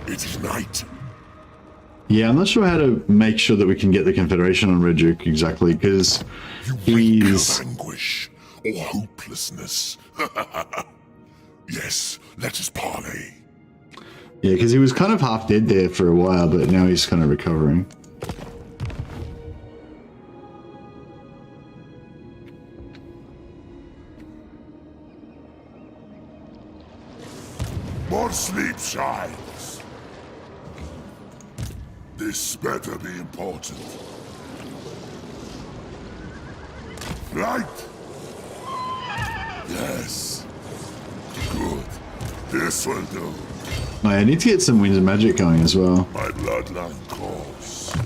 Speaker 4: is night.
Speaker 1: Yeah, I'm not sure how to make sure that we can get the Confederation on Red Duke exactly, because he's...
Speaker 4: anguish or hopelessness. Yes, let us parley.
Speaker 1: Yeah, because he was kind of half dead there for a while, but now he's kind of recovering.
Speaker 4: More sleep shines. This better be important. Flight. Yes. Good. This will do.
Speaker 1: Oh, I need to get some Winds of Magic going as well.
Speaker 4: My bloodline calls.
Speaker 1: I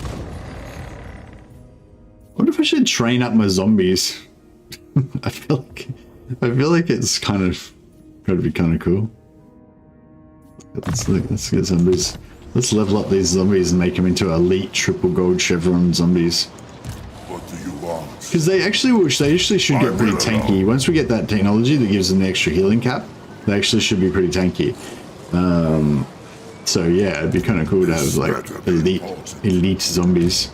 Speaker 1: wonder if I should train up my zombies. I feel like it's kind of going to be kind of cool. Let's get zombies. Let's level up these zombies and make them into elite triple gold chevron zombies.
Speaker 4: What do you want?
Speaker 1: Because they actually should get pretty tanky. Once we get that technology that gives them the extra healing cap, they actually should be pretty tanky. So yeah, it'd be kind of cool to have like elite zombies.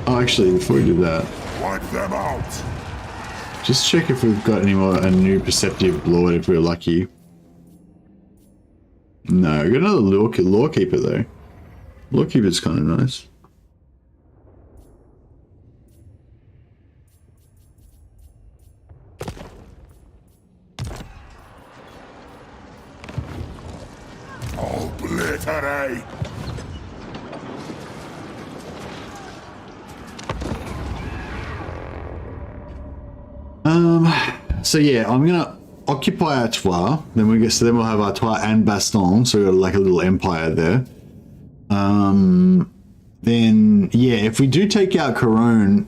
Speaker 1: Oh, actually, before we do that,
Speaker 4: Wipe them out.
Speaker 1: just check if we've got a new perceptive lord if we're lucky. No, we got another lore keeper though. Lore keeper's kind of nice.
Speaker 4: Obliterate.
Speaker 1: So yeah, I'm gonna occupy Artois. Then we'll have Artois and Baston. So we got like a little empire there. Then yeah, if we do take out Cologne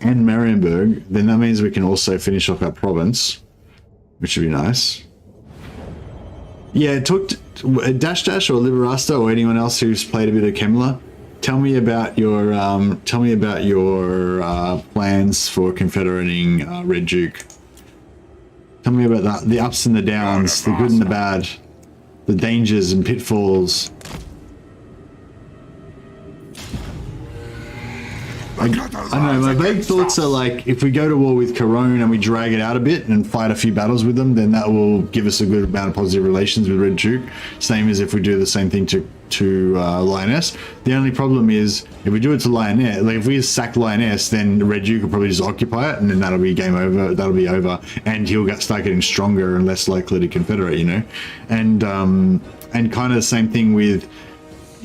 Speaker 1: and Marienburg, then that means we can also finish off our province, which would be nice. Yeah, talk to Dash or Liberasta or anyone else who's played a bit of Kemmler. Tell me about your plans for confederating Red Duke. Tell me about that, the ups and the downs, the good and the bad, the dangers and pitfalls. I don't know, my vague thoughts are like, if we go to war with Cologne and we drag it out a bit and fight a few battles with them, then that will give us a good amount of positive relations with Red Duke. Same as if we do the same thing to Lioness. The only problem is, if we do it to Lioness, like if we sack Lioness, then Red Duke will probably just occupy it, and then that'll be game over, that'll be over, and he'll start getting stronger and less likely to confederate, you know? And kind of the same thing with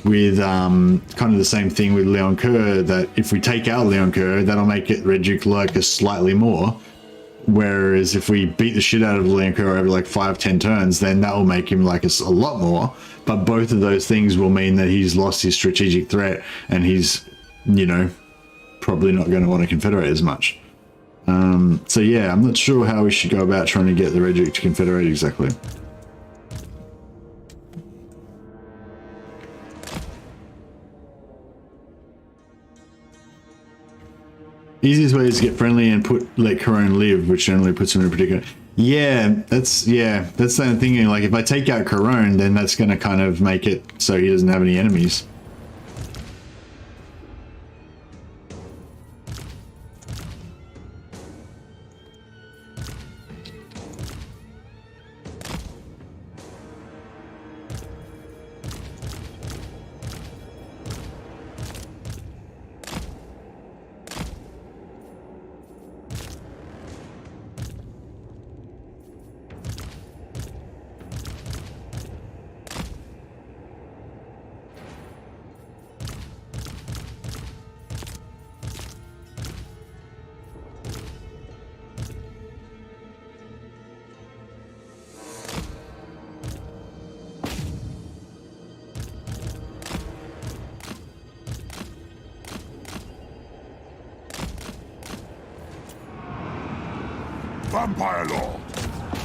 Speaker 1: Leoncoeur, that if we take out Leoncoeur, that'll make it Red Duke like us slightly more. Whereas if we beat the shit out of Leoncoeur over like 5-10 turns, then that will make him like us a lot more. But both of those things will mean that he's lost his strategic threat, and he's, you know, probably not going to want to confederate as much. So yeah, I'm not sure how we should go about trying to get the Red Duke to confederate exactly. Easiest way is to get friendly and let Cologne live, which generally puts him in a particular. Yeah, that's the thing. Like if I take out Cologne, then that's going to kind of make it so he doesn't have any enemies.
Speaker 4: Vampire Lord,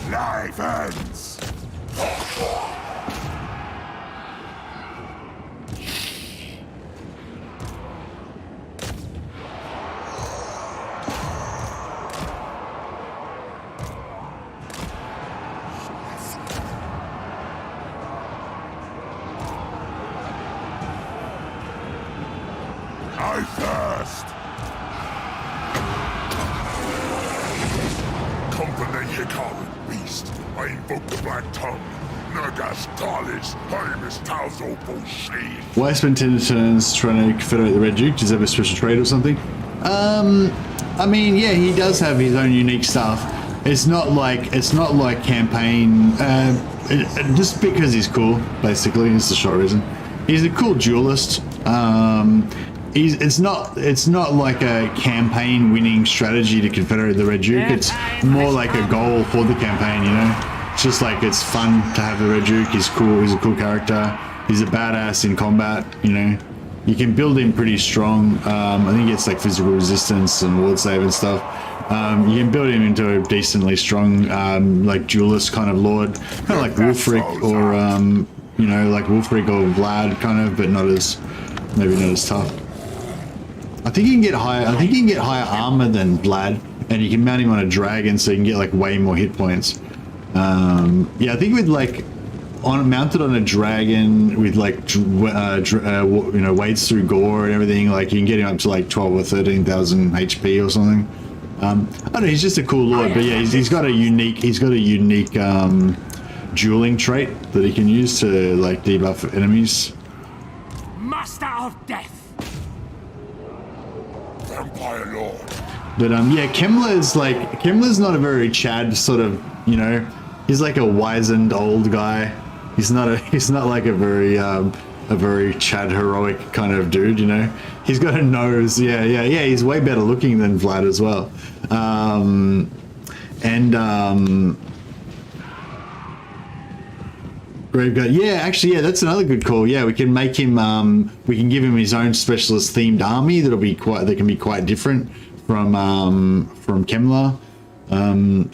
Speaker 4: life ends. Hikaran beast, I invoke the Black Tongue. Nagas Talis, Hymus Talzo Boshe.
Speaker 1: Why spend 10 turns trying to confederate the Red Duke? Does he have a special trait or something? I mean, yeah, he does have his own unique stuff. It's not like campaign. Just because he's cool, basically, is the short reason. He's a cool duelist. It's not like a campaign winning strategy to confederate the Red Duke. It's more like a goal for the campaign, you know? It's just like it's fun to have the Red Duke. He's cool. He's a cool character. He's a badass in combat, you know? You can build him pretty strong. I think he gets like physical resistance and ward save and stuff. You can build him into a decently strong, like duelist kind of lord, kind of like Wulfric or, you know, like Wulfric or Vlad kind of, but maybe not as tough. I think you can get higher armor than Vlad, and you can mount him on a dragon, so you can get like way more hit points. Yeah, I think with like mounted on a dragon with like you know, wades through gore and everything, like you can get him up to like 12 or 13,000 HP or something. I don't know, he's just a cool lord, but yeah, he's got a unique dueling trait that he can use to like debuff enemies.
Speaker 2: Master of Death!
Speaker 4: Vampire Lord.
Speaker 1: But yeah, Kemmler's not a very Chad sort of, you know, he's like a wizened old guy. He's not like a very Chad heroic kind of dude, you know. He's got a nose, yeah. He's way better looking than Vlad as well. Graveguard, yeah, actually, yeah, that's another good call. Yeah, we can make him, we can give him his own specialist themed army that can be quite different from Kemmler. But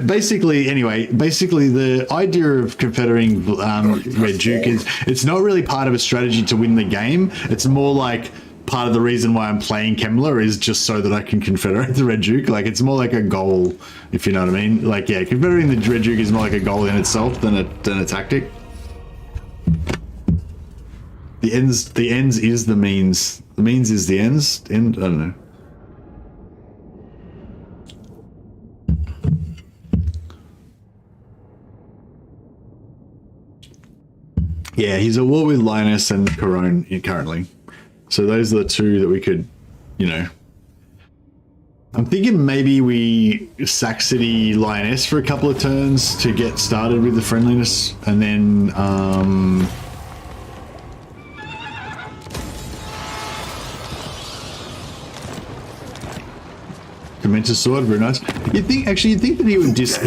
Speaker 1: basically the idea of confederating Red Duke is it's not really part of a strategy to win the game. It's more like part of the reason why I'm playing Kemmler is just so that I can confederate the Red Duke. Like, it's more like a goal, if you know what I mean. Like, yeah, confederating the Red Duke is more like a goal in itself than a tactic. The ends is the means. The means is the ends. I don't know. Yeah, he's at war with Linus and Corone currently. So those are the two that we could, you know. I'm thinking maybe we sack City Linus for a couple of turns to get started with the friendliness, and then Dementor Sword, very nice. You'd think that he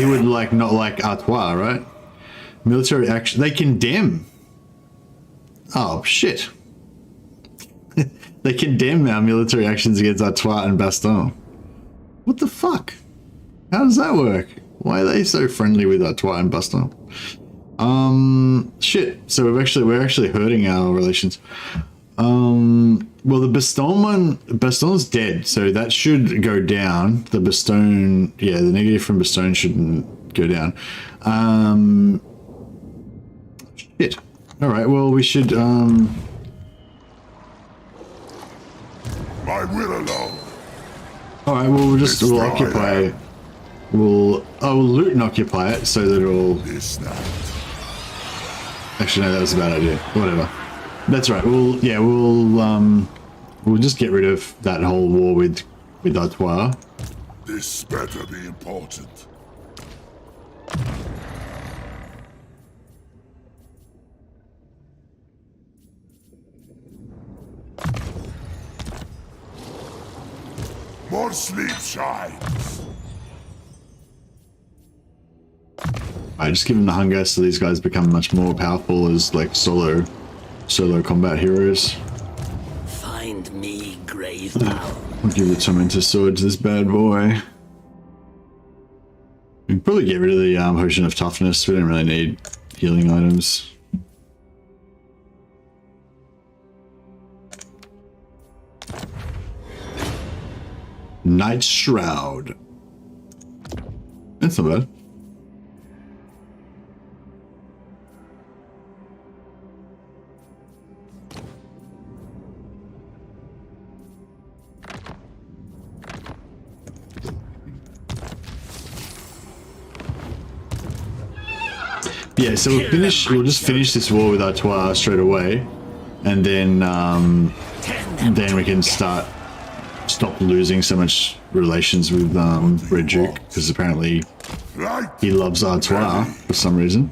Speaker 1: would like not like Artois, right? Military action, they condemn. Oh shit. They condemn our military actions against Artois and Baston. What the fuck? How does that work? Why are they so friendly with Artois and Baston? Shit. So we're actually hurting our relations. Well, the Baston's dead, so that should go down. The Baston, yeah, the negative from Baston shouldn't go down. Shit. All right. Well, we should.
Speaker 4: My will alone.
Speaker 1: All right. Well, we'll occupy. We'll loot and occupy it so that it'll. Actually, no, that was a bad idea. Whatever. That's right. We'll just get rid of that whole war with Artois.
Speaker 4: This better be important. More sleep shines.
Speaker 1: I just give them the hunger so these guys become much more powerful as like solo combat heroes.
Speaker 2: Find me, grave power.
Speaker 1: I'll give the Tormentor Sword to this bad boy. We can probably get rid of the Potion of Toughness. We don't really need healing items. Night Shroud. That's not bad. Yeah, so we'll just finish this war with Artois straight away, and then we can stop losing so much relations with Red Duke, because apparently he loves Artois for some reason.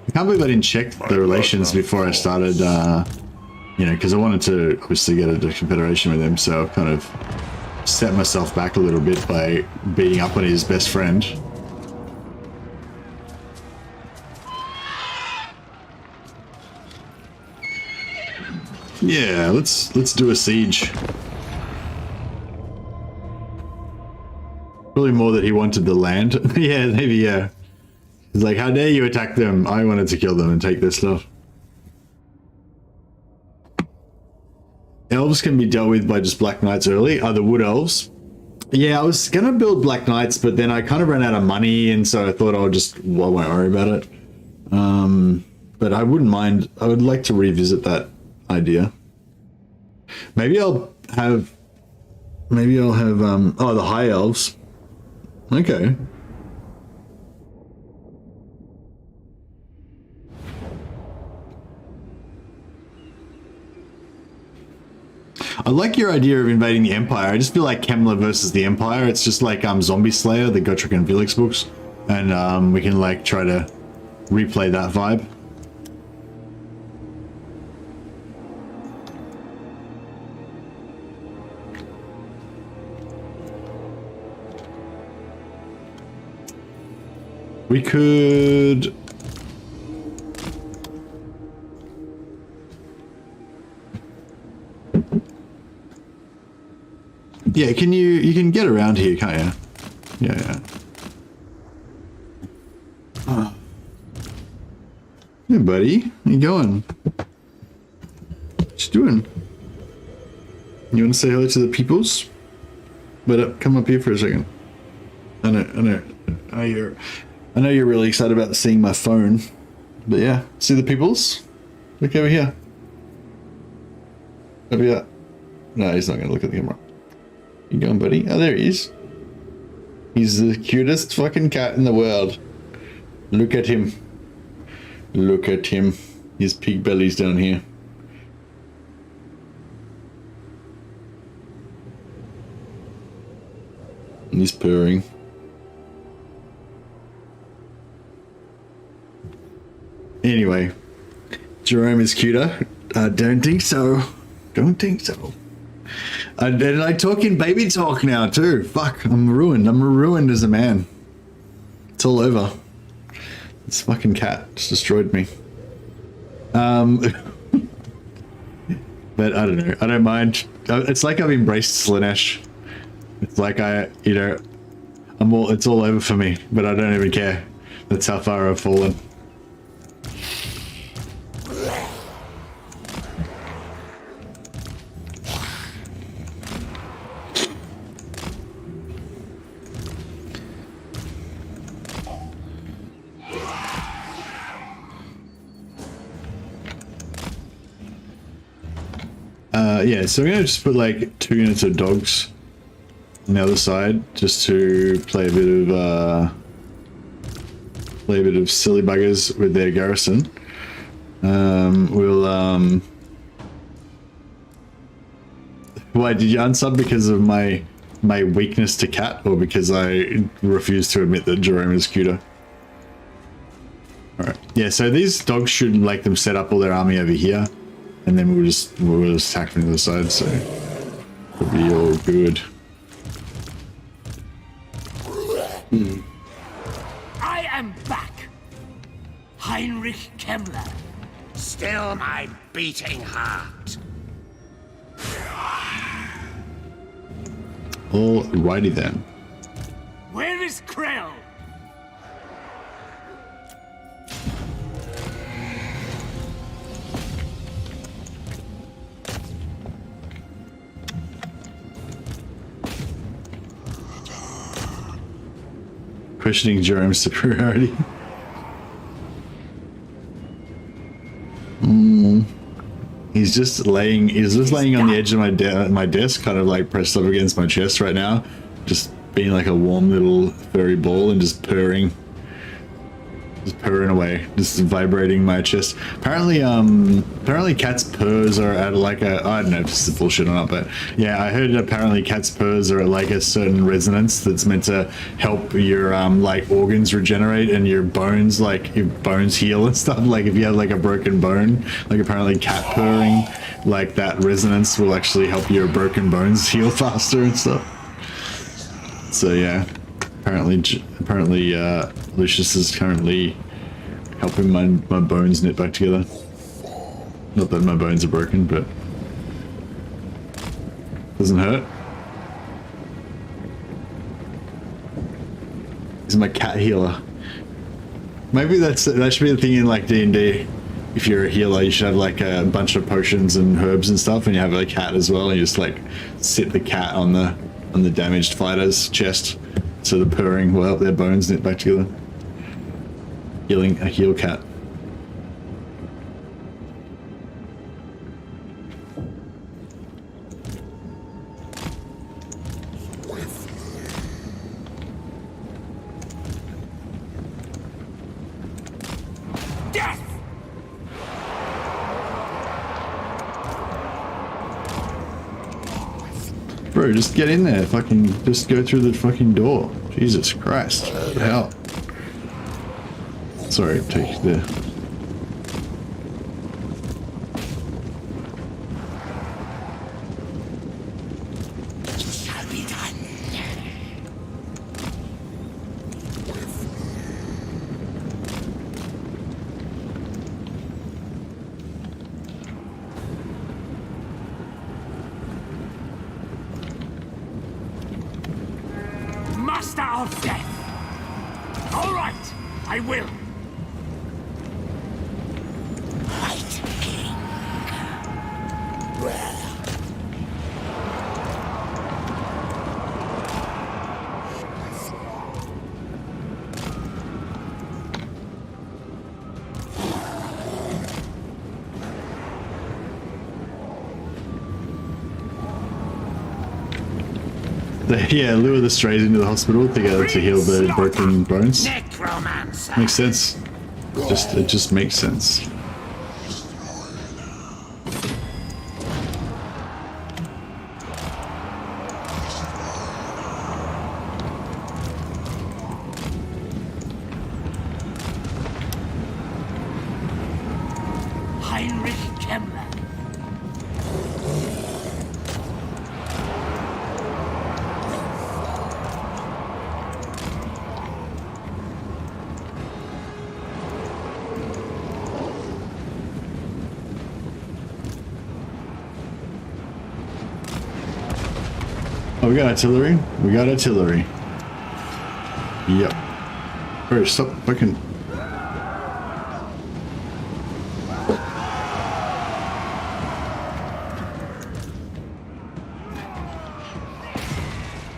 Speaker 1: I can't believe I didn't check the relations before I started, you know, because I wanted to obviously get a Confederation with him, so I kind of set myself back a little bit by beating up on his best friend. Yeah, let's do a siege. Probably more that he wanted the land. Yeah, maybe, yeah. He's like, how dare you attack them? I wanted to kill them and take their stuff. Elves can be dealt with by just Black Knights early. The Wood Elves. Yeah, I was gonna build Black Knights, but then I kind of ran out of money, and so I thought I won't worry about it. But I wouldn't mind. I would like to revisit that idea. Maybe I'll have oh, the High Elves. Okay. I like your idea of invading the Empire. I just feel like Kemmler versus the Empire. It's just like Zombie Slayer, the Gotrek and Felix books, and we can like try to replay that vibe. We could... Yeah, you can get around here, can't you? Yeah. Hey, buddy. How you going? What you doing? You want to say hello to the peoples? But come up here for a second. I know you're really excited about seeing my phone. But yeah, see the peoples? Look over here. Over here. No, he's not going to look at the camera. You going, buddy? Oh, there he is. He's the cutest fucking cat in the world. Look at him. Look at him. His pig belly's down here. And he's purring. Anyway, Jerome is cuter. I don't think so. Don't think so. And I talk in baby talk now too. Fuck, I'm ruined. I'm ruined as a man. It's all over. This fucking cat just destroyed me. But I don't know. I don't mind. It's like I've embraced Slanesh. It's like it's all over for me, but I don't even care. That's how far I've fallen. Yeah, so I'm gonna just put like 2 units of dogs on the other side, just to play a bit of silly buggers with their garrison. Why did you unsub? Because of my weakness to cat, or because I refuse to admit that Jerome is cuter? All right. Yeah, so these dogs shouldn't like them set up all their army over here. And then we'll just attack from the other side, so it'll be all good.
Speaker 2: I am back! Heinrich Kemmler. Still my beating heart.
Speaker 1: Alrighty then.
Speaker 2: Where is Krell?
Speaker 1: Questioning Jerome's superiority. He's just laying on the edge of my desk, kind of like pressed up against my chest right now, just being like a warm little furry ball and just purring. Just purring away, just vibrating my chest. Apparently cats' purrs are at like a, I don't know if this is bullshit or not, but yeah, I heard apparently cats' purrs are at like a certain resonance that's meant to help your like organs regenerate and your bones heal and stuff. Like if you have like a broken bone, like apparently cat purring, like that resonance will actually help your broken bones heal faster and stuff. So yeah, apparently Lucius is currently helping my bones knit back together. Not that my bones are broken, but doesn't hurt. He's my cat healer. Maybe that should be the thing in like D&D. If you're a healer, you should have like a bunch of potions and herbs and stuff, and you have a cat as well, and you just like sit the cat on the damaged fighter's chest, so the purring will help their bones knit back together. Healing a heal cat.
Speaker 2: Death!
Speaker 1: Bro, just get in there. Fucking, just go through the fucking door. Jesus Christ. What the hell? Sorry, take the...
Speaker 2: Shall be done. Master of death. All right, I will. White King.
Speaker 1: Yeah, lure the strays into the hospital together to heal the broken bones.
Speaker 2: Necromancer.
Speaker 1: Makes sense. It just makes sense.
Speaker 2: Heinrich Kemmler.
Speaker 1: Oh, we got artillery? We got artillery. Yep. Bro, stop fucking...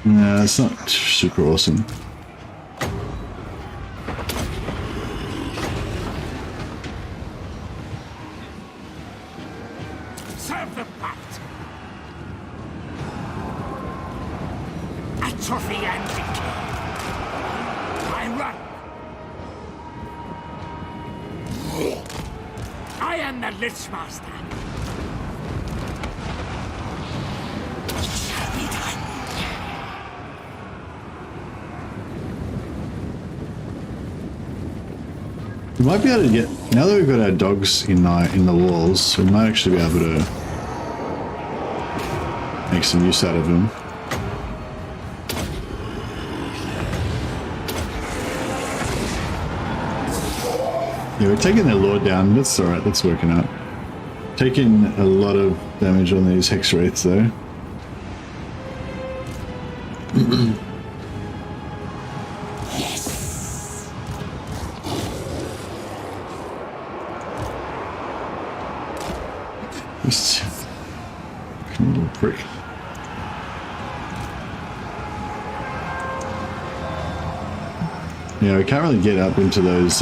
Speaker 1: Nah, it's not super awesome.
Speaker 2: Serve the pact. Atrophy and decay. I run. I am the Lich Master. It shall be done.
Speaker 1: We might be able to get, now that we've got our dogs in the walls, we might actually be able to make some use out of them. Yeah, we're taking their lord down. That's alright, that's working out. Taking a lot of damage on these hex wraiths though. This fucking little prick. Yeah, we can't really get up into those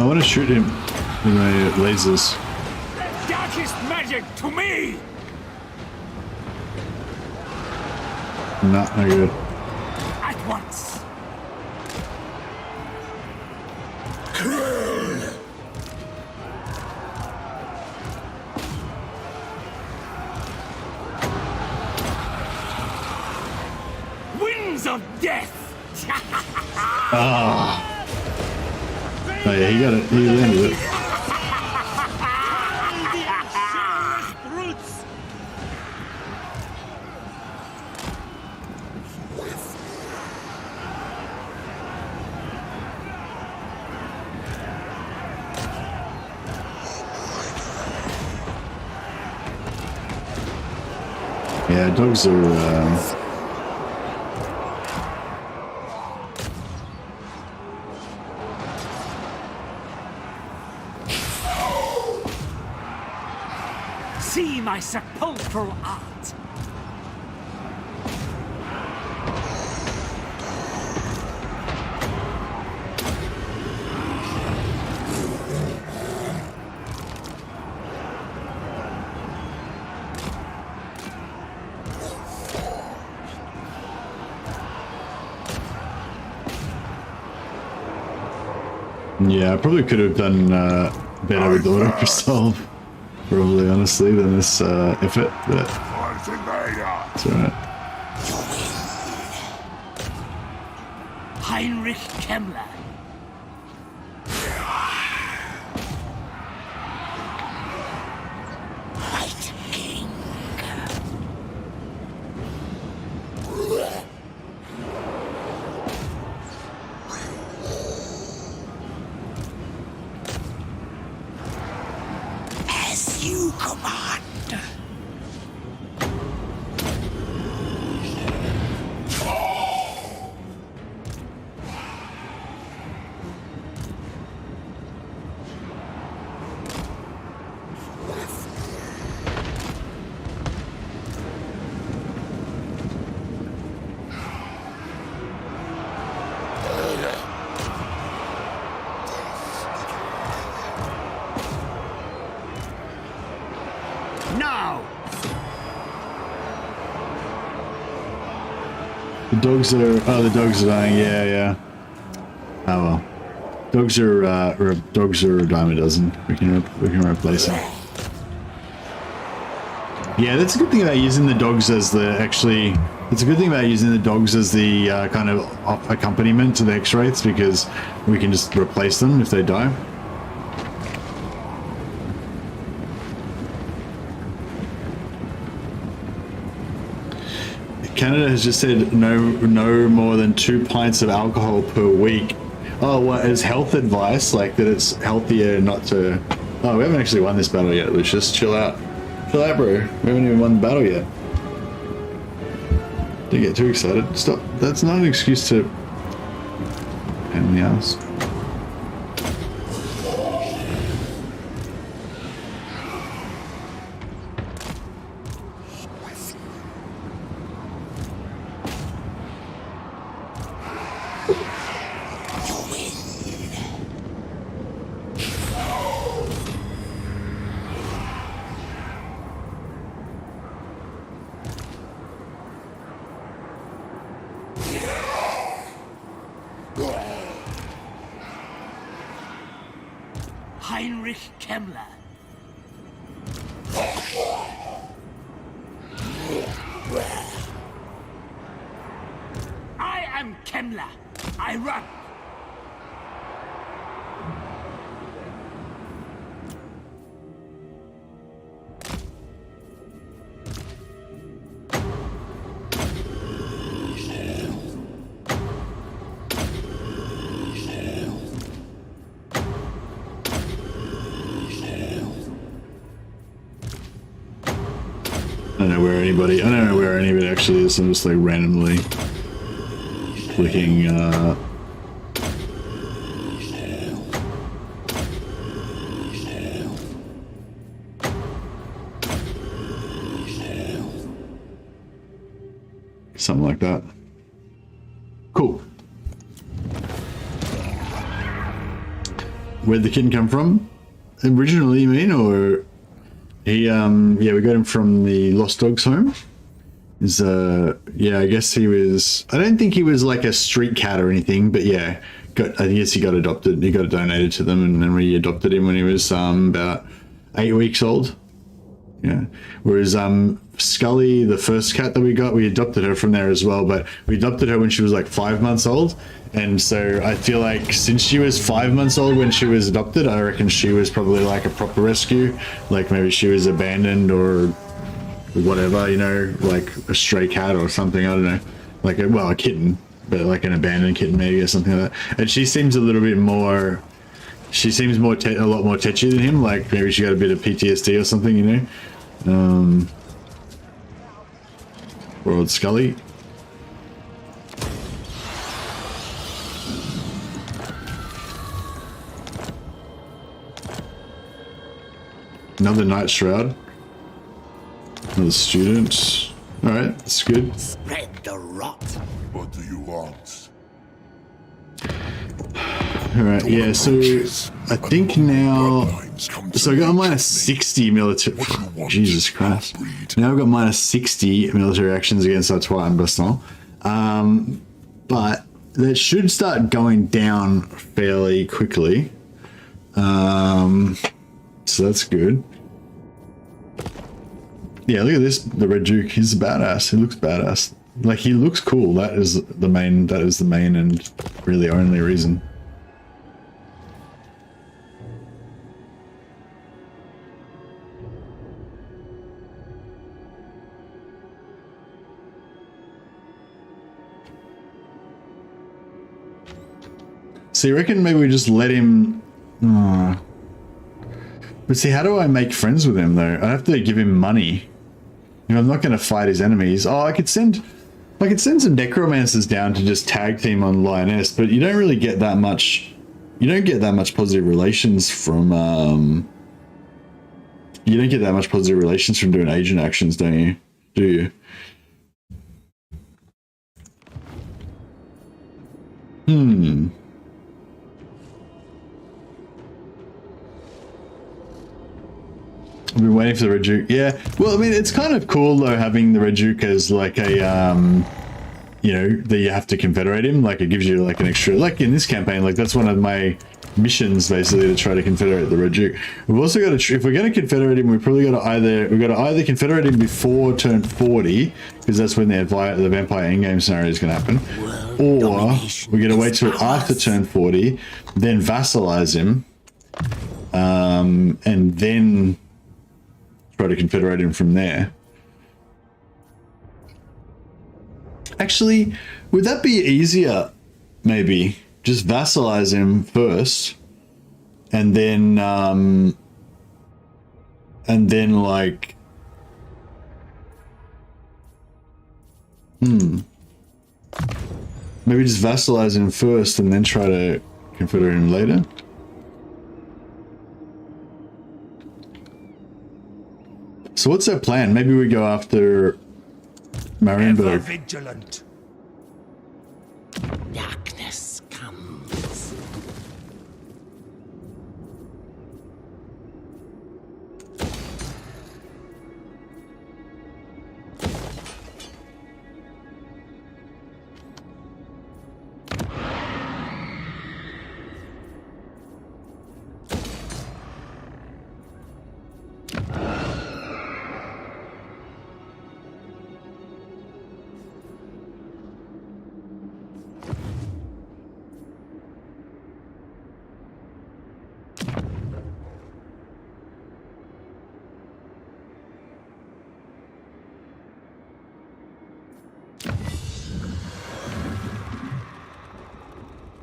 Speaker 1: want to shoot him with my lasers.
Speaker 2: Darkest magic to me!
Speaker 1: Not no good.
Speaker 2: At once.
Speaker 4: Krell!
Speaker 2: Winds of death!
Speaker 1: Oh yeah, he got it. He landed it. Yeah, dogs are.
Speaker 2: See my sepulchral art!
Speaker 1: Yeah, I probably could have done better with auto resolve. Probably, honestly, than this effort, but it's alright.
Speaker 2: Heinrich Kemmler. White King. As you command. Now!
Speaker 1: The dogs are. Oh, the dogs are dying. Yeah, yeah. Oh well. Dogs are. Dogs are a dime a dozen. We can replace them. Yeah, that's a good thing about using the dogs as the actually. It's a good thing about using the dogs as the kind of accompaniment to the X-Wraiths, because we can just replace them if they die. Canada has just said no more than 2 pints of alcohol per week. Oh, what is health advice? Like that it's healthier not to. Oh, we haven't actually won this battle yet, Lucius. Chill out. Chill out, bro. We haven't even won the battle yet. Don't get too excited. Stop. That's not an excuse to. Pain in the ass.
Speaker 2: Heinrich Kemmler. I am Kemmler. I run.
Speaker 1: I don't know where anybody actually is. I'm just like randomly clicking something like that. Cool. where'd the kitten come from? Originally, you mean, or he? Yeah, we got him from the Lost Dogs home. Is yeah, I guess he was. I don't think he was like a street cat or anything, but yeah, I guess he got adopted. He got donated to them, and then we adopted him when he was about 8 weeks old. Yeah. Whereas Scully, the first cat that we got, we adopted her from there as well, but we adopted her when she was like 5 months old. And so I feel like since she was 5 months old when she was adopted, I reckon she was probably like a proper rescue. Like maybe she was abandoned or whatever, you know, like a stray cat or something. I don't know. Like a kitten, but like an abandoned kitten maybe or something like that. And she seems a little bit more, she seems more a lot more tetchy than him. Like maybe she got a bit of PTSD or something, you know. Poor old Scully. Another Night Shroud. Another student. Alright, that's good.
Speaker 2: Spread the rot.
Speaker 4: What do you want?
Speaker 1: Alright, yeah, so I think now... So I got minus 60 military... Jesus Christ. Now I've got minus 60 military actions against Artois and Baston. But that should start going down fairly quickly. So that's good. Yeah, look at this. The Red Duke. He's badass. He looks badass. Like, he looks cool. That is the main and really only reason. So you reckon maybe we just let him... But see, how do I make friends with him, though? I have to give him money. You know, I'm not going to fight his enemies. Oh, I could send some necromancers down to just tag team on Lioness, but you don't really get that much... You don't get that much positive relations from... You don't get that much positive relations from doing agent actions, don't you? Do you? I've been waiting for the Red Duke. Yeah, well, I mean, it's kind of cool though having the Red Duke as like a, you know, that you have to confederate him. Like it gives you like an extra, like in this campaign, like that's one of my missions basically to try to confederate the Red Duke. We've also got to, if we're going to confederate him, we probably got to either confederate him before turn 40 because that's when the vampire endgame scenario is going to happen, or we're going to wait till after turn 40, then vassalize him, and then try to confederate him from there. Actually, would that be easier? Maybe just vassalize him first, and then like, maybe just vassalize him first, and then try to confederate him later. So what's our plan? Maybe we go after Marienburg.
Speaker 3: Vigilant.
Speaker 2: Darkness comes.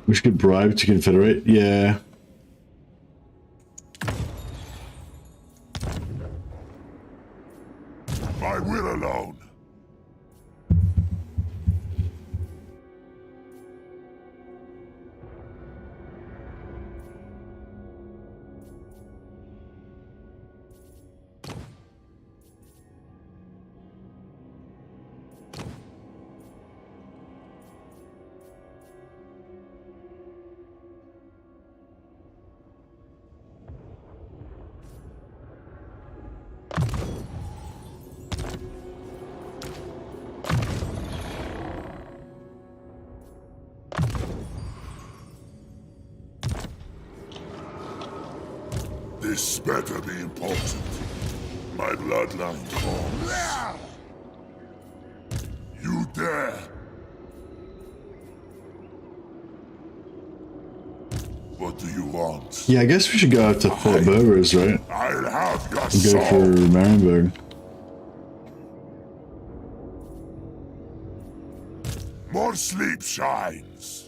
Speaker 1: We should get bribed to confederate. Yeah.
Speaker 4: I will alone. This better be important. My bloodline calls. You dare? What do you want?
Speaker 1: Yeah, I guess we should go up to Fort Berbers, right?
Speaker 4: I'll have your
Speaker 1: Go
Speaker 4: soul.
Speaker 1: for Marienburg.
Speaker 4: More sleep shines.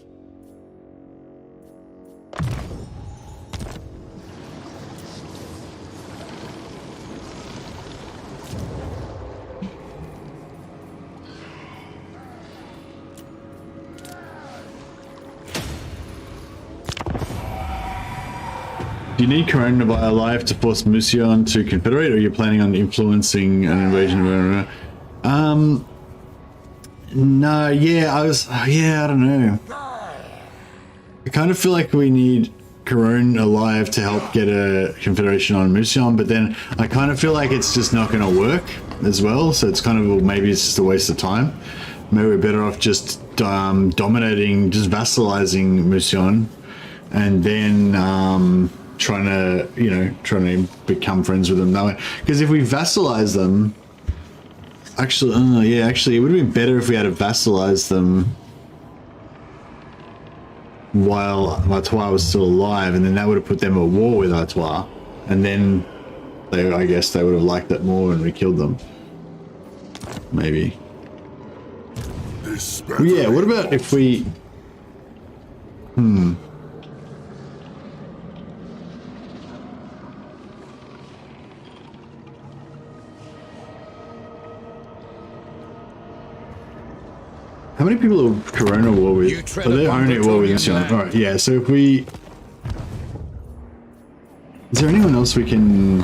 Speaker 1: Do you need Coronavirus alive to force Musion to confederate, or are you planning on influencing an invasion of No, yeah, I don't know. I kind of feel like we need Corone alive to help get a confederation on Musion, but then I kind of feel like it's just not going to work as well, so it's kind of, well, maybe it's just a waste of time. Maybe we're better off just dominating, just vassalizing Musion, and then trying to become friends with them that way. Because if we vassalize them, actually, it would have been better if we had to vassalize them while Artois was still alive, and then that would have put them at war with Artois, and then I guess they would have liked that more when we killed them. Maybe. Well, yeah, what about if we... How many people are Corona war with? Oh, they're only at war with Mission. Alright, yeah, so if we... Is there anyone else we can...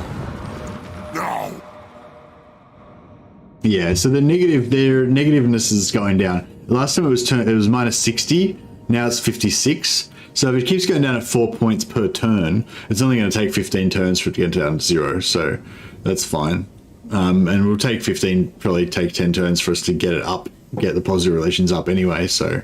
Speaker 4: No.
Speaker 1: Yeah, so their negativeness is going down. Last time it was minus 60, now it's 56. So if it keeps going down at 4 points per turn, it's only going to take 15 turns for it to get down to 0, so that's fine. And we'll take 15, probably take 10 turns for us to get it up, get the positive relations up anyway, so...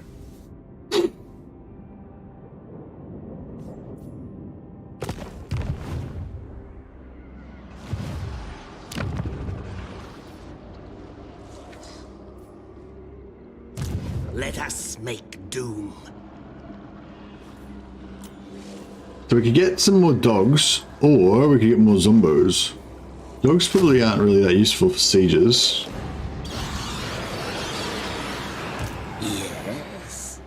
Speaker 2: Let us make doom.
Speaker 1: So we could get some more dogs, or we could get more zombos. Dogs probably aren't really that useful for sieges.
Speaker 2: Yes.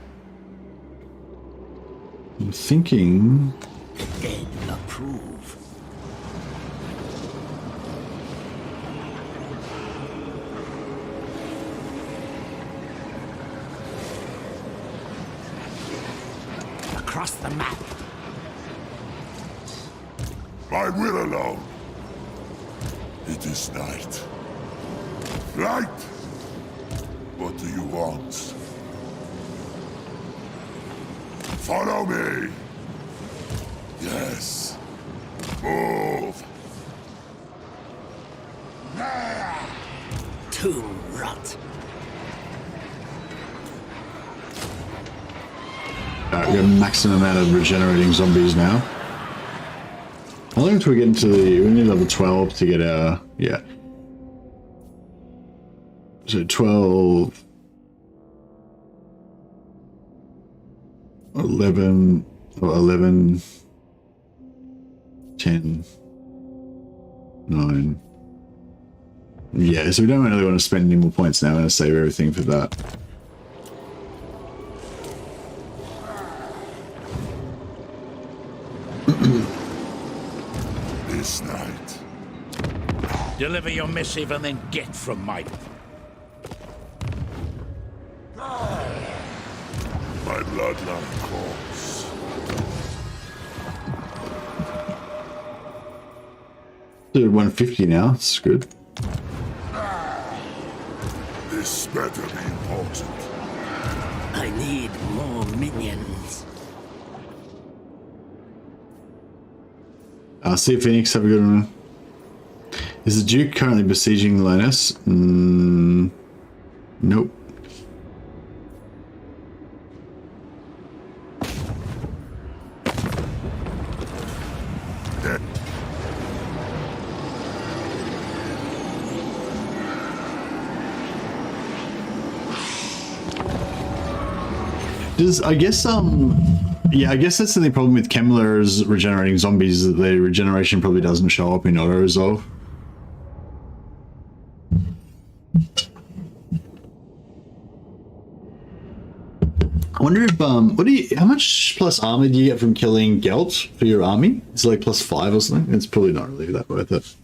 Speaker 1: I'm thinking...
Speaker 2: The dead approve. Across the map.
Speaker 4: My will alone. It is night. Light! What do you want? Follow me! Yes. Move!
Speaker 2: Tomb rot.
Speaker 1: Alright, we have a maximum amount of regenerating zombies now. How long until we get into the... We need level 12 to get our... Yeah. So 12... 11... Or 11... 10... 9... Yeah, so we don't really want to spend any more points now. I'm going to save everything for that.
Speaker 4: This night.
Speaker 3: Deliver your missive and then get from my...
Speaker 4: My bloodline calls.
Speaker 1: Dude, 150 now. It's good.
Speaker 4: This better be important.
Speaker 2: I need more minions.
Speaker 1: See Phoenix, have a good one. Is the Duke currently besieging Linus? Nope. Does I guess yeah, I guess that's the only problem with Kemmler's regenerating zombies, that their regeneration probably doesn't show up in auto resolve. I wonder if how much plus armor do you get from killing Gelt for your army? It's like +5 or something. It's probably not really that worth it.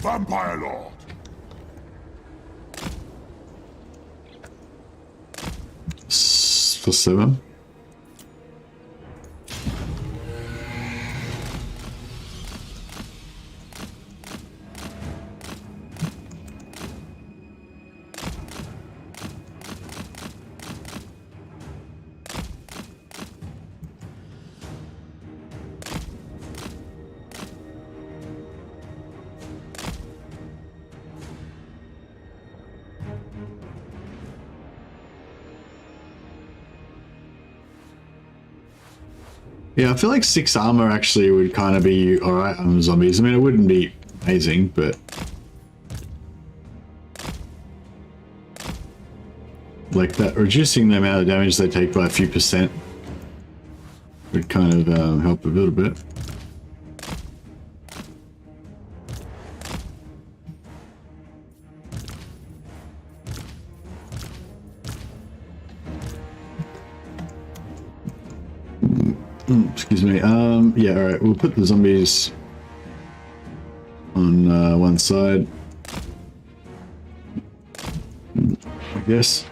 Speaker 4: Vampire Lord.
Speaker 1: +7. Yeah, I feel like 6 armor actually would kind of be alright on zombies. I mean, it wouldn't be amazing, but... like that, reducing the amount of damage they take by a few percent would kind of help a little bit. Excuse me. Yeah, alright, we'll put the zombies on one side, I guess.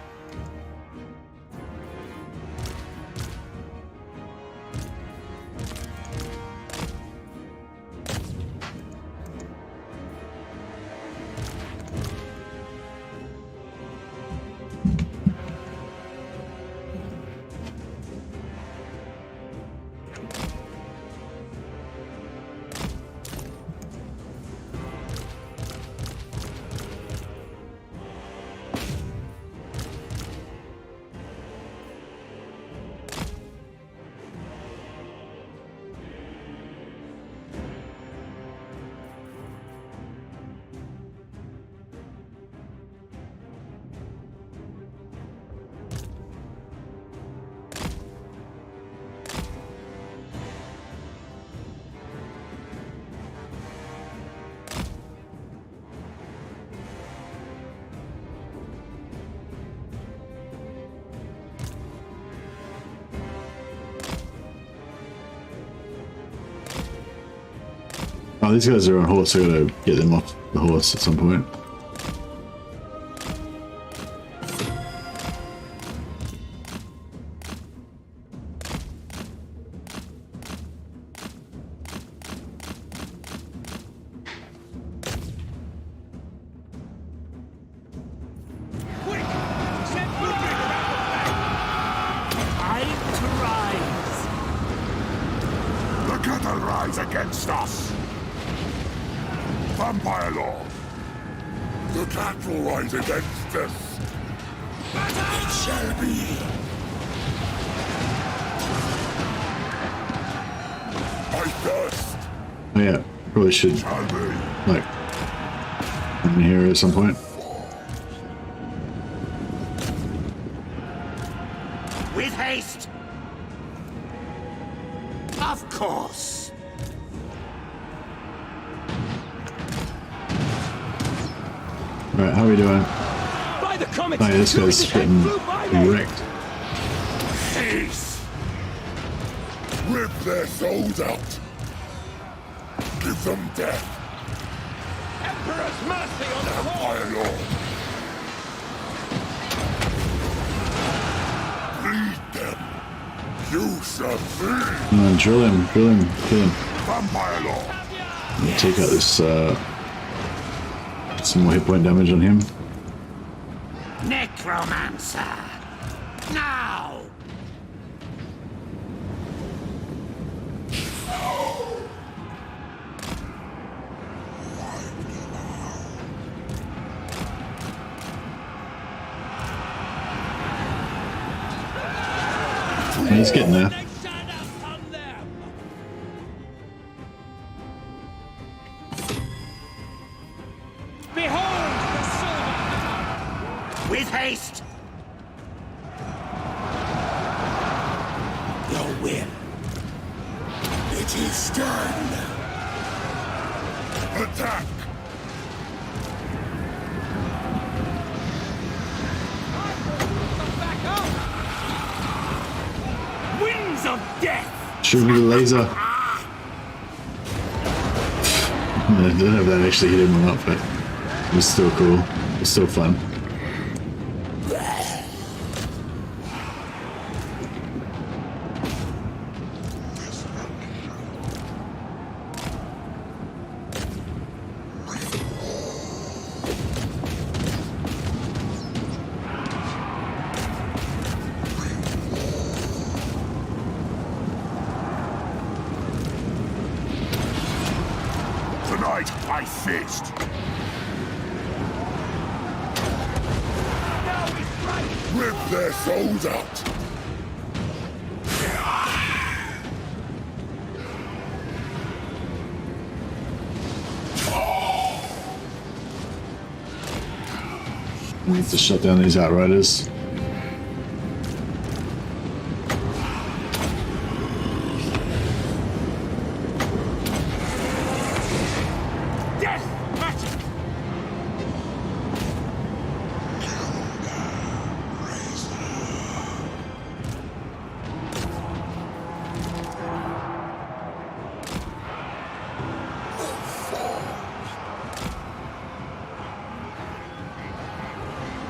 Speaker 1: Oh, these guys are on horse, so I gotta get them off the horse at some point.
Speaker 4: Against us! Vampire Lord! The cat will rise against us! It shall be! I thirst!
Speaker 1: Oh yeah, probably should,
Speaker 4: Shall be!
Speaker 1: like, come in here at some point.
Speaker 2: With haste! Of course!
Speaker 1: Alright, how are we doing?
Speaker 7: By the comics,
Speaker 1: Oh yeah, this guy's getting wrecked.
Speaker 4: Peace! Rip their souls out! Give them death!
Speaker 7: Emperor's mercy on the
Speaker 4: Vampire Lord! Bleed them! You shall bleed!
Speaker 1: Come on, drill him, kill him.
Speaker 4: Vampire Lord!
Speaker 1: Take out this, some more hit point damage on him.
Speaker 2: Necromancer! Now!
Speaker 1: Yeah, he's getting there.
Speaker 2: will. It is done.
Speaker 4: Attack!
Speaker 2: Winds of death!
Speaker 1: Shoot me the laser. I don't know if that actually hit him or not, but it was still cool. It was still fun.
Speaker 4: Tonight, I feast. Rip their souls out.
Speaker 1: We need to shut down these outriders.
Speaker 2: Death magic!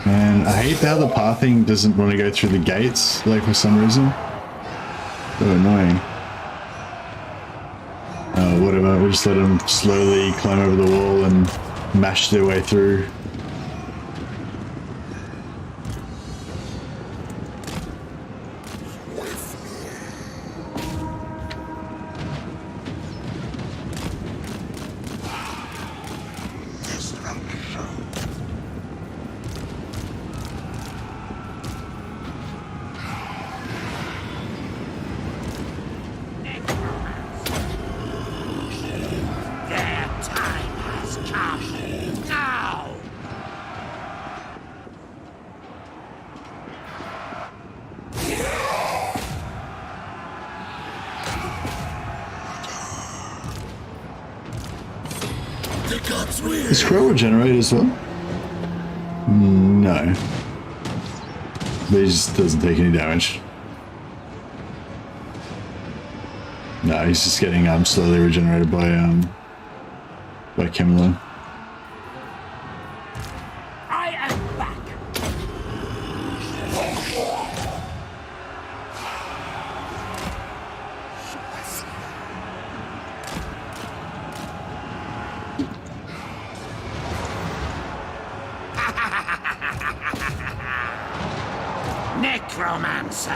Speaker 1: And I hate how the pathing doesn't want to go through the gates, like for some reason. So annoying. Whatever, we'll just let them slowly climb over the wall and mash their way through.
Speaker 2: Their time has come. Now! The gods will.
Speaker 1: Does Krell regenerate as well? No. But he just doesn't take any damage. No, he's just getting slowly regenerated by Kemmler.
Speaker 2: I am back. Necromancer.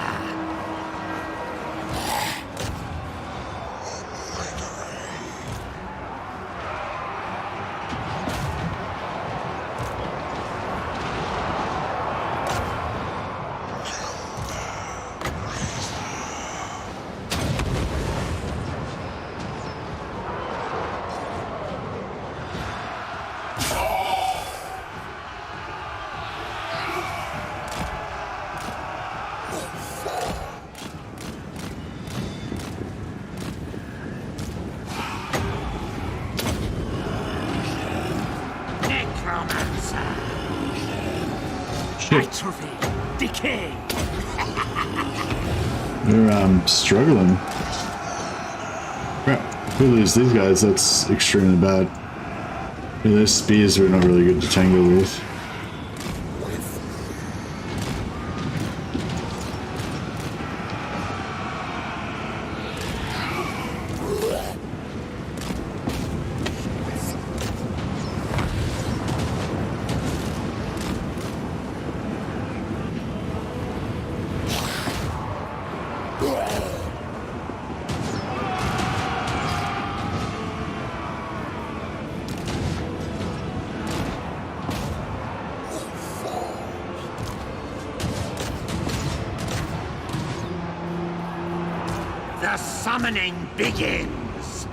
Speaker 2: Necromancer. Atrophy. Decay.
Speaker 1: They're struggling. Crap. If we lose these guys, that's extremely bad. Yeah, those spears are not really good to tangle with.
Speaker 2: The summoning begins.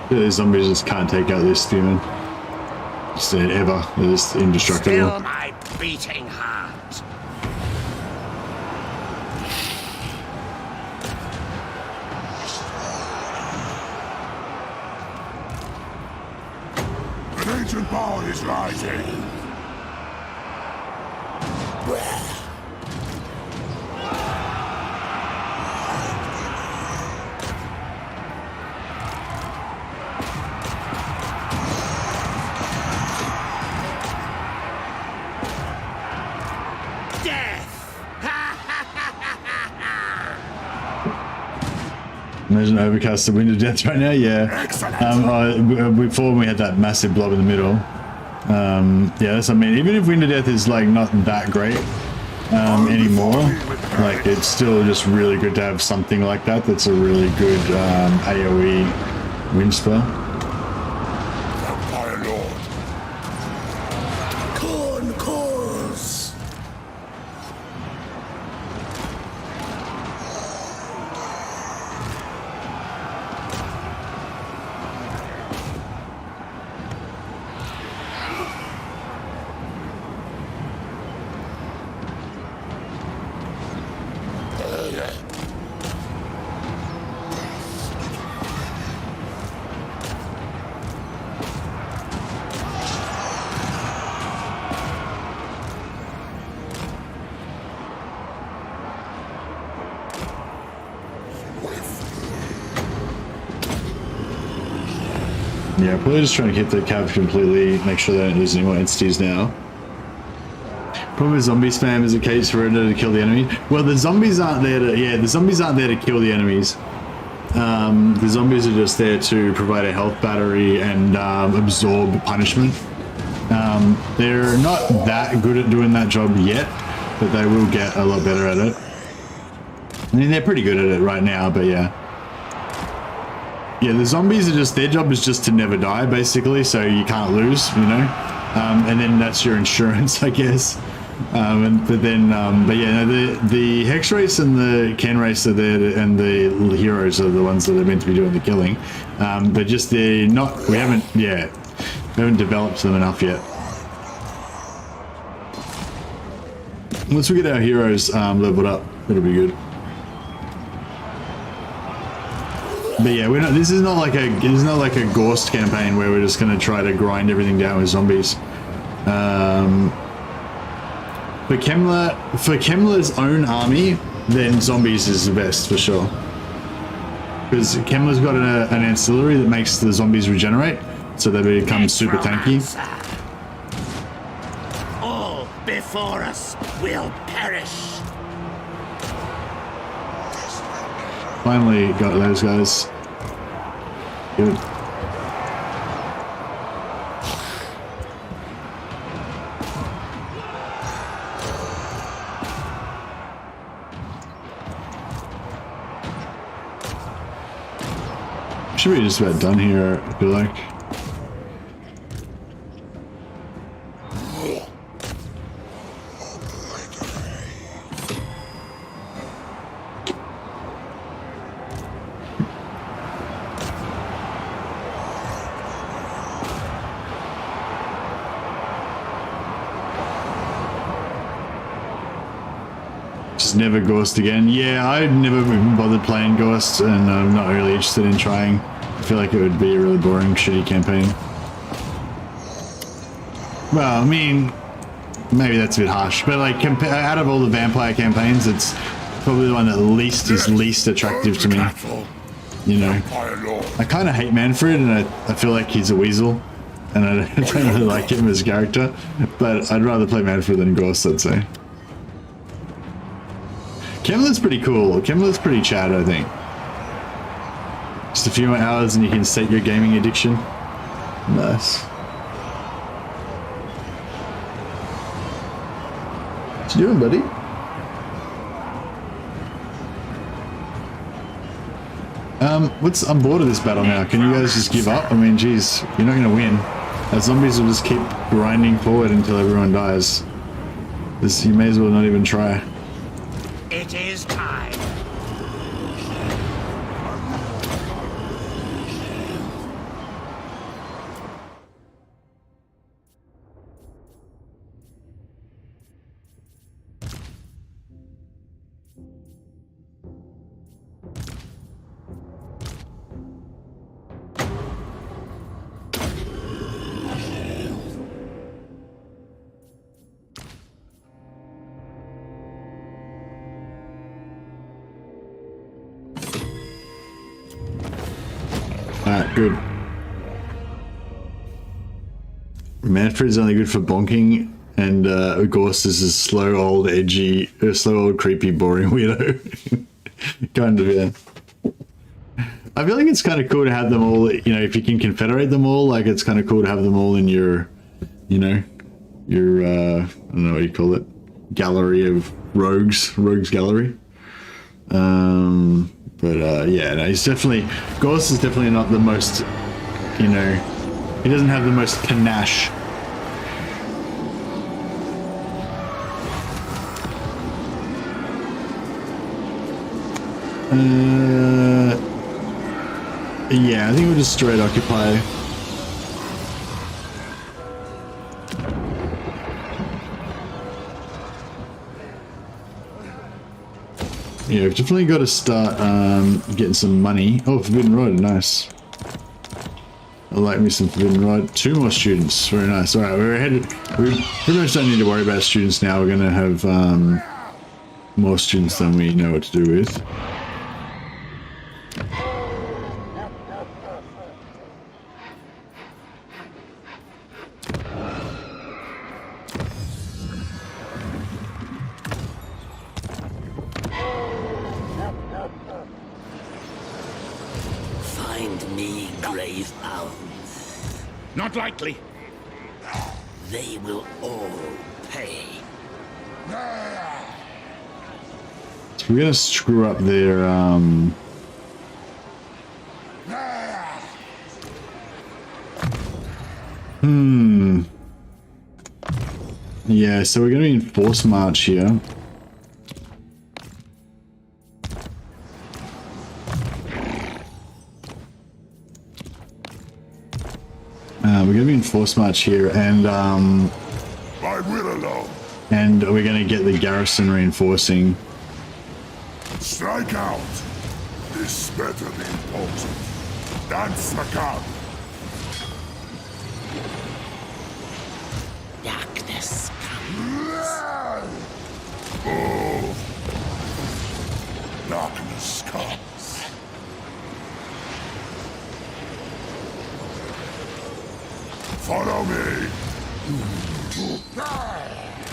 Speaker 1: The zombies just can't take out this spearman. Just ever. They're just indestructible.
Speaker 2: Still my beating heart.
Speaker 4: An ancient power is rising.
Speaker 1: Imagine overcast the wind of death right now. Yeah. Before we had that massive blob in the middle. Yeah, that's, I mean, even if wind of death is like not that great anymore, like it's still just really good to have something like that. That's a really good AOE wind spell.
Speaker 4: Vampire Lord. Corn cores.
Speaker 1: Yeah, probably just trying to keep the cap completely, make sure they don't lose any more entities now. Problem with zombie spam is a case for it to kill the enemy. Well, the zombies aren't there to, yeah, the zombies aren't there to kill the enemies. The zombies are just there to provide a health battery and absorb punishment. They're not that good at doing that job yet, but they will get a lot better at it. I mean, they're pretty good at it right now, but yeah. Yeah, the zombies are just, their job is just to never die, basically, so you can't lose, you know? And then that's your insurance, I guess. But yeah, no, the Hex race and the Ken race are there, and the heroes are the ones that are meant to be doing the killing. But just they're not, we haven't developed them enough yet. Once we get our heroes leveled up, it'll be good. But yeah, we're not. This is not like a Ghost campaign where we're just going to try to grind everything down with zombies. For Kemmler's own army, then zombies is the best for sure. Because Kemmler's got an ancillary that makes the zombies regenerate, so they become super tanky.
Speaker 2: All before us will perish.
Speaker 1: Finally got those guys. Good. Should be just about done here, I feel like. Never Ghost again. Yeah, I've never even bothered playing Ghost, and I'm not really interested in trying. I feel like it would be a really boring, shitty campaign. Well, I mean, maybe that's a bit harsh, but like, out of all the vampire campaigns, it's probably the one that is least attractive to me. You know, I kind of hate Manfred, and I feel like he's a weasel, and I don't really like him as a character, but I'd rather play Manfred than Ghost, I'd say. Kemmler's pretty cool. Kemmler's pretty Chad, I think. Just a few more hours and you can sate your gaming addiction. Nice. What you doing, buddy? I'm bored of this battle now. Can you guys just give up? I mean, geez, you're not gonna win. Our zombies will just keep grinding forward until everyone dies. You may as well not even try.
Speaker 2: It is time.
Speaker 1: Alright, good. Manfred's only good for bonking, and Augustus is slow, old, edgy, slow, old, creepy, boring weirdo. Kind of, yeah. I feel like it's kind of cool to have them all, you know, if you can confederate them all, like it's kind of cool to have them all in your, you know, your, I don't know what you call it, gallery of rogues gallery. Yeah, no, he's definitely, Gauss is definitely not the most, you know, he doesn't have the most panache. Yeah, I think we'll just straight occupy. Yeah, we've definitely got to start getting some money. Oh, Forbidden Rod, nice. I like me some Forbidden Rod. 2 more students, very nice. All right, we're ahead. We pretty much don't need to worry about students now. We're gonna have more students than we know what to do with.
Speaker 2: Find me, grave hound.
Speaker 3: Not likely.
Speaker 2: They will all pay.
Speaker 1: So we're gonna screw up their Yeah, so we're gonna be in force march here. We're gonna be in force march here, and
Speaker 4: My will alone.
Speaker 1: and we're gonna get the garrison reinforcing.
Speaker 4: Strike out. This better be important. Dance macabre.
Speaker 2: Darkness comes.
Speaker 4: Oh. Darkness comes. Follow me.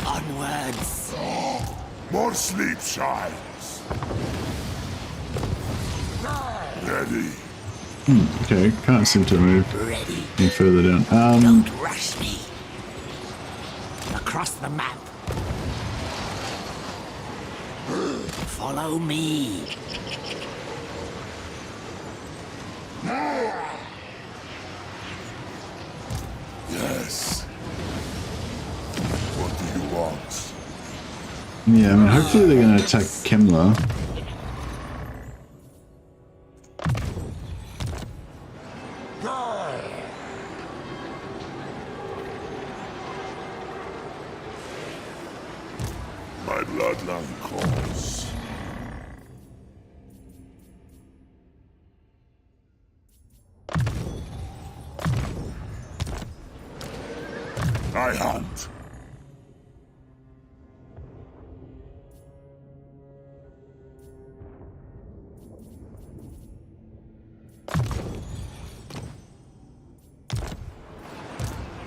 Speaker 2: Onwards.
Speaker 4: More sleep shines. Ready.
Speaker 1: Okay, can't seem to move
Speaker 2: Ready.
Speaker 1: any further down.
Speaker 2: Don't rush me. Across the map. Follow me.
Speaker 4: Yes. What do you want?
Speaker 1: Yeah, I mean, hopefully they're gonna attack Kemmler.
Speaker 4: My bloodline calls. I hunt.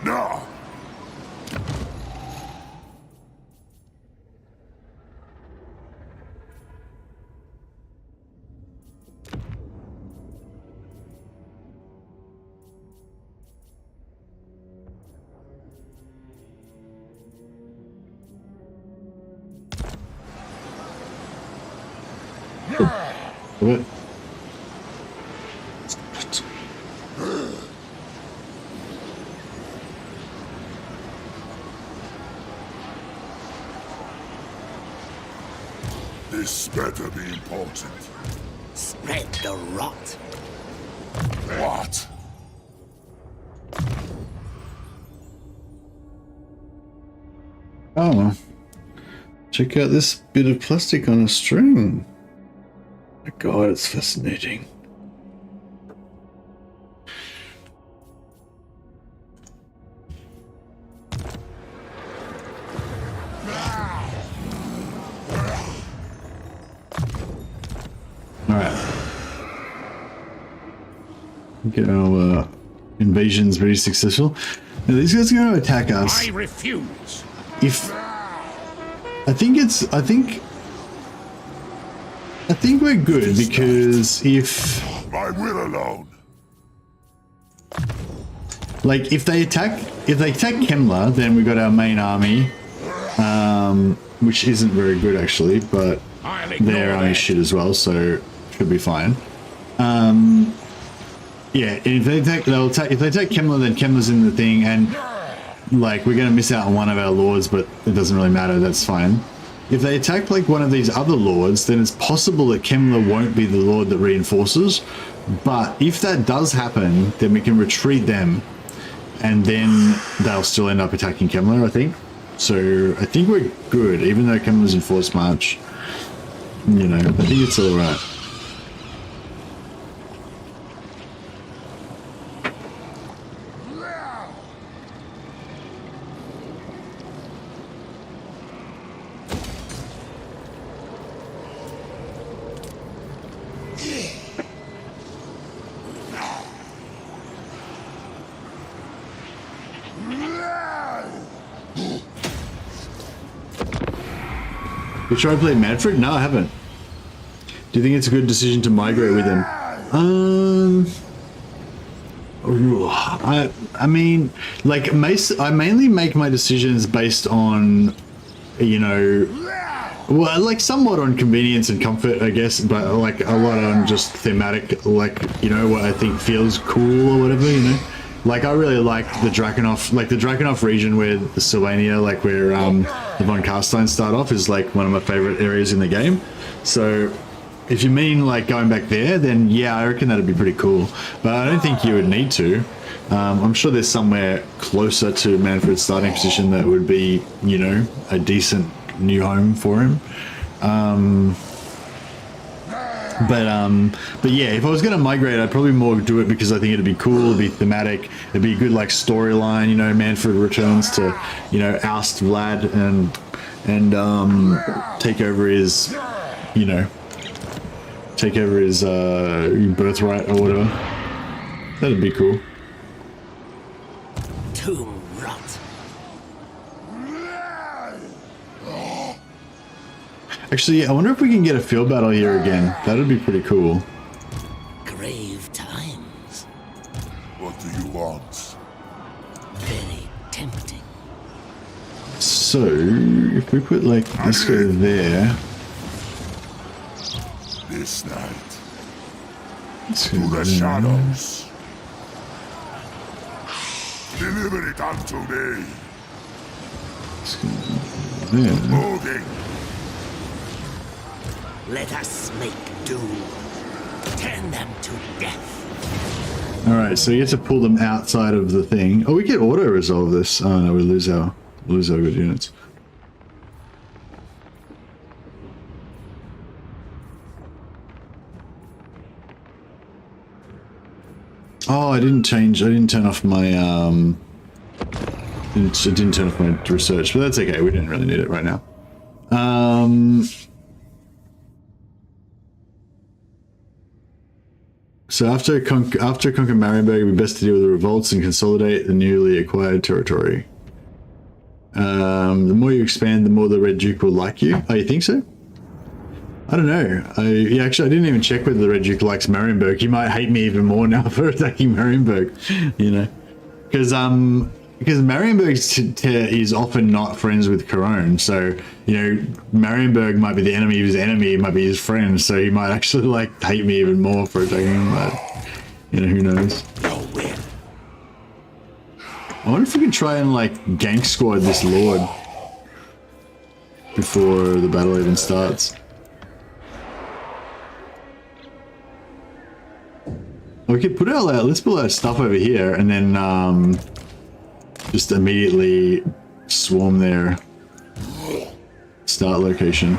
Speaker 4: No.
Speaker 1: What?
Speaker 4: This better be important.
Speaker 2: Spread the rot.
Speaker 4: What?
Speaker 1: Oh, check out this bit of plastic on a string. My God, it's fascinating. All right. Get our invasions very successful. Now these guys are going to attack us.
Speaker 3: I refuse.
Speaker 1: If I think we're good because if
Speaker 4: My will alone.
Speaker 1: like if they attack Kemmler, then we got our main army, which isn't very good actually, but their army shit as well, so should be fine. Yeah, if they attack Kemmler, then Kemmler's in the thing, and like we're gonna miss out on one of our lords, but it doesn't really matter. That's fine. If they attack like one of these other lords, then it's possible that Kemmler won't be the lord that reinforces. But if that does happen, then we can retreat them, and then they'll still end up attacking Kemmler, I think. So I think we're good, even though Kemmler's in forced march. You know, I think it's all right. You try to play Manfred? No, I haven't. Do you think it's a good decision to migrate with him? I mean, like, I mainly make my decisions based on, you know, well, like somewhat on convenience and comfort, I guess, but like a lot on just thematic, like, you know, what I think feels cool or whatever, you know? Like, I really like the Drakenhof region where the Sylvania, like where the Von Carstein start off, is like one of my favorite areas in the game. So if you mean like going back there, then yeah, I reckon that'd be pretty cool. But I don't think you would need to. I'm sure there's somewhere closer to Manfred's starting position that would be, you know, a decent new home for him. But yeah, if I was going to migrate, I'd probably more do it because I think it'd be cool, it'd be thematic, it'd be a good like storyline, you know, Manfred returns to, you know, oust Vlad and take over his, you know, birthright or whatever. That'd be cool.
Speaker 2: Tomb rot.
Speaker 1: Actually, I wonder if we can get a field battle here again. That'd be pretty cool.
Speaker 2: Grave times.
Speaker 4: What do you want?
Speaker 2: Very tempting.
Speaker 1: So, if we put like this guy there.
Speaker 4: This night.
Speaker 1: Let's
Speaker 4: To
Speaker 1: go
Speaker 4: the
Speaker 1: there.
Speaker 4: shadows. Deliver it unto me.
Speaker 1: Let's go there.
Speaker 4: Moving.
Speaker 2: Let us make do. Turn them to death.
Speaker 1: Alright, so you have to pull them outside of the thing. Oh, we can auto-resolve this. Oh no, we lose our good units. Oh, I didn't turn off my, I didn't turn off my research, but that's okay, we didn't really need it right now. So after conquer Marienburg, it'd be best to deal with the revolts and consolidate the newly acquired territory. The more you expand, the more the Red Duke will like you. Oh, you think so? I don't know. Yeah, actually, I didn't even check whether the Red Duke likes Marienburg. He might hate me even more now for attacking Marienburg, you know, because Marienburg is often not friends with Cologne. So, you know, Marienburg might be the enemy of his enemy, it might be his friend. So he might actually like hate me even more for attacking him. But you know, who knows? I wonder if we could try and like gank squad this lord before the battle even starts. We could put our, let's put our stuff over here and then just immediately swarm their start location.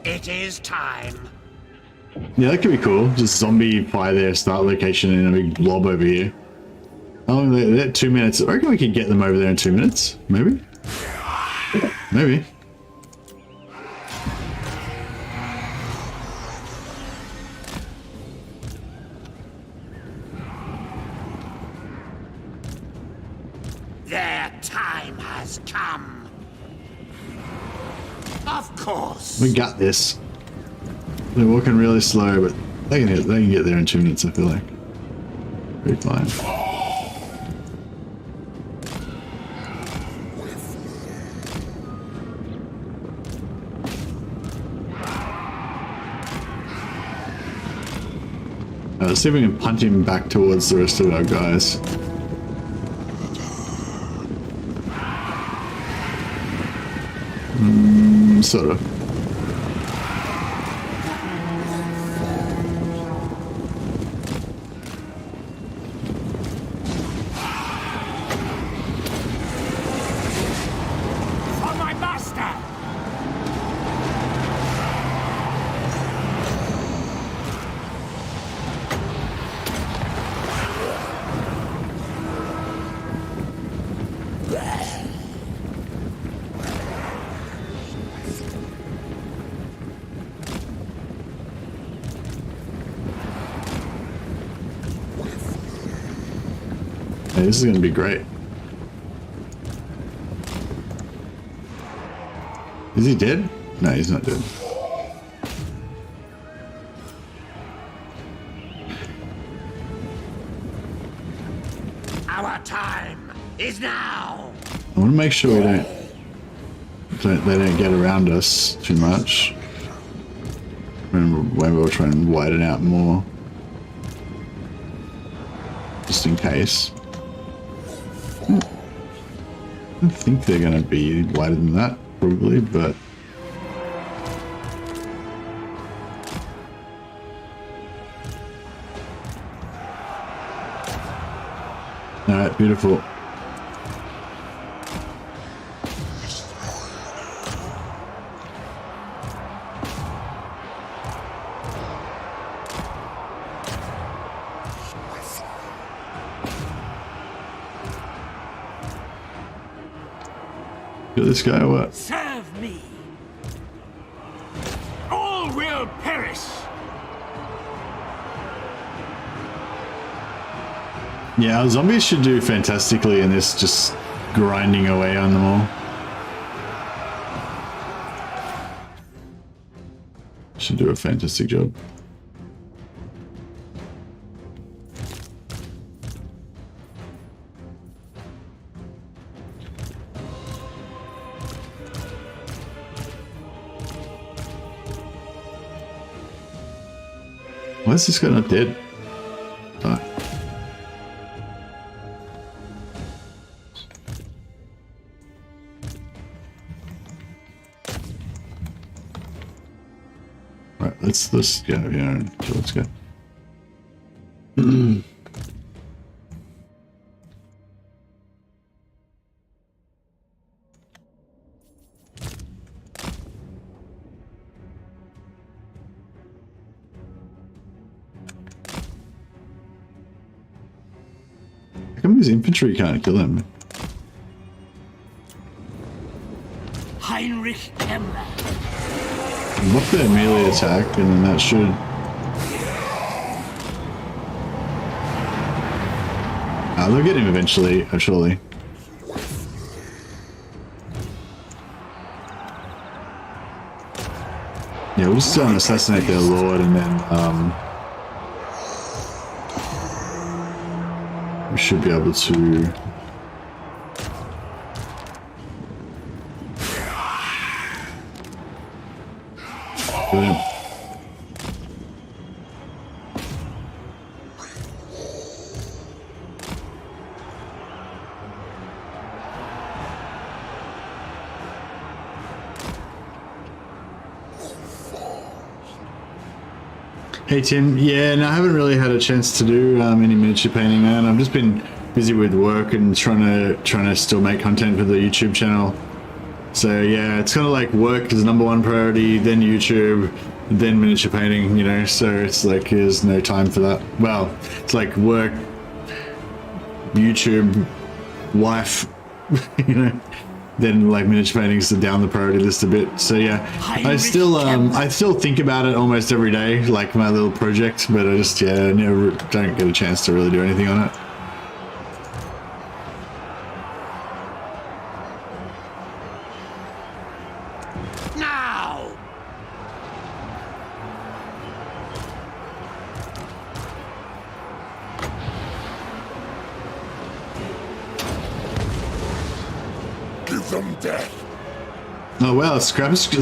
Speaker 2: It is time.
Speaker 1: Yeah, that could be cool. Just zombie fire their start location and a big blob over here. Oh, they're 2 minutes. I reckon we can get them over there in 2 minutes. Maybe? Maybe.
Speaker 2: Their time has come. Of course.
Speaker 1: We got this. They're walking really slow, but they can get there in 2 minutes, I feel like. Pretty fine. Let's see if we can punt him back towards the rest of our guys. Sort of.
Speaker 2: For my master.
Speaker 1: Hey, this is gonna be great. Is he dead? No, he's not dead.
Speaker 2: Our time is now.
Speaker 1: I want to make sure they don't get around us too much. Maybe we'll try and widen out more, just in case. I don't think they're going to be wider than that, probably, but all right, beautiful. Get this guy or what?
Speaker 2: Serve me. All will perish.
Speaker 1: Yeah, our zombies should do fantastically in this, just grinding away on them all. Should do a fantastic job. Why is this guy not dead? Oh. Right, let's go. Yeah, let's go. How come his infantry can't kill him?
Speaker 2: Heinrich Kemmler.
Speaker 1: Buff their melee attack, and then that should. They'll get him eventually, surely. Yeah, we'll just assassinate their lord, and then we should be able to. Kill him. Hey Tim, yeah, no, I haven't really had a chance to do any miniature painting, man. I've just been busy with work and trying to still make content for the YouTube channel. So yeah, it's kind of like work is #1 priority, then YouTube, then miniature painting, you know. So it's like there's no time for that. Well, it's like work, YouTube, wife, you know, then like miniature paintings are down the priority list a bit. So yeah, I still think about it almost every day, like my little project, but I just never don't get a chance to really do anything on it.
Speaker 2: Now!
Speaker 4: Give them death.
Speaker 1: Oh wow, that's what's it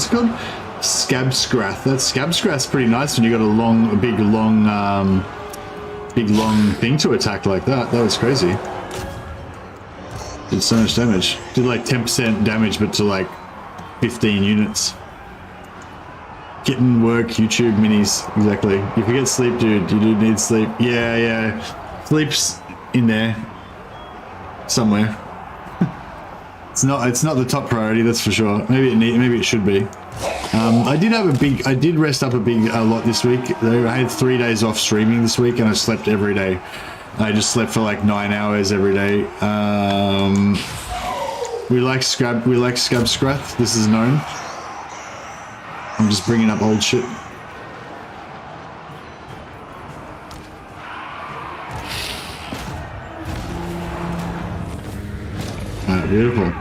Speaker 1: called? Scabscrath. That Scabscrath's pretty nice when you got a big long thing to attack like that. That was crazy. Did so much damage. Did like 10% damage, but to like 15 units. Getting work, YouTube minis, exactly. You forget sleep, dude. You do need sleep. Yeah. Sleep's in there somewhere. It's not the top priority, that's for sure. Maybe it should be. I did rest up a lot this week. I had 3 days off streaming this week, and I slept every day. I just slept for like 9 hours every day. We like Scabscrath. This is known. I'm just bringing up old shit. Beautiful.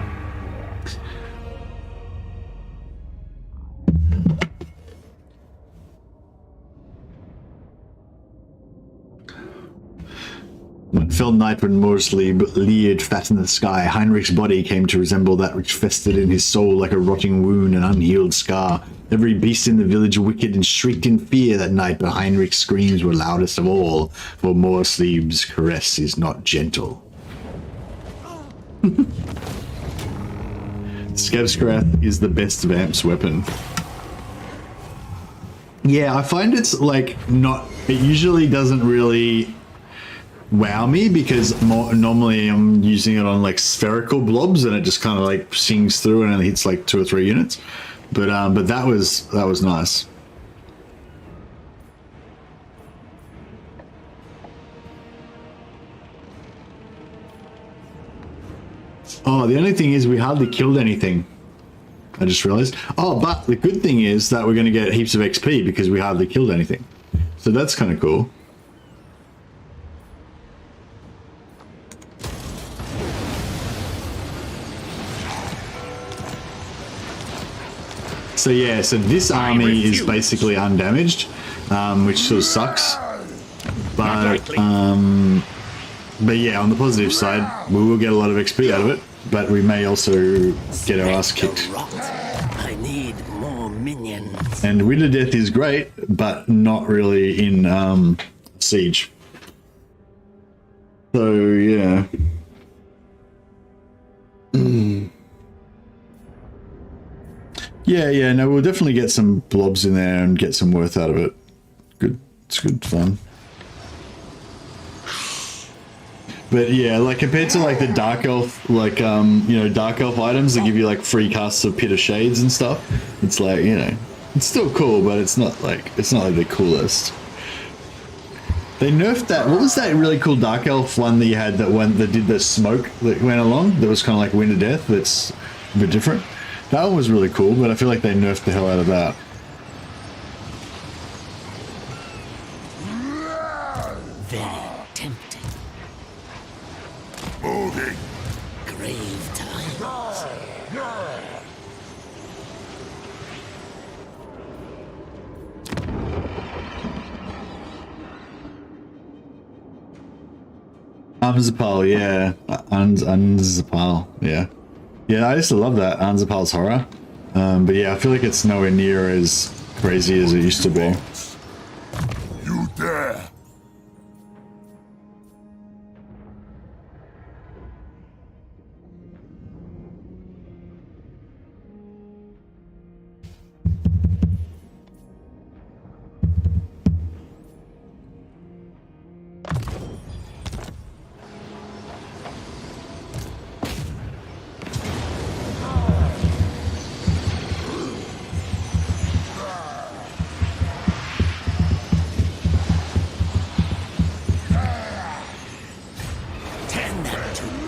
Speaker 1: One fell night when Morslieb leered fat in the sky, Heinrich's body came to resemble that which festered in his soul like a rotting wound, an unhealed scar. Every beast in the village wicked and shrieked in fear that night, but Heinrich's screams were loudest of all, for Morslieb's caress is not gentle. Scabscrath is the best Vamp's weapon. Yeah, I find it's like it usually doesn't really wow me because normally I'm using it on like spherical blobs and it just kind of like sings through and it hits like 2 or 3 units. But that was nice. Oh, the only thing is we hardly killed anything. I just realized. Oh, but the good thing is that we're going to get heaps of XP because we hardly killed anything. So that's kind of cool. So yeah, so this army is basically undamaged, which sort of sucks. But yeah, on the positive side, we will get a lot of XP out of it, but we may also get our ass kicked.
Speaker 2: I need more minions.
Speaker 1: And Winter Death is great, but not really in Siege. So yeah. Yeah, no, we'll definitely get some blobs in there and get some worth out of it. Good, it's good fun. But yeah, like compared to like the Dark Elf, like Dark Elf items that give you like free casts of Pit of Shades and stuff, it's like, it's still cool, but it's not like the coolest. They nerfed that. What was that really cool Dark Elf one that you had that did the smoke that went along? That was kind of like Winter Death. That's a bit different. That one was really cool, but I feel like they nerfed the hell out of that.
Speaker 2: Very tempting.
Speaker 4: Moving.
Speaker 2: Grave times.
Speaker 1: Anzapal, yeah. Anzapal, yeah. Yeah, I used to love that, Anzapal's Horror. But yeah, I feel like it's nowhere near as crazy as it used to be.
Speaker 4: You dare.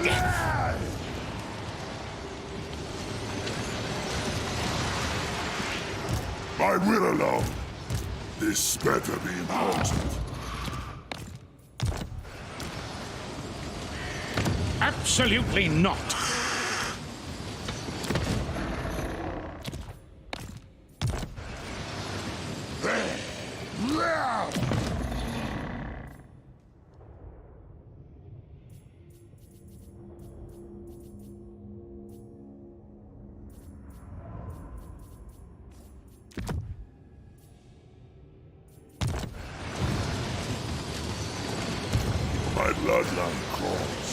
Speaker 2: death.
Speaker 4: My will alone. This better be important.
Speaker 3: Absolutely not.
Speaker 4: My bloodline calls.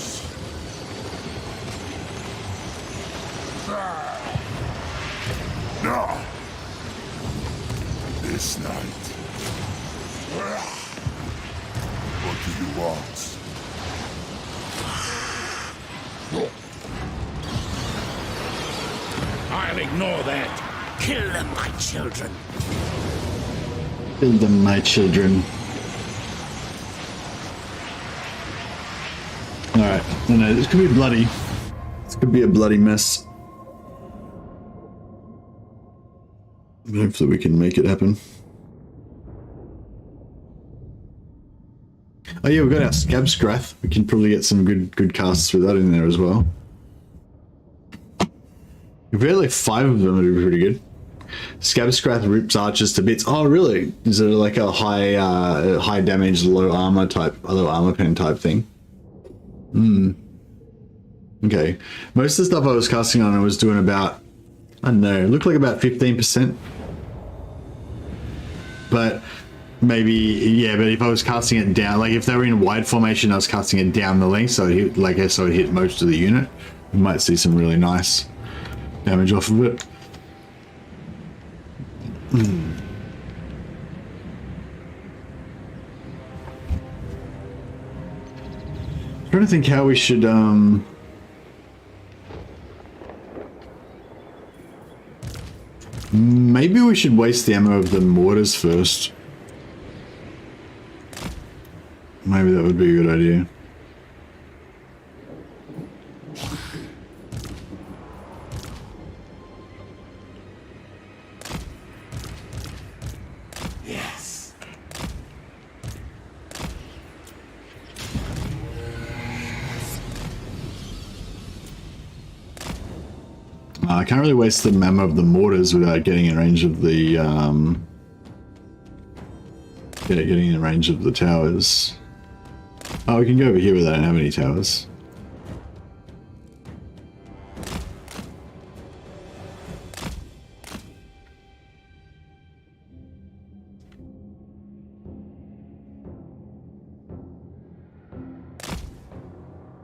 Speaker 4: Now, this night. What do you want?
Speaker 3: I'll ignore that.
Speaker 2: Kill them, my children.
Speaker 1: Kill them, my children. Alright, no, this could be bloody. This could be a bloody mess. Hopefully we can make it happen. Oh yeah, we've got our Scab Scrath. We can probably get some good casts with that in there as well. If we had like 5 of them, it'd be pretty good. Scab Scrath rips archers to bits. Oh really? Is it like a high damage, low armor pen type thing? Okay. Most of the stuff I was casting on, I was doing about, I don't know, it looked like about 15%. But maybe, yeah, but if I was casting it down, like if they were in wide formation, I was casting it down the length, so it hit, so it hit most of the unit. We might see some really nice damage off of it. Trying to think how we should maybe we should waste the ammo of the mortars first. Maybe that would be a good idea.
Speaker 2: Yes.
Speaker 1: I can't really waste the ammo of the mortars without getting in range of the getting in range of the towers. Oh, we can go over here where they don't have any towers.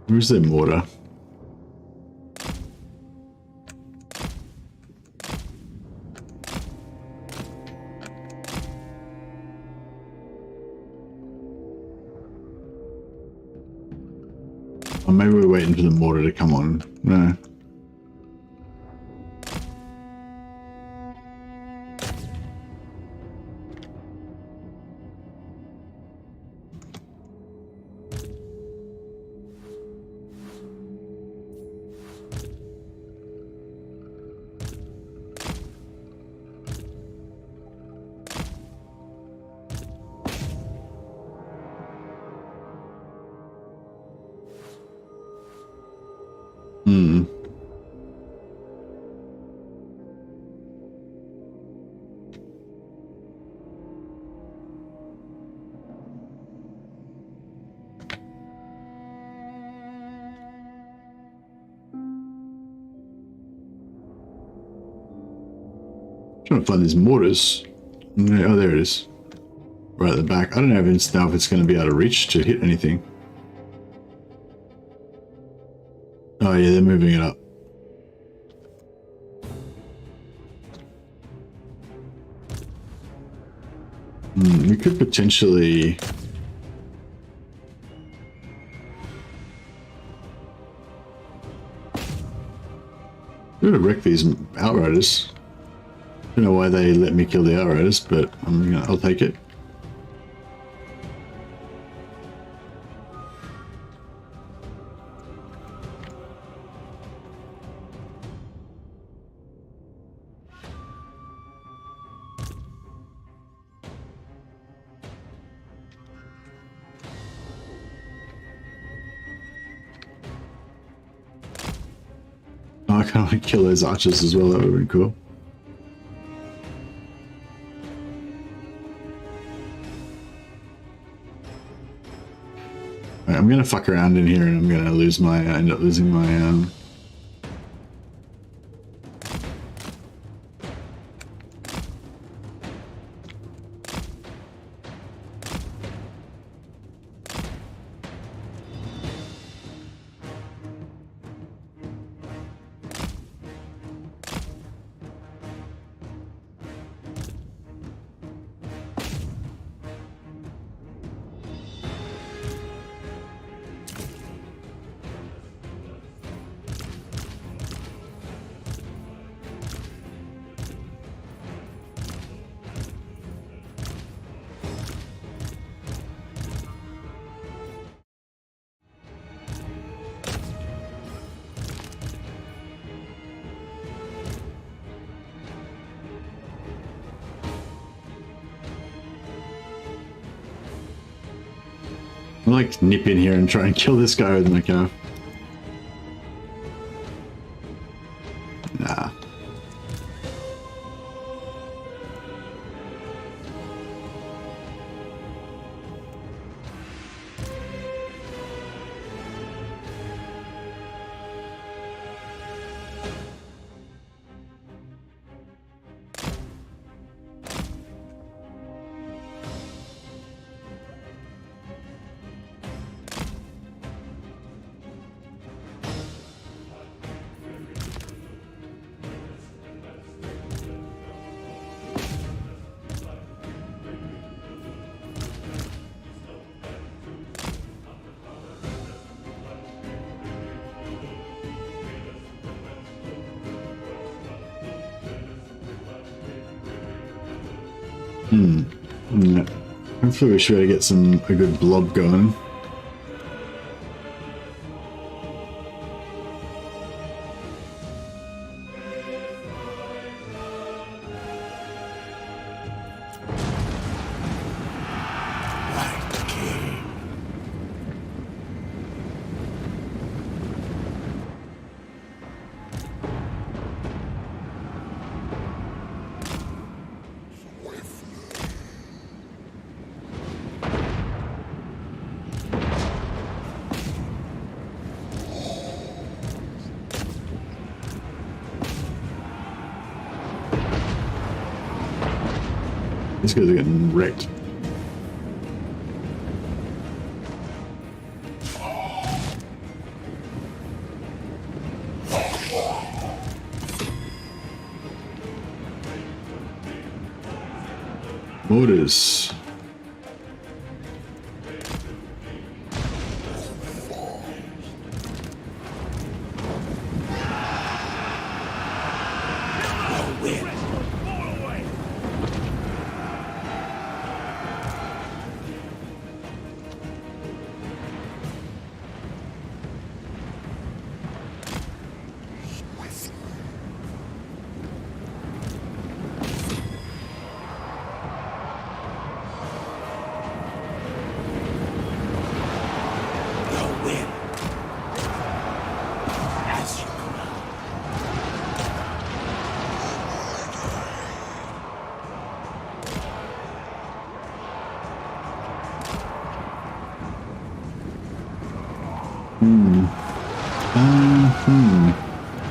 Speaker 1: Where's their mortar? Or maybe we're waiting for the mortar to come on. No. Trying to find these mortars. Oh, there it is. Right at the back. I don't know if it's going to be out of reach to hit anything. Oh yeah, they're moving it up. We could potentially... I'm gonna wreck these outriders. Don't know why they let me kill the outriders, but I'll take it. I kind of want to kill those archers as well. That would have been cool. Right, I'm gonna fuck around in here, and I'm gonna lose my. End up losing my. I'm like nip in here and try and kill this guy with my car. Nah. Yeah. Hopefully we should get a good blob going. These guys are getting wrecked. Mortars.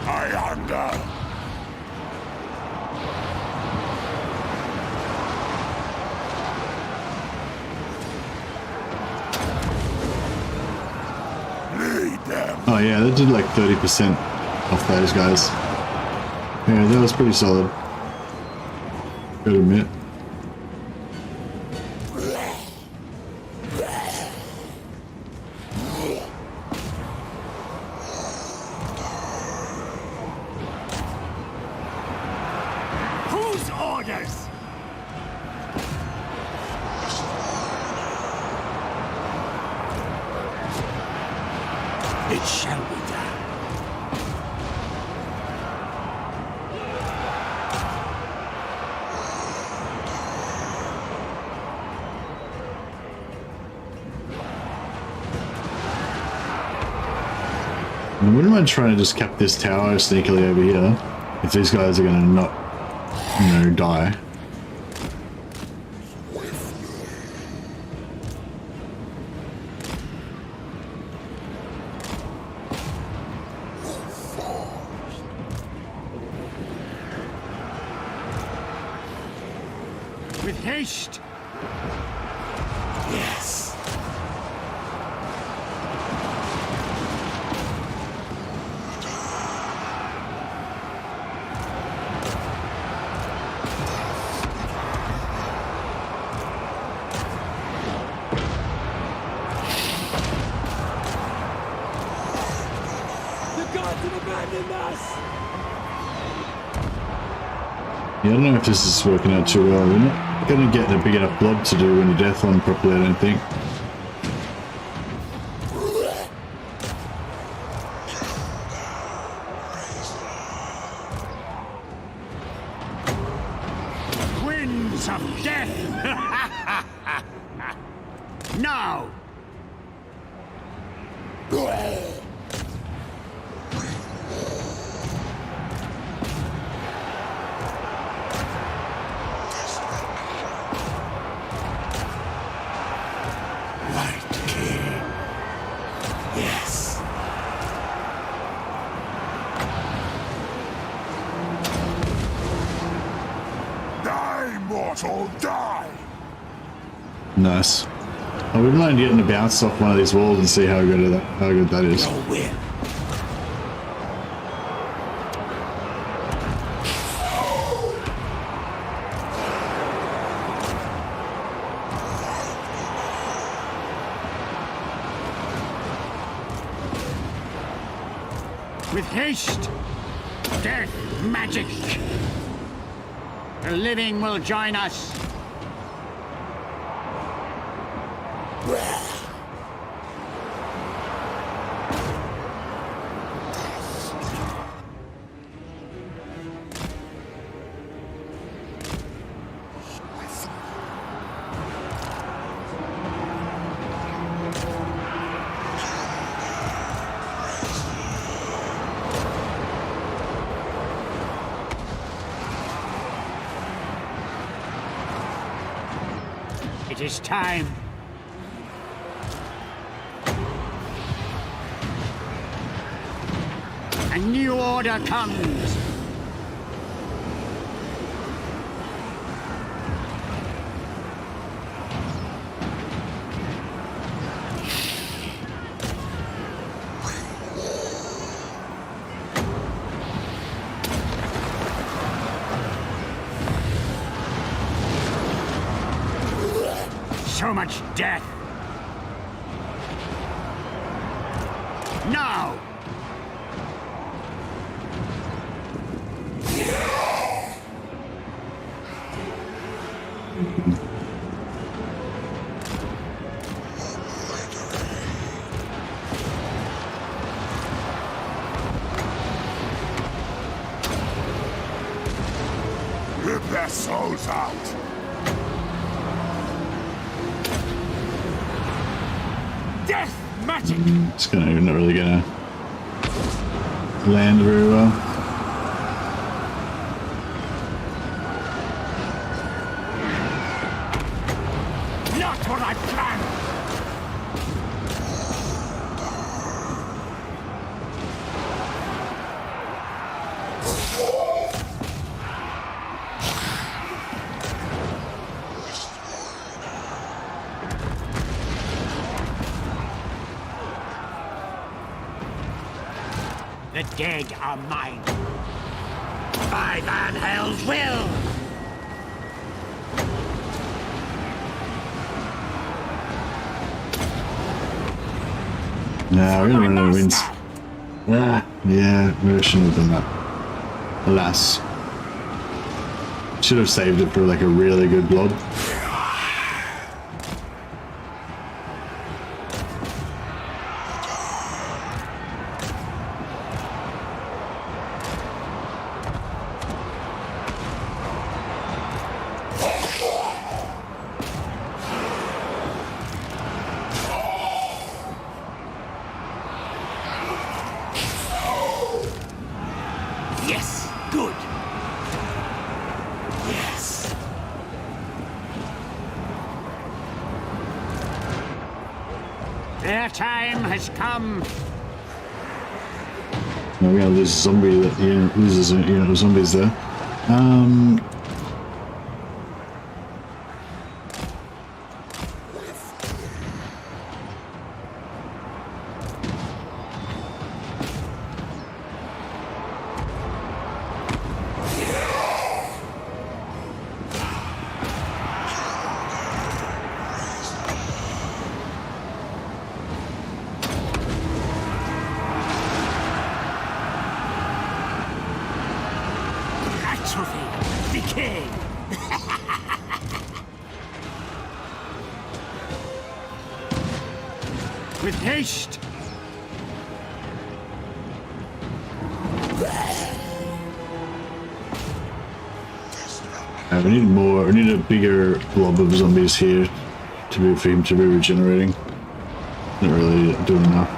Speaker 4: I hunger. Lead them.
Speaker 1: Oh yeah, that did like 30% off those guys. Yeah, that was pretty solid. Gotta admit.
Speaker 2: Whose orders? It shall be done.
Speaker 1: I wouldn't mind trying to just cap this tower sneakily over here. If these guys are going to not, you know, die.
Speaker 2: With haste! Yes!
Speaker 7: The gods have abandoned us!
Speaker 1: Yeah, I don't know if this is working out too well. We're not going to get a big enough blob to do any death on properly, I don't think.
Speaker 2: Winds of death! Now! Yes.
Speaker 4: Die, mortal, die!
Speaker 1: Nice. I wouldn't mind getting a bounce off one of these walls and see how good that is.
Speaker 2: No win. With haste! Death magic! The living will join us! It is time. A new order comes. So much death. Now.
Speaker 4: Rip their souls out!
Speaker 2: Death magic.
Speaker 1: It's not really gonna land very well.
Speaker 2: Not what I planned. The dead are mine. By Van Hell's will.
Speaker 1: Nah, we're gonna run out of wins. Ah, yeah, we shouldn't have done that. Alas. Should have saved it for like a really good blob.
Speaker 2: time has come.
Speaker 1: No, we got this zombie that loses zombies there.
Speaker 2: Atrophy, decay. With haste.
Speaker 1: We need more. We need a bigger blob of zombies here for him to be regenerating. Not really doing enough.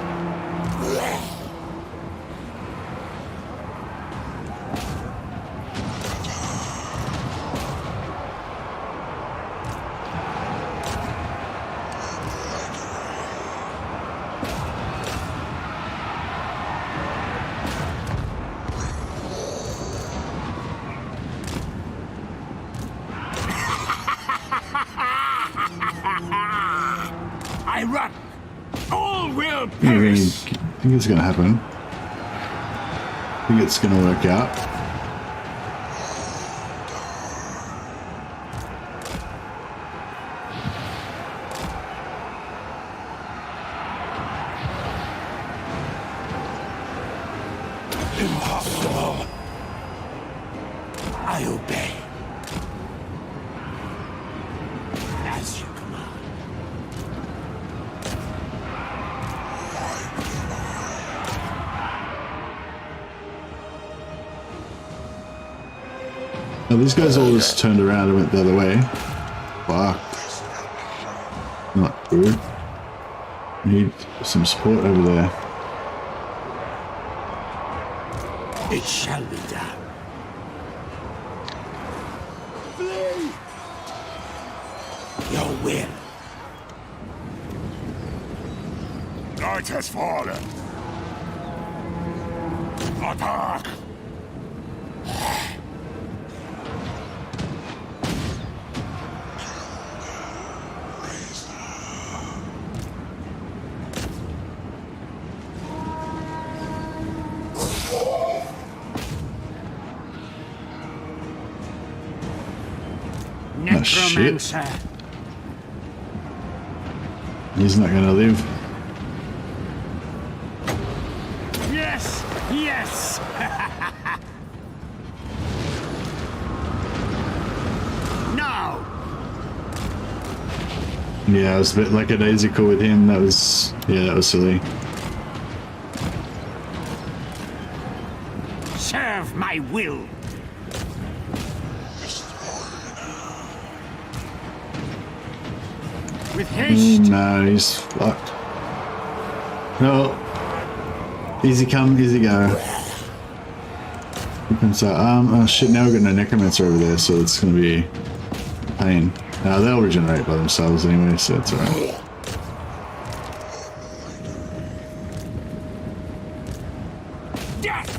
Speaker 2: I run. All will
Speaker 1: I
Speaker 2: perish.
Speaker 1: think it's gonna happen. I think it's gonna work out.
Speaker 2: Impossible. I obey. As you command.
Speaker 1: Now these guys all just turned around and went the other way. Fuck. Not good. Need some support over there.
Speaker 2: It shall be done.
Speaker 7: Flee!
Speaker 2: Your will.
Speaker 4: Night has fallen. Attack!
Speaker 2: Necromancer.
Speaker 1: He's not gonna live.
Speaker 2: Yes! Yes! No!
Speaker 1: Yeah, it was a bit like a daisical with him. That was silly.
Speaker 2: Serve my will. With haste.
Speaker 1: No, he's fucked. No. Easy come, easy go. So, oh shit, now we've got no necromancer over there, so it's gonna be a pain. They'll regenerate by themselves anyway, so it's alright.
Speaker 2: Death!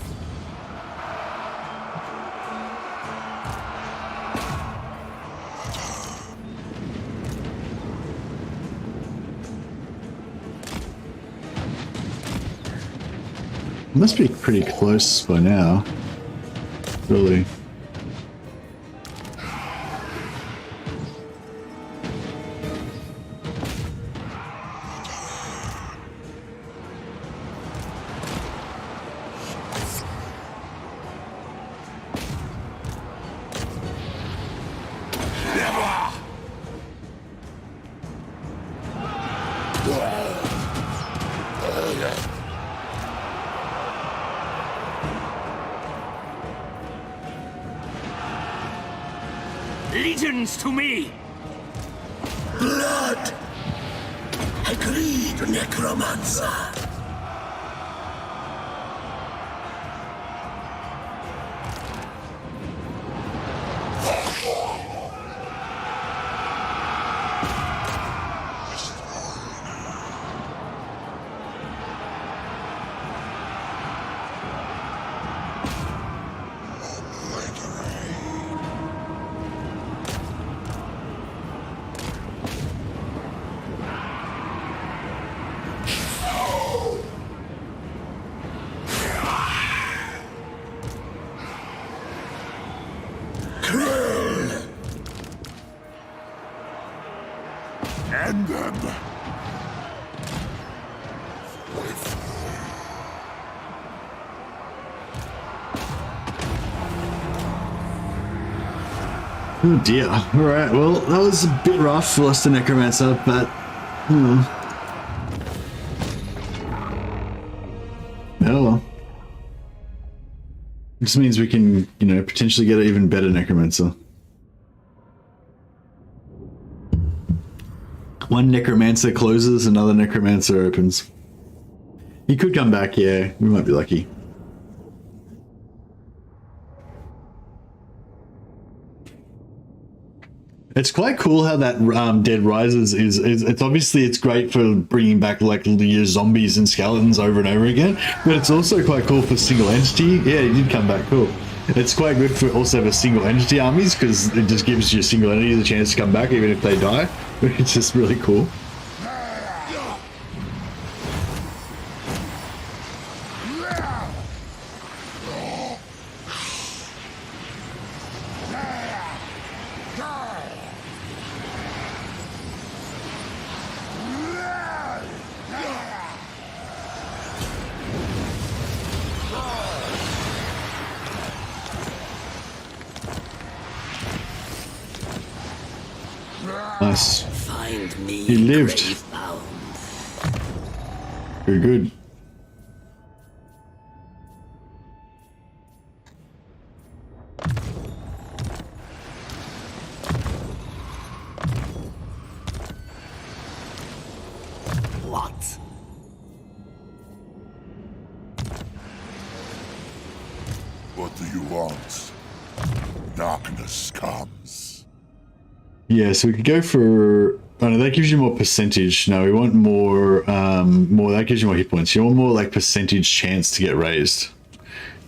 Speaker 1: Must be pretty close by now. Really.
Speaker 2: Legions to me!
Speaker 4: Blood! Agreed, necromancer. Stand.
Speaker 1: Oh dear. Alright, well, that was a bit rough. We lost the Necromancer, but... Oh well. This means we can, you know, potentially get an even better Necromancer. One Necromancer closes, another Necromancer opens. He could come back, yeah. We might be lucky. It's quite cool how that Dead Rises is it's obviously it's great for bringing back like your zombies and skeletons over and over again, but it's also quite cool for single entity. Yeah, he did come back, cool. It's quite good for also for single entity armies because it just gives your single entity the chance to come back even if they die. It's just really cool. Nice.
Speaker 2: Find me.
Speaker 1: He lived.
Speaker 2: Gravebound.
Speaker 1: Very good.
Speaker 2: What?
Speaker 4: What do you want? Darkness comes.
Speaker 1: Yeah, so we could go for... Oh no, that gives you more percentage. No, we want more, more, that gives you more hit points. You want more like percentage chance to get raised.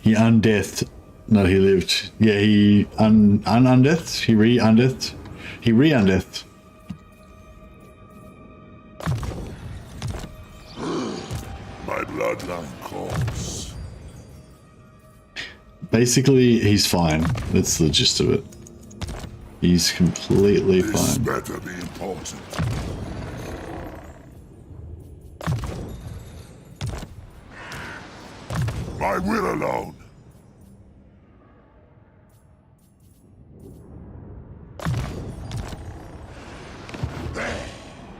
Speaker 1: He undeathed. No, he lived. Yeah, he undeathed. He re-undeathed. He re-undeathed.
Speaker 4: My bloodline calls.
Speaker 1: Basically, he's fine. That's the gist of it. He's completely
Speaker 4: This
Speaker 1: fine.
Speaker 4: better be important. My will alone.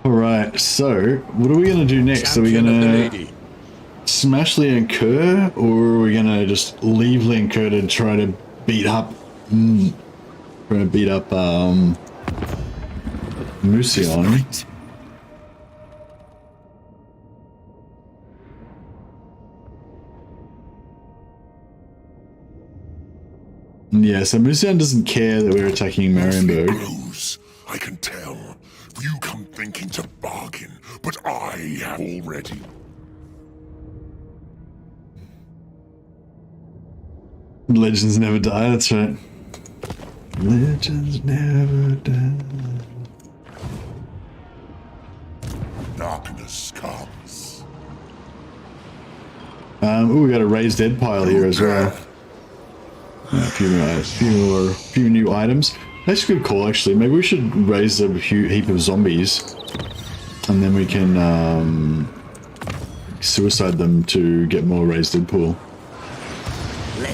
Speaker 1: Alright, so what are we going to do next? Are we going to smash Liancoeur, or are we going to just leave Liancoeur to try to beat up... Try to beat up, Musion. Yeah, so Musion doesn't care that we're attacking Marienburg.
Speaker 4: Blows, I can tell. You come thinking to bargain, but I have already.
Speaker 1: Legends never die, that's right. Legends never die.
Speaker 4: Darkness comes.
Speaker 1: Oh, we got a raised dead pile here as well. A few new items. That's a good call, actually. Maybe we should raise a heap of zombies, and then we can suicide them to get more raised dead pool.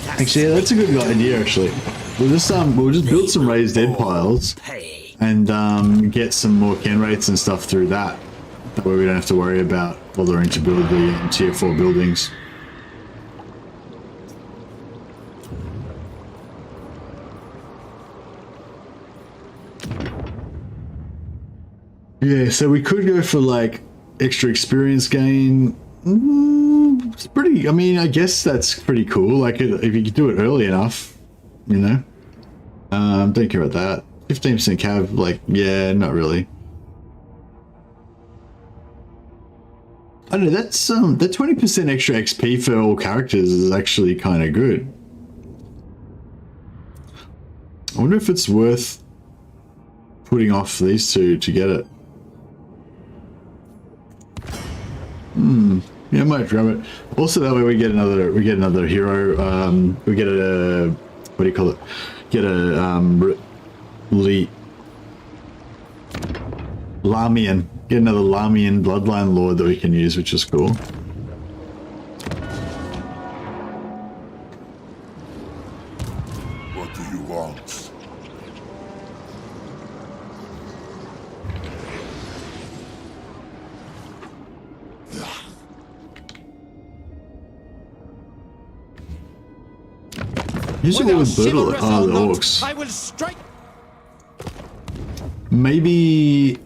Speaker 1: Actually, yeah, that's a good idea. Actually, we'll just build some raised dead piles and get some more can rates and stuff through that. That way we don't have to worry about bothering to build the tier 4 buildings. Yeah, so we could go for like extra experience gain. It's pretty, I mean, I guess that's pretty cool. Like if you could do it early enough, you know. Don't care about that. 15% cav, like, yeah, not really. I don't know, that's that 20% extra XP for all characters is actually kind of good. I wonder if it's worth putting off these two to get it. Yeah, I might grab it. Also, that way we get another hero. We get a, what do you call it? Get a Lamian. Get another Lamian bloodline lord that we can use, which is cool.
Speaker 4: What do you want?
Speaker 1: Who's
Speaker 5: Without
Speaker 1: with Birdle?
Speaker 5: chivalrous
Speaker 1: Oh, the
Speaker 5: or not,
Speaker 1: orcs.
Speaker 5: I will strike.
Speaker 1: Maybe...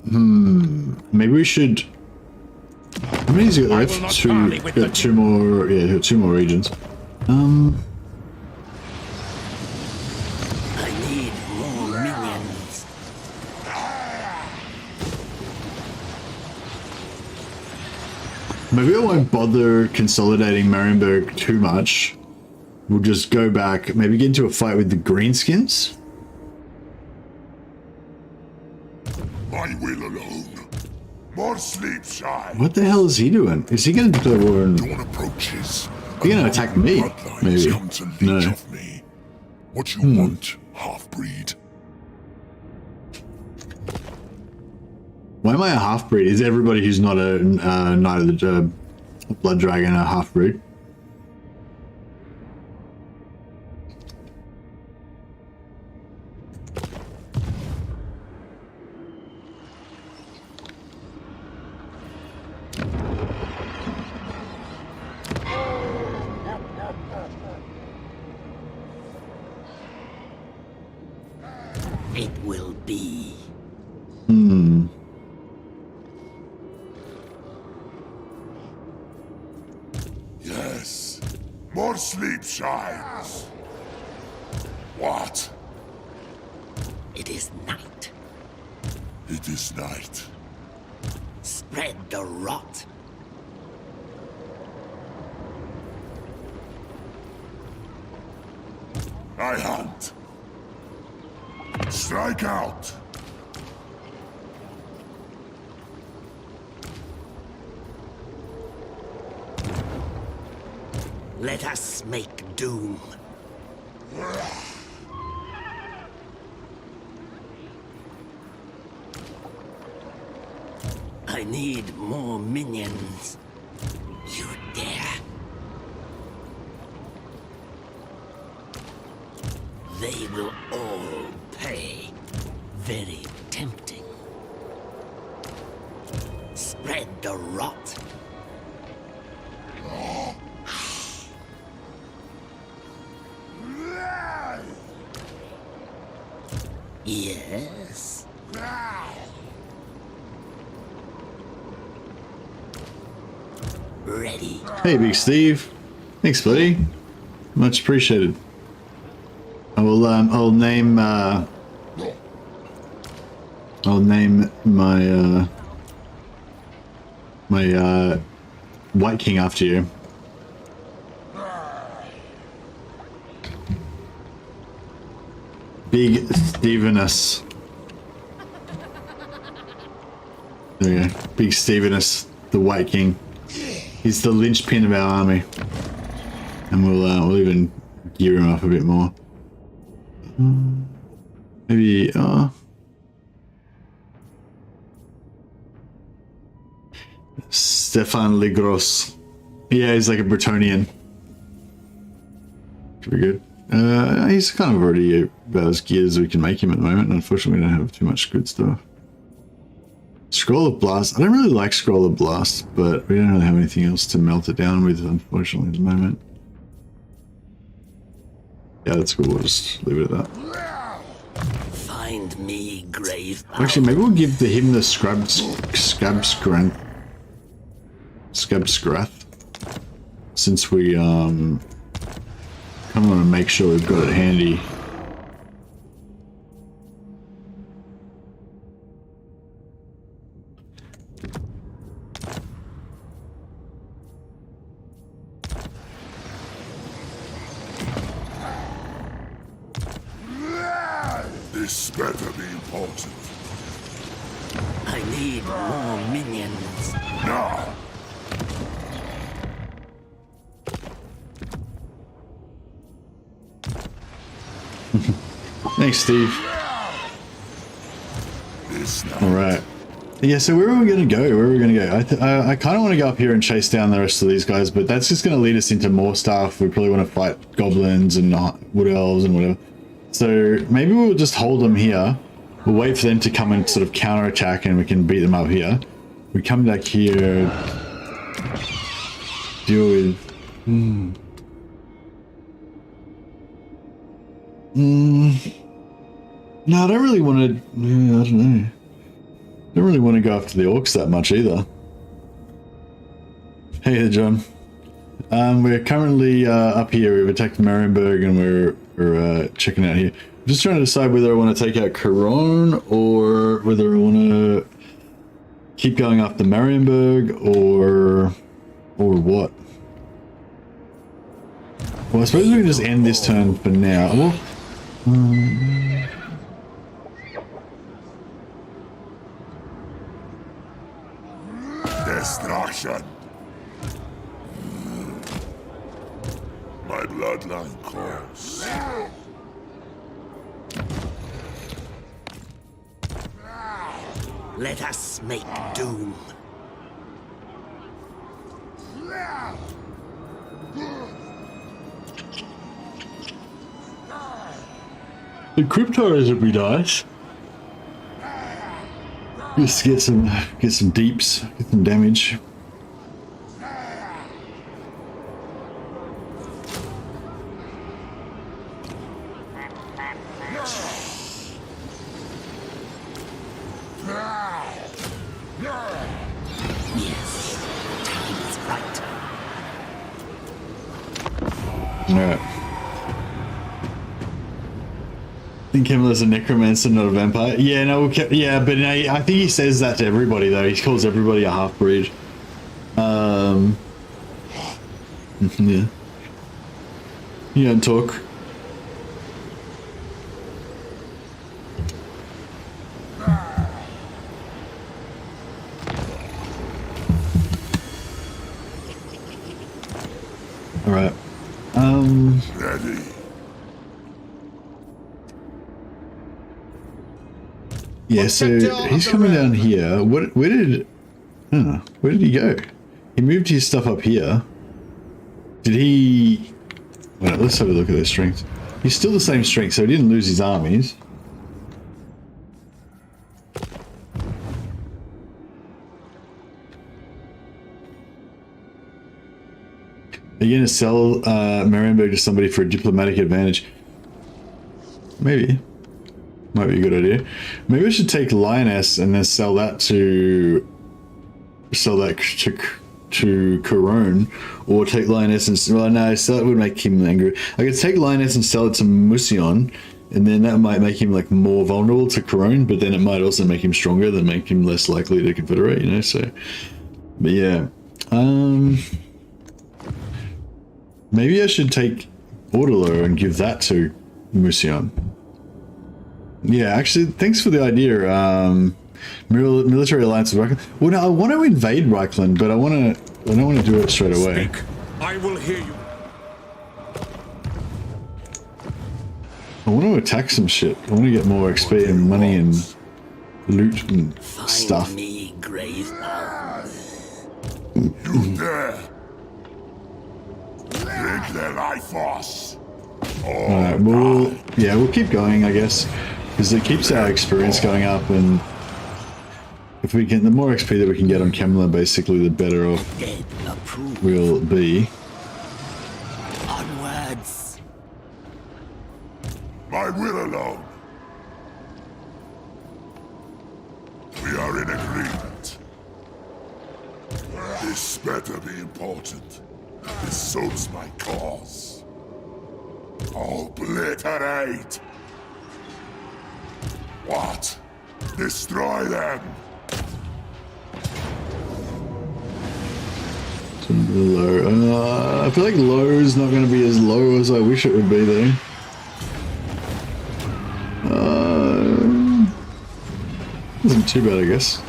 Speaker 1: Maybe we should... How many has he got
Speaker 3: I will
Speaker 1: left?
Speaker 3: not
Speaker 1: Two,
Speaker 3: parley with
Speaker 1: got
Speaker 3: the
Speaker 1: two more... Yeah, got two more regions.
Speaker 2: I need more minions.
Speaker 1: Maybe I won't bother consolidating Marienburg too much. We'll just go back, maybe get into a fight with the Greenskins.
Speaker 4: My will alone. More sleep shy.
Speaker 1: What the hell is he doing? Is he going to declare war on...
Speaker 4: Dawn approaches.
Speaker 1: You're gonna attack me,
Speaker 4: Bloodlines
Speaker 1: maybe.
Speaker 4: come to leech
Speaker 1: No.
Speaker 4: off me. What you want, half-breed?
Speaker 1: Why am I a half-breed? Is everybody who's not a Knight of the Blood Dragon a half-breed?
Speaker 2: It will be.
Speaker 4: Yes. More sleep shines. What?
Speaker 2: It is night.
Speaker 4: It is night.
Speaker 2: Spread the rot.
Speaker 4: I hunt. Strike out.
Speaker 2: Let us make doom. I need more minions. You dare. They will all pay. Very tempting. Spread the rot. Yes. Ready.
Speaker 1: Hey, Big Steve. Thanks, buddy. Much appreciated. I will, I'll name my, my, White King after you. Big Stevenus. There we go. Big Stevenus, the White King. He's the linchpin of our army. And we'll even gear him up a bit more. Maybe, Stefan Ligros. Yeah, he's like a Bretonian. Should be good. He's kind of already about as geared as we can make him at the moment. Unfortunately, we don't have too much good stuff. Scroll of Blast. I don't really like Scroll of Blast, but we don't really have anything else to melt it down with, unfortunately, at the moment. Yeah, that's cool. We'll just leave it at that.
Speaker 2: Find me, grave.
Speaker 1: Actually, maybe we'll give him the Scabscrath. Since we, kind of want to make sure we've got it handy.
Speaker 4: This better be important.
Speaker 2: I need more minions.
Speaker 4: Now.
Speaker 1: Thanks, Steve.
Speaker 4: This night.
Speaker 1: All right. Yeah, so where are we going to go? Where are we going to go? I kind of want to go up here and chase down the rest of these guys, but that's just going to lead us into more stuff. We probably want to fight goblins and wood elves and whatever. So maybe we'll just hold them here. We'll wait for them to come and sort of counterattack and we can beat them up here. We come back here, deal with... No, I don't really want to... Yeah, I don't know. I don't really want to go after the orcs that much either. Hey there, John. We're currently up here. We've attacked Marienburg and we're checking out here. I'm just trying to decide whether I want to take out Caron or whether I want to keep going after Marienburg or what. Well, I suppose we can just end this turn for now. Well,
Speaker 4: Destruction. My bloodline calls.
Speaker 2: Let us make doom.
Speaker 1: the cryptos would be nice. Just get some deeps, get some damage. Alright. I think Kemmler's a necromancer, not a vampire. Yeah, no, yeah, but no, I think he says that to everybody, though. He calls everybody a half-breed. Yeah. You don't talk. Alright.
Speaker 4: Ready.
Speaker 1: Yeah, so he's coming down here. Where did he go? He moved his stuff up here. Did he... Well, let's have a look at their strength. He's still the same strength, so he didn't lose his armies. Are you going to sell Marienburg to somebody for a diplomatic advantage? Maybe. Might be a good idea. Maybe I should take Lioness and then sell that to Caron, or take Lioness and well, no, sell it would make him angry. I could take Lioness and sell it to Musion, and then that might make him like more vulnerable to Caron, but then it might also make him stronger, than make him less likely to confederate. You know, so. But yeah, maybe I should take Bordelot and give that to Musion. Yeah, actually, thanks for the idea. Military alliance with Reichland. Well, no, I want to invade Reichland, but I don't want to do it straight away.
Speaker 3: Speak. I will hear you.
Speaker 1: I want to attack some shit. I want to get more XP and money and loot and stuff.
Speaker 2: Find me, grave mound.
Speaker 4: You dare. Drink their life force.
Speaker 1: Alright, we'll keep going, I guess, because it keeps our experience going up, and if we can, the more XP that we can get on Kemmler, basically, the better off
Speaker 2: Dead approved.
Speaker 1: we'll be.
Speaker 2: Onwards.
Speaker 4: My will alone. We are in agreement. This better be important. This suits my cause. Obliterate! What? Destroy them!
Speaker 1: Low. I feel like low is not going to be as low as I wish it would be, though. Isn't too bad, I guess.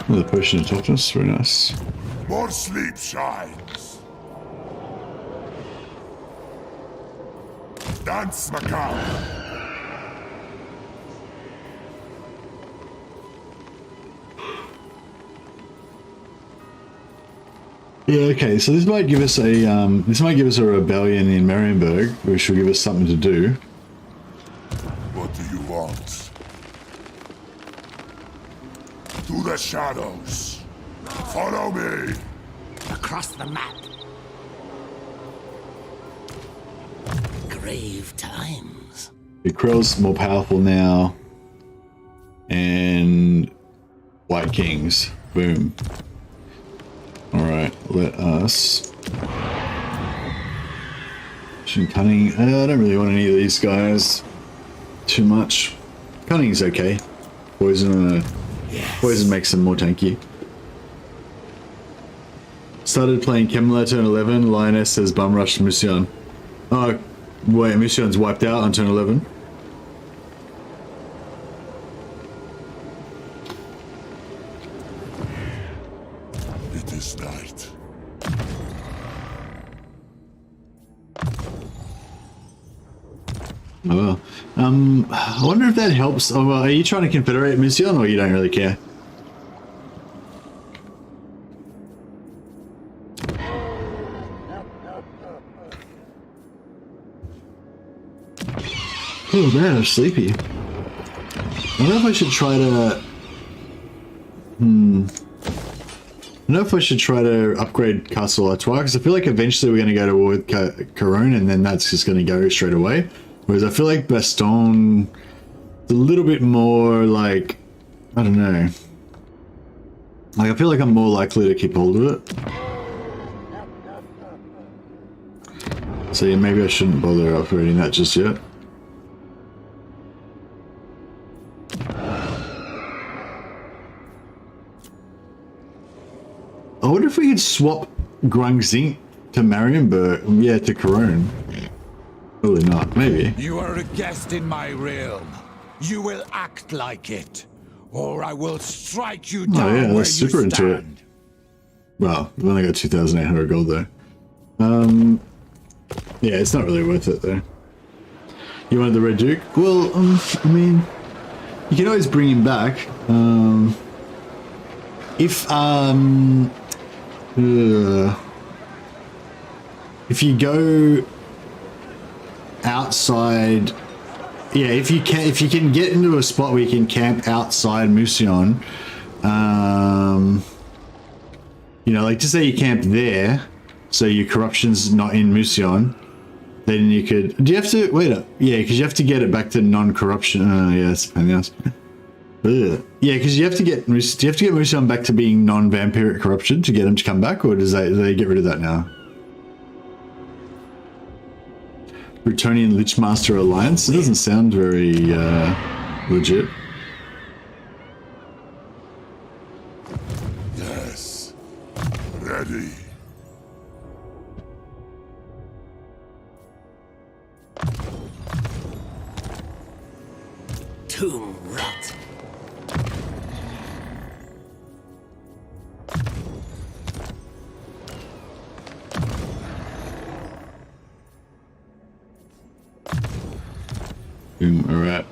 Speaker 1: The potion of toughness, very nice.
Speaker 4: More sleep shines. Dance macabre.
Speaker 1: Yeah, okay, so this might give us a rebellion in Marienburg, which will give us something to do.
Speaker 4: What do you want? To the shadows. Follow me.
Speaker 2: Across the map. Grave times.
Speaker 1: The Krell's more powerful now. And White Kings. Boom. Alright, let us... Cunning. I don't really want any of these guys too much. Cunning's okay. Poison, Poison makes them more tanky. Started playing Kemmler turn 11. Lioness has bum rushed Mission. Oh, wait, Mission's wiped out on turn 11.
Speaker 4: It is night.
Speaker 1: Oh well. I wonder if that helps. Oh, well, are you trying to confederate Mission or you don't really care? Oh man, I'm sleepy. I wonder if I should try to... I don't know if I should try to upgrade Castle Artois, because I feel like eventually we're going to go to war with Caron, and then that's just going to go straight away. Whereas I feel like Baston is a little bit more like... I don't know. Like, I feel like I'm more likely to keep hold of it. So yeah, maybe I shouldn't bother upgrading that just yet. I wonder if we could swap Grungzink to Marienburg, yeah, to Caron. Probably not, maybe.
Speaker 3: You are a guest in my realm. You will act like it, or I will strike you down
Speaker 1: Oh yeah,
Speaker 3: where
Speaker 1: that's
Speaker 3: you
Speaker 1: super into it.
Speaker 3: stand.
Speaker 1: Well, we've only got 2,800 gold though. Yeah, it's not really worth it though. You wanted the Red Duke? Well, I mean, you can always bring him back. If you go outside, yeah, if you can get into a spot where you can camp outside Mission, you know, like just say you camp there, so your corruption's not in Mission, then you could. Do you have to wait up? Yeah, because you have to get it back to non-corruption. Yeah, it's a pain in the ass. Ugh. Yeah, because you have to get Mission back to being non-vampiric corruption to get him to come back, or do they get rid of that now? Bretonian Lichmaster Alliance? It doesn't sound very legit.
Speaker 4: Yes. Ready.
Speaker 2: Tomb rot.
Speaker 1: Boom, alright.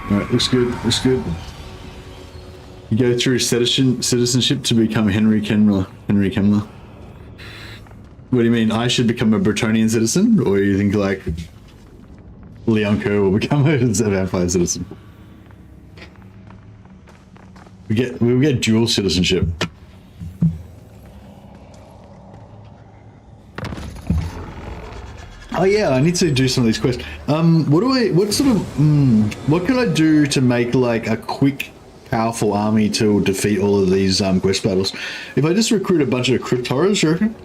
Speaker 1: Alright, looks good, looks good. You go through citizenship to become Henry Kemmler. Henry Kemmler. What do you mean? I should become a Bretonian citizen? Or you think like Leon Kerr will become a vampire citizen? We'll get dual citizenship. Oh yeah, I need to do some of these quests. What can I do to make like a quick, powerful army to defeat all of these quest battles? If I just recruit a bunch of crypt horrors, you reckon?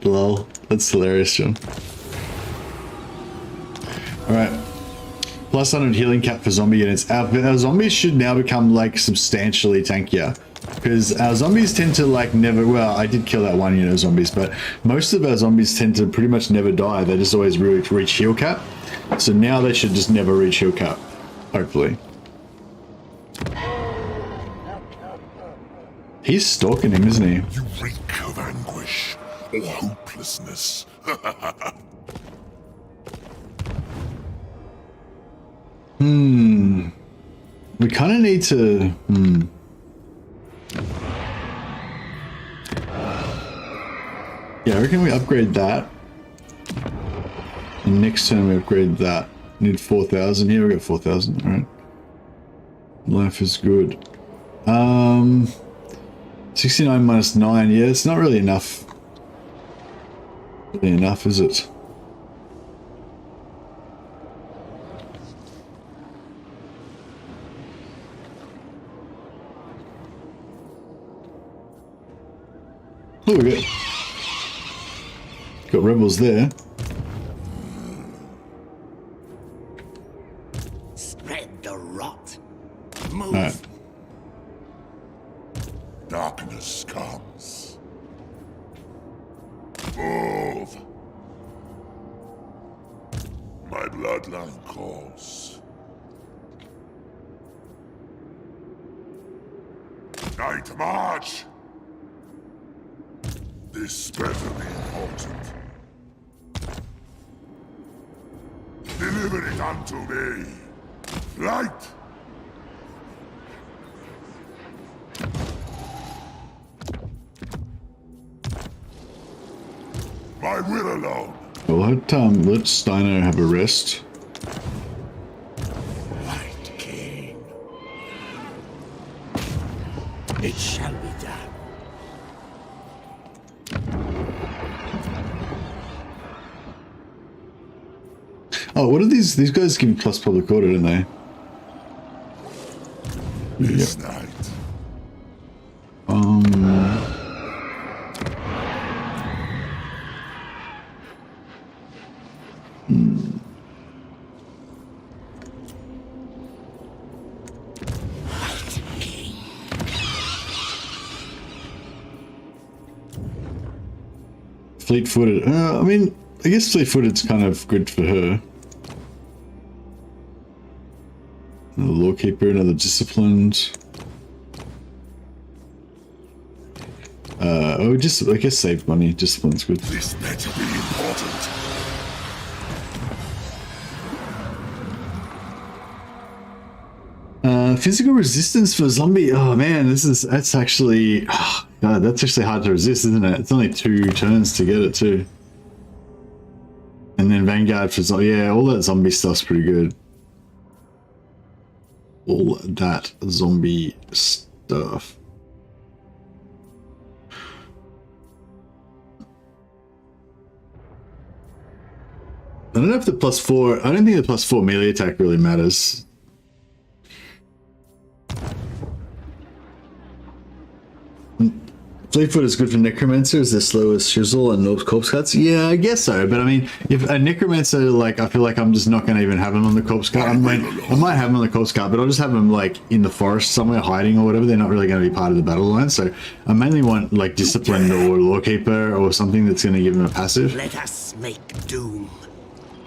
Speaker 1: Lol, that's hilarious, John. Alright, Plus 100 healing cap for zombie units. Our zombies should now become like substantially tankier. Because our zombies tend to like never, well, I did kill that one unit of zombies, but most of our zombies tend to pretty much never die. They just always reach heal cap. So now they should just never reach heal cap. Hopefully. He's stalking him, isn't he?
Speaker 4: You reek of anguish or hopelessness.
Speaker 1: We kind of need to... Yeah, I reckon we upgrade that. And next turn we upgrade that. Need 4,000. Here we got 4,000. Alright. Life is good. 69 minus 9. Yeah, it's not really enough. Really enough, is it? Oh, we got rebels there.
Speaker 2: Spread the rot. Move.
Speaker 1: All right.
Speaker 4: Darkness comes. Move. My bloodline calls. Night march. This better be important. Deliver it unto me. Light. My will alone.
Speaker 1: Well, let Steiner have a rest.
Speaker 2: Right, King. It shall be done.
Speaker 1: Oh, what are these? These guys give plus public order, don't they?
Speaker 4: This night.
Speaker 1: Fleet-footed. I mean, I guess fleet-footed's kind of good for her. Another lawkeeper, another disciplined. Oh, just I guess save money. Discipline's good.
Speaker 4: This better be important.
Speaker 1: Physical resistance for zombie. Oh man, that's actually, oh, God, that's actually hard to resist, isn't it? It's only 2 turns to get it too. And then Vanguard for zombie. Yeah, all that zombie stuff's pretty good. All that zombie stuff. I don't know if the +4. I don't think the +4 melee attack really matters. Fleetfoot is good for necromancers. They're slow as chisel and no corpse cuts. Yeah, I guess so. But I mean, if a necromancer, like, I feel like I'm just not going to even have him on the corpse cut. I might have him on the corpse cut, but I'll just have him like in the forest somewhere hiding or whatever. They're not really going to be part of the battle line. So I mainly want like discipline or lawkeeper or something that's going to give him a passive.
Speaker 2: Let us make doom.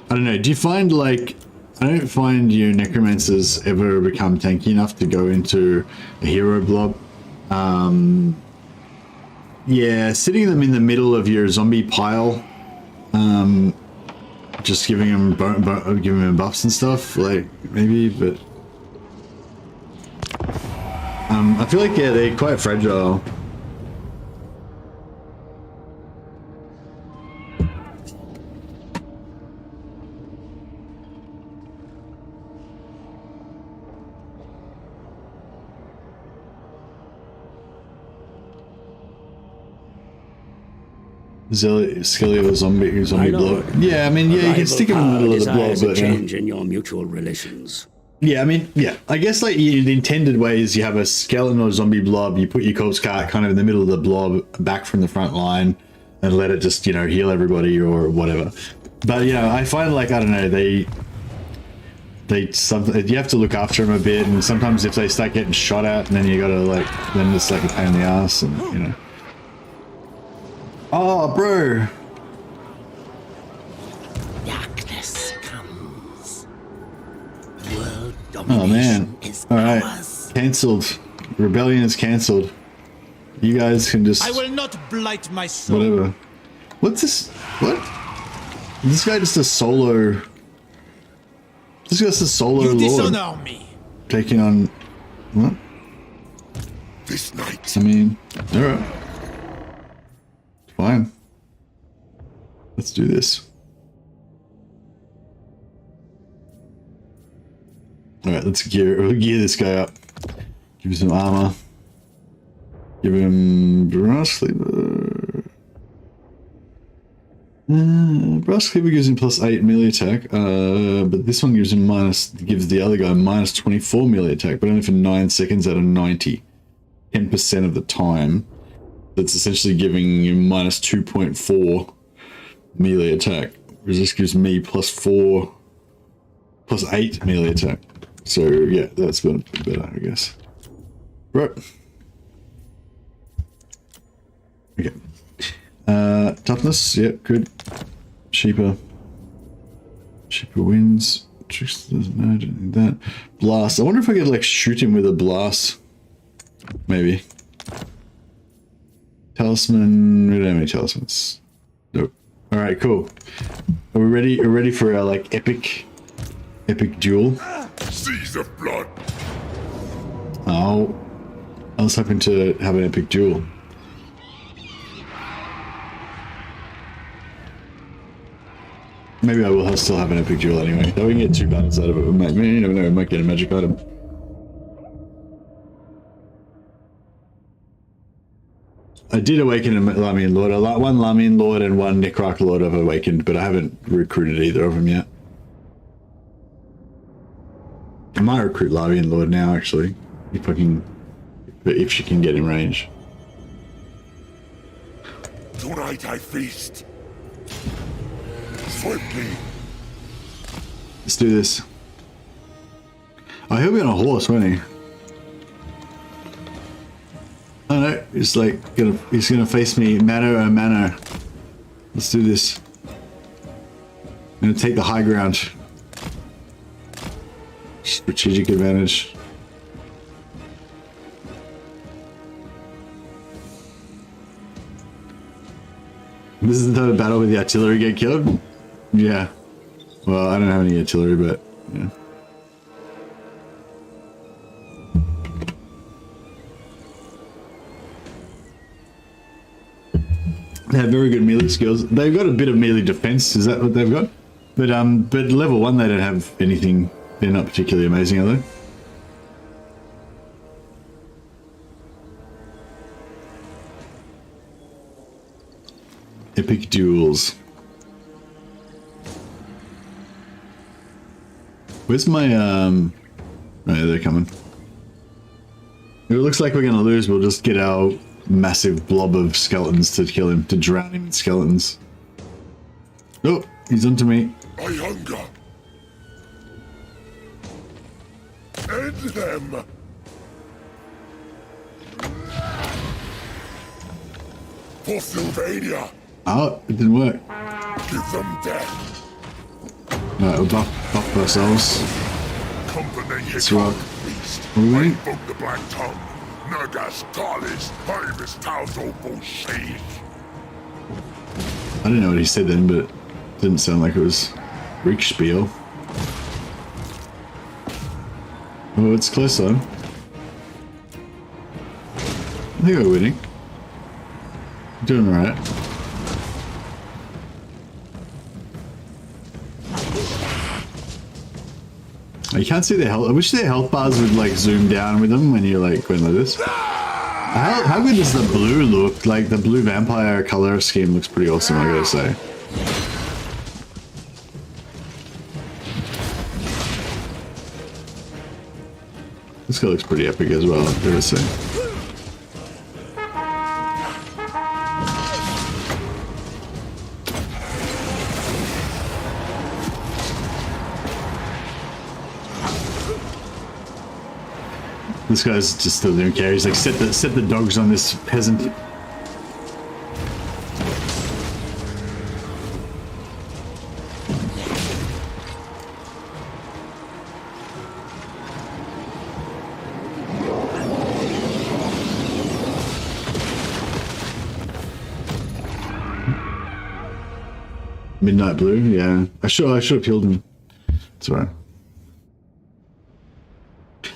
Speaker 1: I don't know. Do you find like, I don't find your necromancers ever become tanky enough to go into a hero blob. Yeah, sitting them in the middle of your zombie pile, just giving them giving them buffs and stuff, like maybe, but I feel like, yeah, they're quite fragile. Skelly of a zombie blob. Yeah, I mean, yeah, you can stick him in the middle of the blob, but
Speaker 2: change in your mutual relations.
Speaker 1: Yeah, I mean, yeah, I guess like the intended way is you have a skeleton or zombie blob, you put your corpse cart kind of in the middle of the blob, back from the front line, and let it just, you know, heal everybody or whatever. But you know, I find like, I don't know, you have to look after them a bit, and sometimes if they start getting shot at, and then you gotta like, then it's like a pain in the ass, and you know. Oh, bro.
Speaker 2: Darkness comes. World
Speaker 1: Oh
Speaker 2: domination
Speaker 1: man.
Speaker 2: is
Speaker 1: All right,
Speaker 2: ours.
Speaker 1: cancelled. Rebellion is cancelled. You guys can just
Speaker 5: I will not blight my soul.
Speaker 1: whatever. What's this? What? This guy just a solo. This guy's a solo
Speaker 5: You
Speaker 1: lord
Speaker 5: dishonor me.
Speaker 1: taking on. What?
Speaker 4: This night,
Speaker 1: I mean, alright. Fine. Let's do this. Alright, let's gear this guy up. Give him some armor. Give him brass cleaver. Brass cleaver gives him +8 melee attack, but this one gives him gives the other guy -24 melee attack, but only for 9 seconds out of 90. 10% of the time. That's essentially giving you -2.4 melee attack. Whereas this gives me +4, +8 melee attack. So yeah, that's gonna be better, I guess. Right. Okay. Toughness, yep, good. Cheaper wins. Tricks doesn't know, don't need that. Blast. I wonder if I could like shoot him with a blast. Maybe. Talisman. We don't have any talismans. Nope. Alright, cool. Are we ready? Are we ready for our like epic duel?
Speaker 4: seas of blood.
Speaker 1: Oh. I was hoping to have an epic duel. Maybe I will still have an epic duel anyway. Though we can get 2 battles out of it. You never know, we might get a magic item. I did awaken a Lamian Lord. One Lamian Lord and one Necrarch Lord I've awakened, but I haven't recruited either of them yet. I might recruit Lamian Lord now, actually. If she can get in range.
Speaker 4: Tonight I feast. Swiftly.
Speaker 1: Let's do this. Oh, he'll be on a horse, won't he? Oh no, he's like he's gonna face me mano a mano. Let's do this. I'm gonna take the high ground. Strategic advantage. This is the battle with the artillery get killed? Yeah. Well, I don't have any artillery, but yeah. They have very good melee skills. They've got a bit of melee defense. Is that what they've got? But level 1 they don't have anything. They're not particularly amazing, are they? Epic duels. Where's my oh, yeah, they're coming. If it looks like we're gonna lose, we'll just get our massive blob of skeletons to kill him, to drown him in skeletons. Oh, he's onto me.
Speaker 4: I hunger. End them. For Sylvania.
Speaker 1: Oh, it didn't work.
Speaker 4: Give them death.
Speaker 1: Alright, we'll buff ourselves.
Speaker 4: Let's
Speaker 1: rock. Are we winning?
Speaker 4: Invoke the Black Tongue. Nagas Talis. Hymus Tauzo Bolshevik.
Speaker 1: I didn't know what he said then, but it didn't sound like it was Rickspiel. Oh, it's close though. I think we're winning. Doing alright. You can't see their health. I wish their health bars would like zoom down with them when you're like going like this. How good does the blue look? Like the blue vampire color scheme looks pretty awesome, I gotta say. This guy looks pretty epic as well, I gotta say. This guy's just still doing care. He's like, set the dogs on this peasant. Midnight Blue, yeah. I should have killed him. That's right.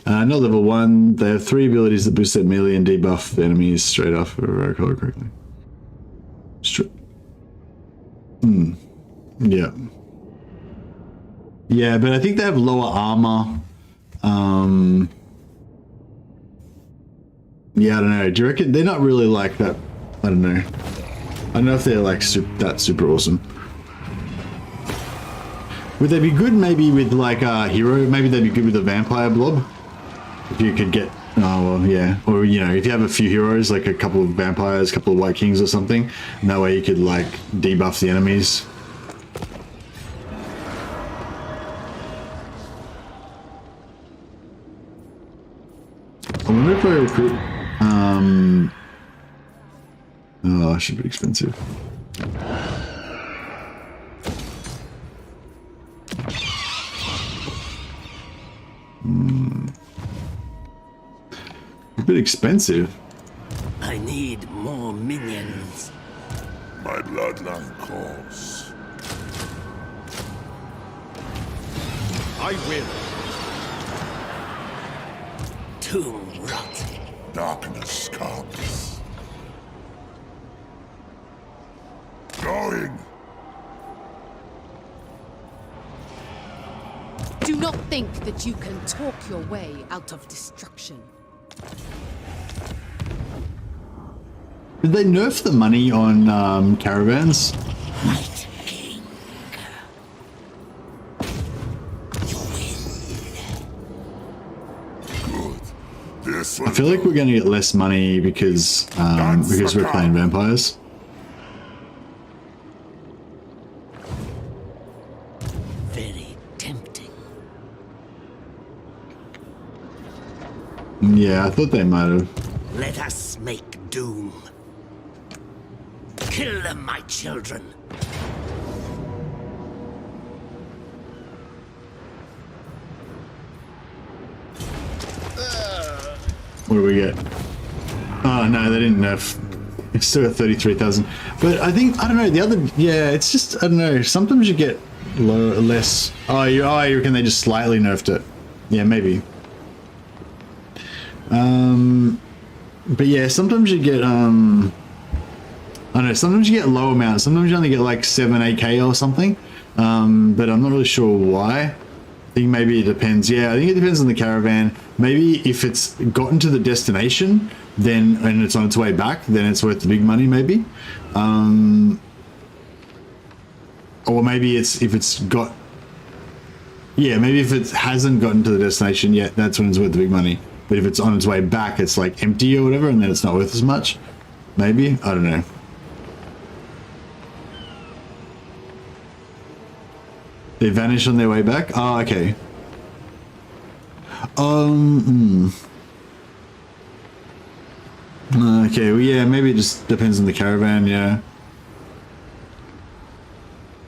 Speaker 1: Not level 1. They have 3 abilities that boost their melee and debuff the enemies straight off, if I recall correctly. Yeah. Yeah, but I think they have lower armor. Yeah, I don't know. Do you reckon they're not really like that? I don't know. I don't know if they're like super awesome. Would they be good maybe with like a hero? Maybe they'd be good with a vampire blob. If you could get, oh well, yeah. Or, you know, if you have a few heroes, like a couple of vampires, a couple of white kings or something, and that way you could like debuff the enemies. I wonder if I recruit, oh, that should be expensive. A bit expensive.
Speaker 2: I need more minions.
Speaker 4: My bloodline calls.
Speaker 7: I will.
Speaker 2: Tomb rot.
Speaker 4: Darkness comes. Going.
Speaker 8: Do not think that you can talk your way out of destruction.
Speaker 1: Did they nerf the money on caravans?
Speaker 2: Night King. You win.
Speaker 4: Good. This
Speaker 1: I feel like we're going to get less money because we're playing vampires.
Speaker 2: Very tempting.
Speaker 1: Yeah, I thought they might have.
Speaker 2: Let us make doom. Kill them, my children.
Speaker 1: What do we get? Oh no, they didn't nerf. It's still at 33,000. But I think, I don't know, the other, yeah, it's just, I don't know, sometimes you get less. Oh, you reckon they just slightly nerfed it? Yeah, maybe. But yeah, sometimes you get, I don't know, sometimes you get low amounts. Sometimes you only get like 7, 8K or something. But I'm not really sure why. I think maybe it depends. Yeah, I think it depends on the caravan. Maybe if it's gotten to the destination, then, and it's on its way back, then it's worth the big money, maybe. Or maybe it's, if it's got, yeah, maybe if it hasn't gotten to the destination yet, that's when it's worth the big money. But if it's on its way back, it's like empty or whatever, and then it's not worth as much. Maybe, I don't know. They vanish on their way back? Oh, okay. Okay, well, yeah, maybe it just depends on the caravan, yeah.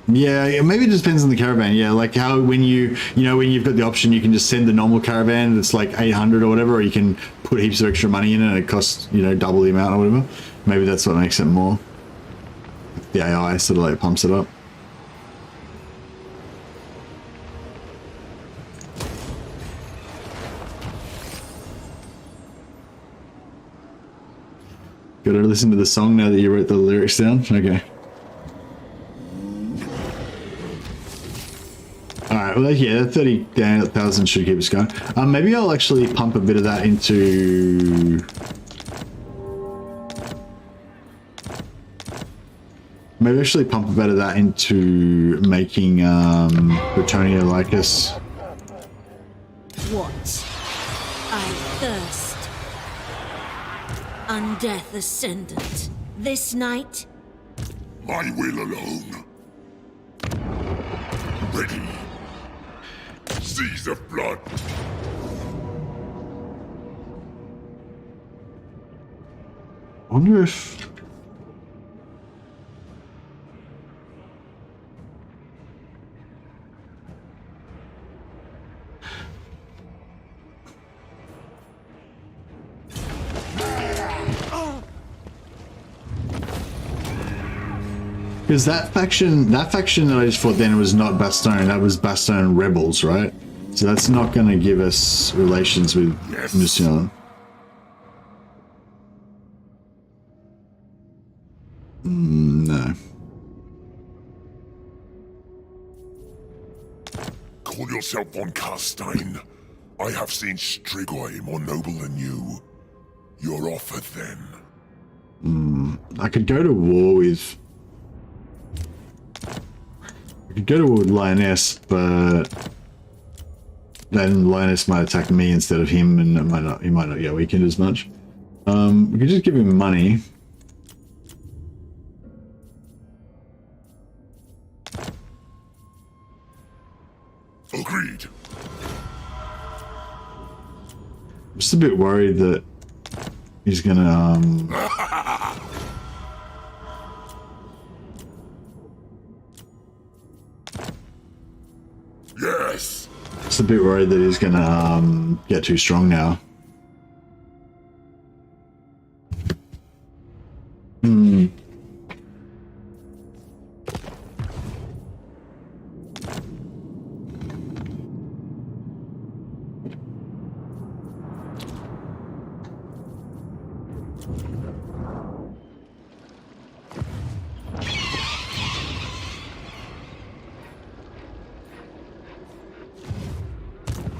Speaker 1: Yeah, maybe it just depends on the caravan, yeah. Like how when you know, when you've got the option, you can just send the normal caravan that's like 800 or whatever, or you can put heaps of extra money in it and it costs, you know, double the amount or whatever. Maybe that's what makes it more. The AI sort of like pumps it up. Gotta listen to the song now that you wrote the lyrics down? Okay. Alright, well yeah, 30,000 should keep us going. Maybe I'll actually pump a bit of that into... Maybe actually pump a bit of that into making Bretonia like us.
Speaker 9: What? I thirst. Undeath Ascendant. This night?
Speaker 4: My will alone. Ready. Seas of blood.
Speaker 1: wonder if... Because that faction that I just fought then was not Bastogne, that was Bastogne rebels, right? So that's not going to give us relations with Mission. No.
Speaker 4: Call yourself von Carstein. I have seen Strigoi more noble than you. Your offer then.
Speaker 1: I could go to war with... I could go to war with Lioness, but then Lioness might attack me instead of him, and he might not get weakened as much. We could just give him money.
Speaker 4: Agreed.
Speaker 1: I'm just a bit worried that he's gonna
Speaker 4: Yes.
Speaker 1: just a bit worried that he's gonna get too strong now.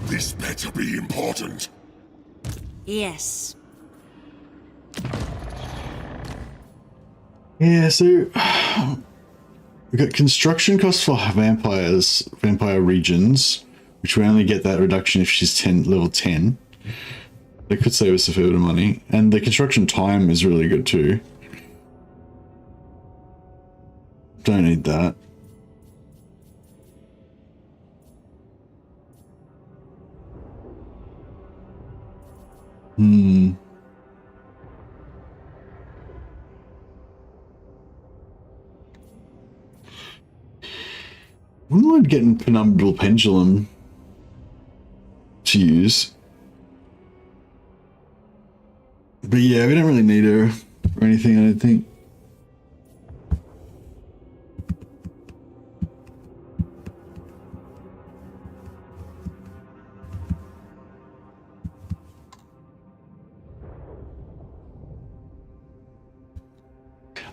Speaker 4: This better be important.
Speaker 9: Yes.
Speaker 1: Yeah, so we've got construction costs for vampire regions, which we only get that reduction if she's level 10. They could save us a fair bit of money, and the construction time is really good too. Don't need that. Wouldn't mind getting Penumbral Pendulum to use. But yeah, we don't really need her or anything, I don't think.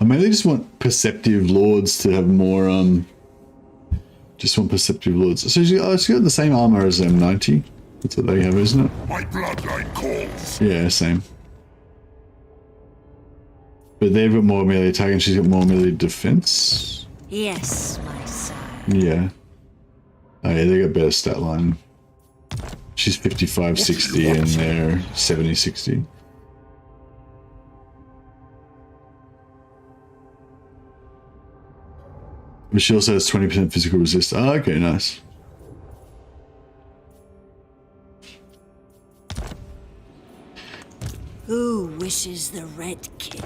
Speaker 1: I mainly just want Perceptive Lords to have more, just want Perceptive Lords. So she's got the same armor as M90. That's what they have, isn't it?
Speaker 4: My bloodline calls.
Speaker 1: Yeah, same. But they've got more melee attack and she's got more melee defense.
Speaker 9: Yes, my son.
Speaker 1: Yeah. Oh yeah, they got better stat line. She's 55-60 and they're 70-60. But she also has 20% physical resist. Oh, okay, nice.
Speaker 9: Who wishes the red kid?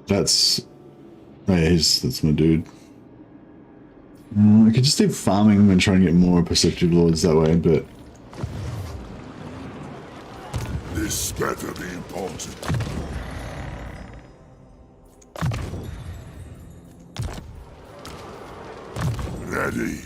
Speaker 1: That's... Oh yeah, that's my dude. I could just do farming and try and get more Perceptive Lords that way, but...
Speaker 4: This better be important. Ready.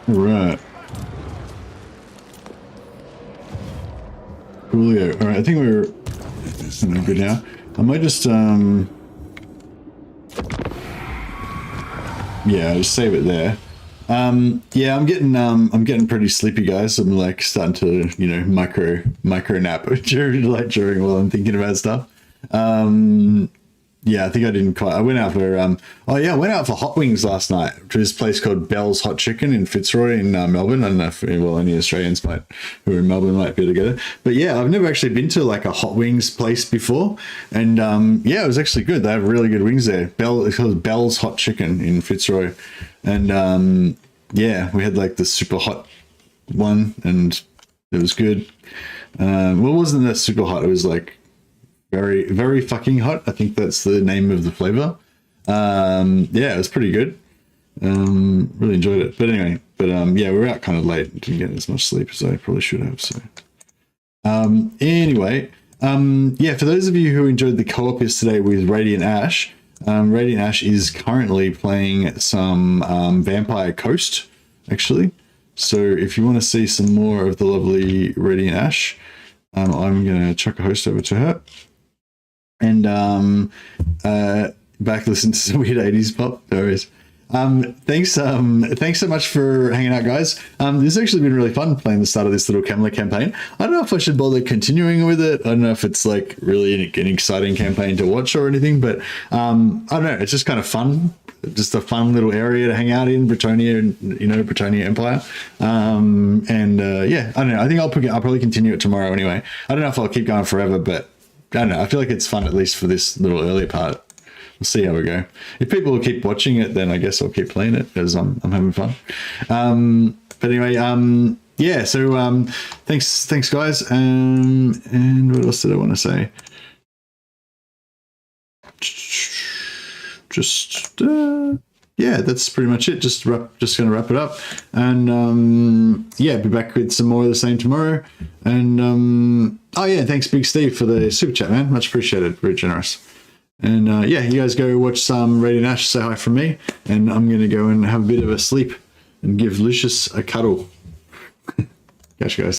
Speaker 1: Right. Coolio. Alright, I think we're good now. I might just, yeah, just save it there. Yeah, I'm getting pretty sleepy, guys. I'm like starting to, you know, micro nap during while I'm thinking about stuff. Yeah, I think I didn't quite. I went out for I went out for hot wings last night to this place called Bell's Hot Chicken in Fitzroy in Melbourne. I don't know if any Australians who are in Melbourne might be able to get it. But yeah, I've never actually been to like a hot wings place before, and yeah, it was actually good. They have really good wings there. It's called Bell's Hot Chicken in Fitzroy, and yeah, we had like the super hot one, and it was good. Well, it wasn't that super hot. It was like very, very fucking hot. I think that's the name of the flavor. Yeah, it was pretty good. Really enjoyed it. But anyway, yeah, we were out kind of late. Didn't get as much sleep as I probably should have. So anyway, yeah, for those of you who enjoyed the co-op yesterday with Radiant Ash, Radiant Ash is currently playing some Vampire Coast, actually. So if you want to see some more of the lovely Radiant Ash, I'm going to chuck a host over to her. And back listen to some weird 80s pop. There is. Thanks so much for hanging out, guys. This has actually been really fun playing the start of this little Kemmler campaign. I don't know if I should bother continuing with it. I don't know if it's like really an exciting campaign to watch or anything, but I don't know. It's just kind of fun. Just a fun little area to hang out in, Bretonia, Bretonia Empire. Yeah, I don't know. I think I'll probably continue it tomorrow anyway. I don't know if I'll keep going forever, but I don't know. I feel like it's fun, at least for this little earlier part. We'll see how we go. If people will keep watching it, then I guess I'll keep playing it because I'm having fun. But anyway, yeah. So thanks, guys. And what else did I want to say? Just yeah, that's pretty much it. Just going to wrap it up, and yeah, be back with some more of the same tomorrow. And oh yeah, thanks Big Steve for the super chat, man. Much appreciated. Very generous. And yeah, you guys go watch some Radiant Ash. Say hi from me, and I'm going to go and have a bit of a sleep and give Lucius a cuddle. Catch you guys.